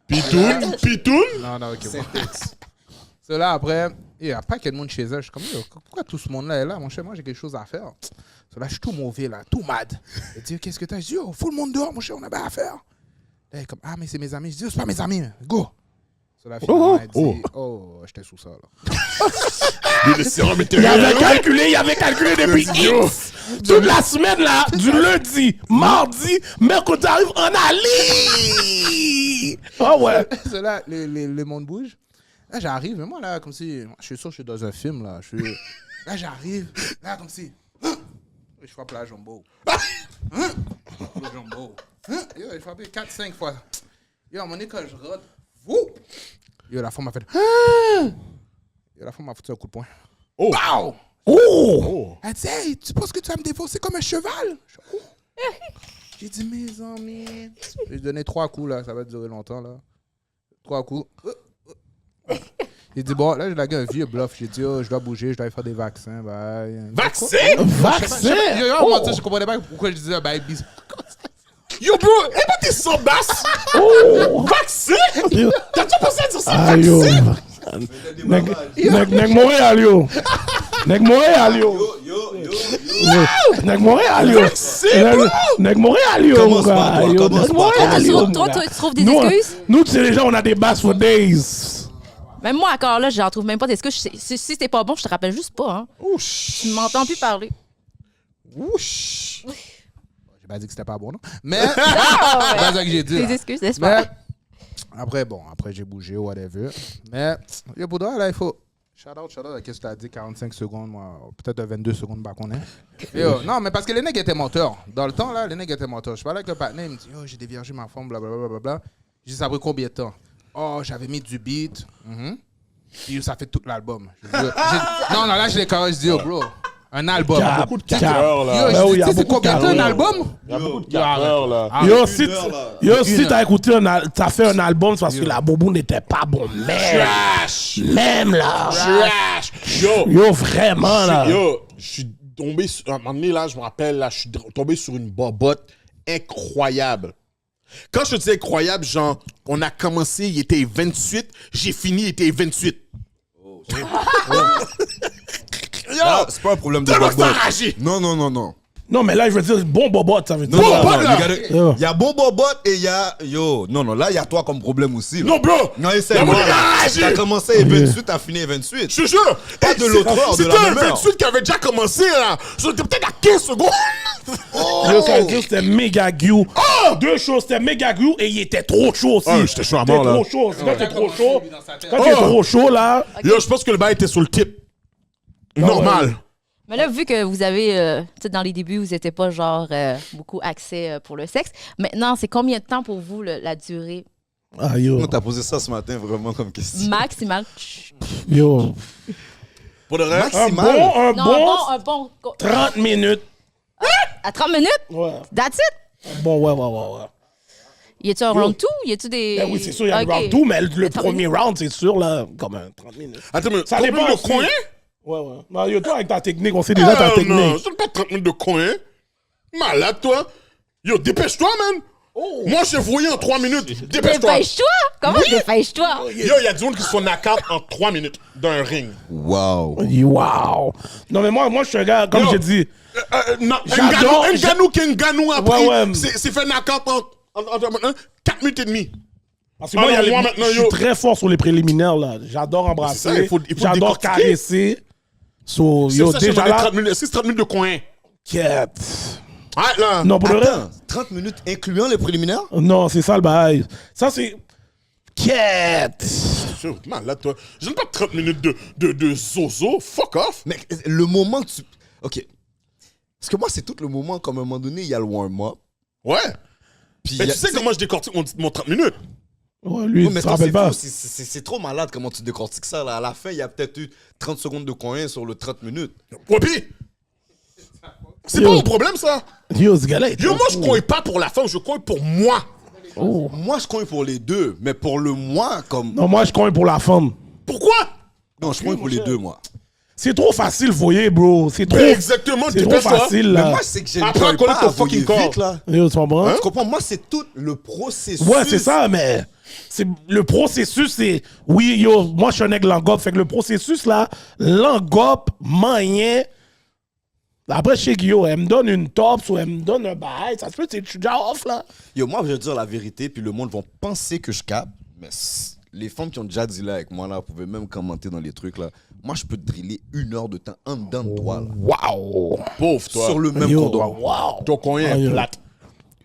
Pitoun? Non, ok. Syntex. So là, après, il n'y a pas quel monde chez eux. Je suis comme, pourquoi tout ce monde-là est là? Mon cher, moi, j'ai quelque chose à faire. So là, je suis tout mauvais, là, tout mad. Il dit, qu'est-ce que t'as? Je dis, faut le monde dehors, mon cher, on a bien à faire. Là, il est comme, mais c'est mes amis. Je dis, c'est pas mes amis, go. So là, finalement, il dit, j'étais sous ça, là. Il avait calculé depuis X. Toute la semaine, là, du lundi, mardi, mercredi, arrive en Ali. Oh ouais. So là, le monde bouge. Là, j'arrive, mais moi, là, comme si, je suis sûr que je suis dans un film, là. Là, j'arrive, là, comme si, je frappe la jumbo. Le jumbo. Yo, j'ai frappé 4-5 fois. Yo, à un moment donné, quand je rote, yo, la femme m'a fait, yo, la femme m'a foutu un coup de poing. Oh! Pow! Oh. Elle dit, hey, tu penses que tu vas me défoncer comme un cheval? J'ai dit, mes amis. J'ai donné 3 coups, là, ça va durer longtemps, là. 3 coups. J'ai dit, bon, là, j'ai lagué un vieux bluff. J'ai dit, je dois bouger, je dois aller faire des vaccins. Bye. Vaccin? Vaccin? Je comprenais pas pourquoi je disais, bye, bisous. Yo, bro, et pas tes sans basse? Vaccin? T'as-tu pensé à dire ça? Ah, yo. Nèg Montréal, yo. Nèg Montréal, yo. Nèg Montréal, yo. Nèg Montréal, yo. Commence pas, toi, commence pas. Montréal, yo. Toi, tu trouves des excuses? Nous, tu sais, les gens, on a des basses for days. Même moi, encore là, j'en trouve même pas d'excuses. Si c'est pas bon, je te rappelle juste pas. Hein. Tu m'entends plus parler. Ouch! J'ai pas dit que c'était pas bon, non? Mais, c'est pas ça que j'ai dit. Des là. excuses, n'est-ce Mais, pas? après, j'ai bougé, whatever. Mais, yo, pour là, il faut. Shout out, qu'est-ce que tu as dit? 45 secondes, moi. Peut-être 22 secondes, bah, qu'on est. Yo, non, mais parce que les nègres étaient menteurs. Dans le temps, là, les nègres étaient menteurs. Je parlais avec un partenaire, il me dit, yo, j'ai déviergé ma femme, blablabla. J'ai dit, ça a pris combien de temps? Oh, j'avais mis du beat. Puis ça fait tout l'album. Non, là, je l'ai carré, je dis, yo, bro, un album. Il y a beaucoup de cœur, là. Yo, je dis, c'est combien de temps un album? Il y a beaucoup de cœur, là. Yo, si t'as écouté, t'as fait un album, c'est parce que la bobo n'était pas bon. Trash! Même là. Trash! Yo, vraiment là. Yo, je suis tombé sur... À un moment donné, là, je me rappelle, là, je suis tombé sur une bobotte incroyable. Quand je te dis incroyable, genre, on a commencé, il était 28, j'ai fini, il était 28. Ah, c'est pas un problème de Tellement bobot. enragé. Non. Non, mais là, je veux dire, bon bobot, ça veut dire. Non, Bobot, non, là. il y a bon bobot et il y a... Yo, non, là, il y a toi comme problème aussi. Là. Non, bro! Non, essaie Non, moi mais là. enragé. T'as commencé à 28, t'as fini à 28. Je te jure! Pas de l'autre heure, de la même C'était un heure. 28 qui avait déjà commencé, là. C'était peut-être à 15 secondes. Yo, ça veut dire que c'était méga gueux. Deux choses, c'était méga gueux et il était trop chaud aussi. Ah, j'étais chaud à mort, là. Trop chaud. Quand t'es trop chaud, quand t'es trop chaud, là. Yo, je pense que le bail était sur le tip. Normal. Mais là, vu que vous avez, tu sais, dans les débuts, vous n'étiez pas genre beaucoup axé pour le sexe. Maintenant, c'est combien de temps pour vous la durée Ah, yo. On t'a posé ça ce matin vraiment comme question. maximale? Yo. Pour le reste, Un Maximal. Un bon 30 minutes. à 30 minutes? Ouais. That's it? Bon, ouais. Y a-tu un round 2? Y a-tu des. Ben oui, c'est sûr, il y a Ok. le round 2, mais le 30 premier minutes. round, c'est sûr, là, comme un 30 minutes. attends, mais Ça 30 dépend minutes de aussi. coin? Ouais. Non, yo, toi, avec ta technique, on sait déjà ta technique. Non, c'est pas 30 minutes de coin. Malade, toi. Yo, dépêche-toi, man. Moi, je voyais en 3 minutes. Dépêche-toi. Dépêche-toi! Comment dépêche-toi? Yo, il y a du monde qui se font knock-out en 3 minutes d'un ring. Wow. Wow. Non, mais moi, je suis un gars, comme Yo. j'ai dit. Non, J'adore- Ngannou qui Ngannou a pris, Ouais. c'est fait knock-out en 4 minutes et demie. Parce que moi, Alors, il y a moi, les- maintenant, je suis yo. très fort sur les préliminaires, là. J'adore embrasser. C'est ça, il faut J'adore décortiquer. caresser. So, C'est yo, ça, je déjà demandais là. 30 minutes. Est-ce que c'est 30 minutes de coin? Quête. Ouais, là. Non, pour le reste. Attends, 30 minutes incluant les préliminaires? Non, c'est ça le bail. Ça, c'est. Quête. Yo, malade, toi. Je n'aime pas 30 minutes de zozo. Fuck off. Mais le moment que tu... OK. Parce que moi, c'est tout le moment, comme à un moment donné, il y a le warm-up. Ouais. Puis Mais il y a- tu sais comment je décortique mon 30 minutes? Ouais, lui, Oui, mais il se toi, rappelle c'est pas. fou, c'est trop malade comment tu décortiques ça. Là. À la fin, il y a peut-être eu 30 secondes de coin sur le 30 minutes. Ouais, pis. C'est Yo. pas mon problème, ça. Yo, ce gars-là. Yo, moi, je cogne pas pour la femme, je cogne pour moi. Moi, je cogne pour les deux, mais pour le moi, comme... Non, moi, je cogne pour la femme. Pourquoi? Non, je prends pour les deux, moi. C'est trop facile, voyez, bro. C'est trop, Exactement, c'est trop facile, Mais là. moi, c'est que j'ai Après, pas connais à ton voyer fucking corps. vite, là. Yo, tu comprends? Tu comprends? Moi, c'est tout le processus. Ouais, c'est ça, mais c'est le processus, c'est... Oui, yo, moi, je suis un aigle langope, fait que le processus, là, langope, moyen... Après, je sais que, yo, elle me donne une top ou elle me donne un bail, ça se peut, je suis déjà off, là. Yo, moi, je vais dire la vérité, puis le monde va penser que je capte, mais les femmes qui ont déjà dit là avec moi, là, pouvaient même commenter dans les trucs, là. Moi, je peux te driller 1 heure de temps en dedans de toi, là. Waouh! Pauvre, toi. Sur le même Yo, condom. waouh! Ton coin Ah, est yo. plate.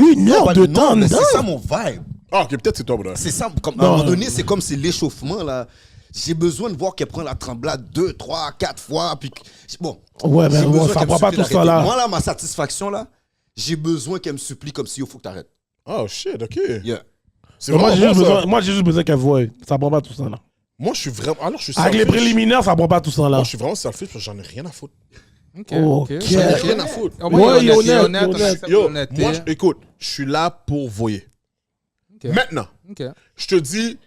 1 heure Pas de non, temps mais dedans? c'est ça mon vibe. Ah, ok, peut-être c'est toi, bro. C'est ça, comme, à Non. un moment donné, c'est comme c'est l'échauffement, là. J'ai besoin de voir qu'elle prend la tremblade 2, 3, 4 fois, puis... Bon, Ouais, j'ai mais besoin ça qu'elle me prend pas supplie tout ça, d'arrêter. là. Moi, là, ma satisfaction, là, j'ai besoin qu'elle me supplie comme si il faut que t'arrêtes. Oh, shit, ok. Yeah. C'est Moi, vraiment j'ai bon, juste ça. besoin, moi, j'ai juste besoin qu'elle voie. Ça prend pas tout ça, là. Moi, je suis vraiment... Alors, je suis Avec les selfish. préliminaires, ça prend pas tout ça, là. Moi, je suis vraiment selfish parce que j'en ai rien à foutre. Ok. Ok. J'en ai rien à foutre. Au moins, Ouais, il est honnête, honnête, on honnête. accepte Yo, l'honnêteté. moi, écoute, je suis là pour voyer. Ok. Maintenant, Ok. je te dis,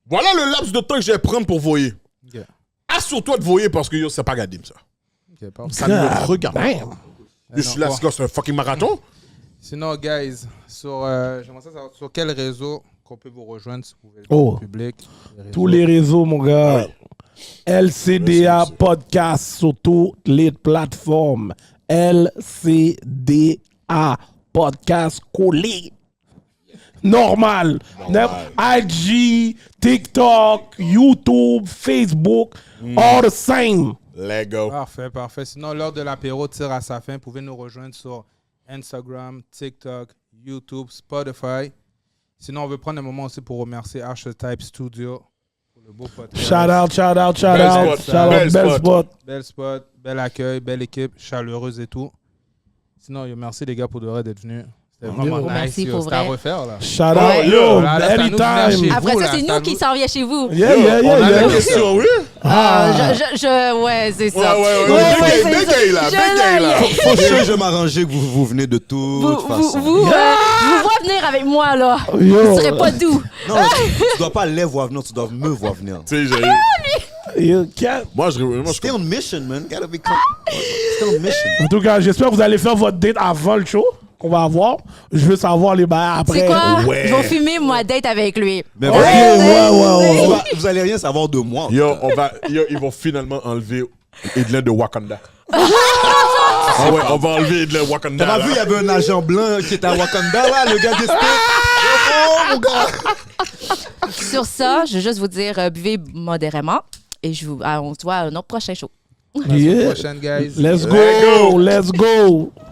voilà le laps de temps que je vais prendre pour voyer. Ok. Assure-toi de voyer parce que yo, c'est pas gadim, ça. Ok, parfait. Ça ne me regarde pas. Damn. Je suis là, Non, c'est quoi, c'est un fucking marathon? Sinon, guys, j'aimerais savoir sur quel réseau qu'on peut vous rejoindre si vous pouvez le Oh. public. Tous les réseaux, mon gars. LCDA Merci. Podcast sur toutes les plateformes. LCDA Podcast collé. Normal. IG, TikTok, YouTube, Facebook, all the same. Lego. Parfait, parfait. Sinon, l'heure de l'apéro tire à sa fin. Vous pouvez nous rejoindre sur Instagram, TikTok, YouTube, Spotify. Sinon, on veut prendre un moment aussi pour remercier Archetype Studio pour le beau podcast. Shout out, shout out, shout Belle out. spot, Shout out, belle belle spot. spot. Bel spot, bel accueil, belle équipe, chaleureuse et tout. Sinon, yo, merci les gars pour de vrai d'être venus. C'était vraiment nice. Merci yo. pour C'était à vrai. refaire là. Shout out, Ouais. yo, Là, c'est à nous de venir anytime. chez Après vous, ça, là, c'est c'est à nous qui vous. s'en vient chez vous. Yeah, Yo, yeah, on a yeah, une yeah. question, oui? Ouais, c'est ça. Ouais, c'est big ça. gay, là, Je big gay, là. l'ai. Faut que je m'arranger que vous venez de toute façon. Je vous vois venir avec moi, là. Yo. Vous serez pas doux. Non, tu dois pas les voir venir, tu dois me voir venir. Tu sais, j'ai... Yo, cat. Moi, je... Stay on mission, man. Gotta be Stay on mission. En tout cas, j'espère que vous allez faire votre date avant le show qu'on va avoir. Je veux savoir les bails après. C'est quoi? Ouais. Je vais fumer ma date avec lui. Mais Ok, vraiment, ouais. vous allez rien savoir de moi. Yo, ils vont finalement enlever Edlin de Wakanda. Ah ouais, on va enlever Edlin de Wakanda. T'as pas là. vu, il y avait un agent blanc qui était à Wakanda, là, le gars des States. Oh, mon gars. Sur ça, je veux juste vous dire, buvez modérément. Et on se voit à notre prochain show. À la semaine Yeah. prochaine, guys. Let's Let go. go. Let's go.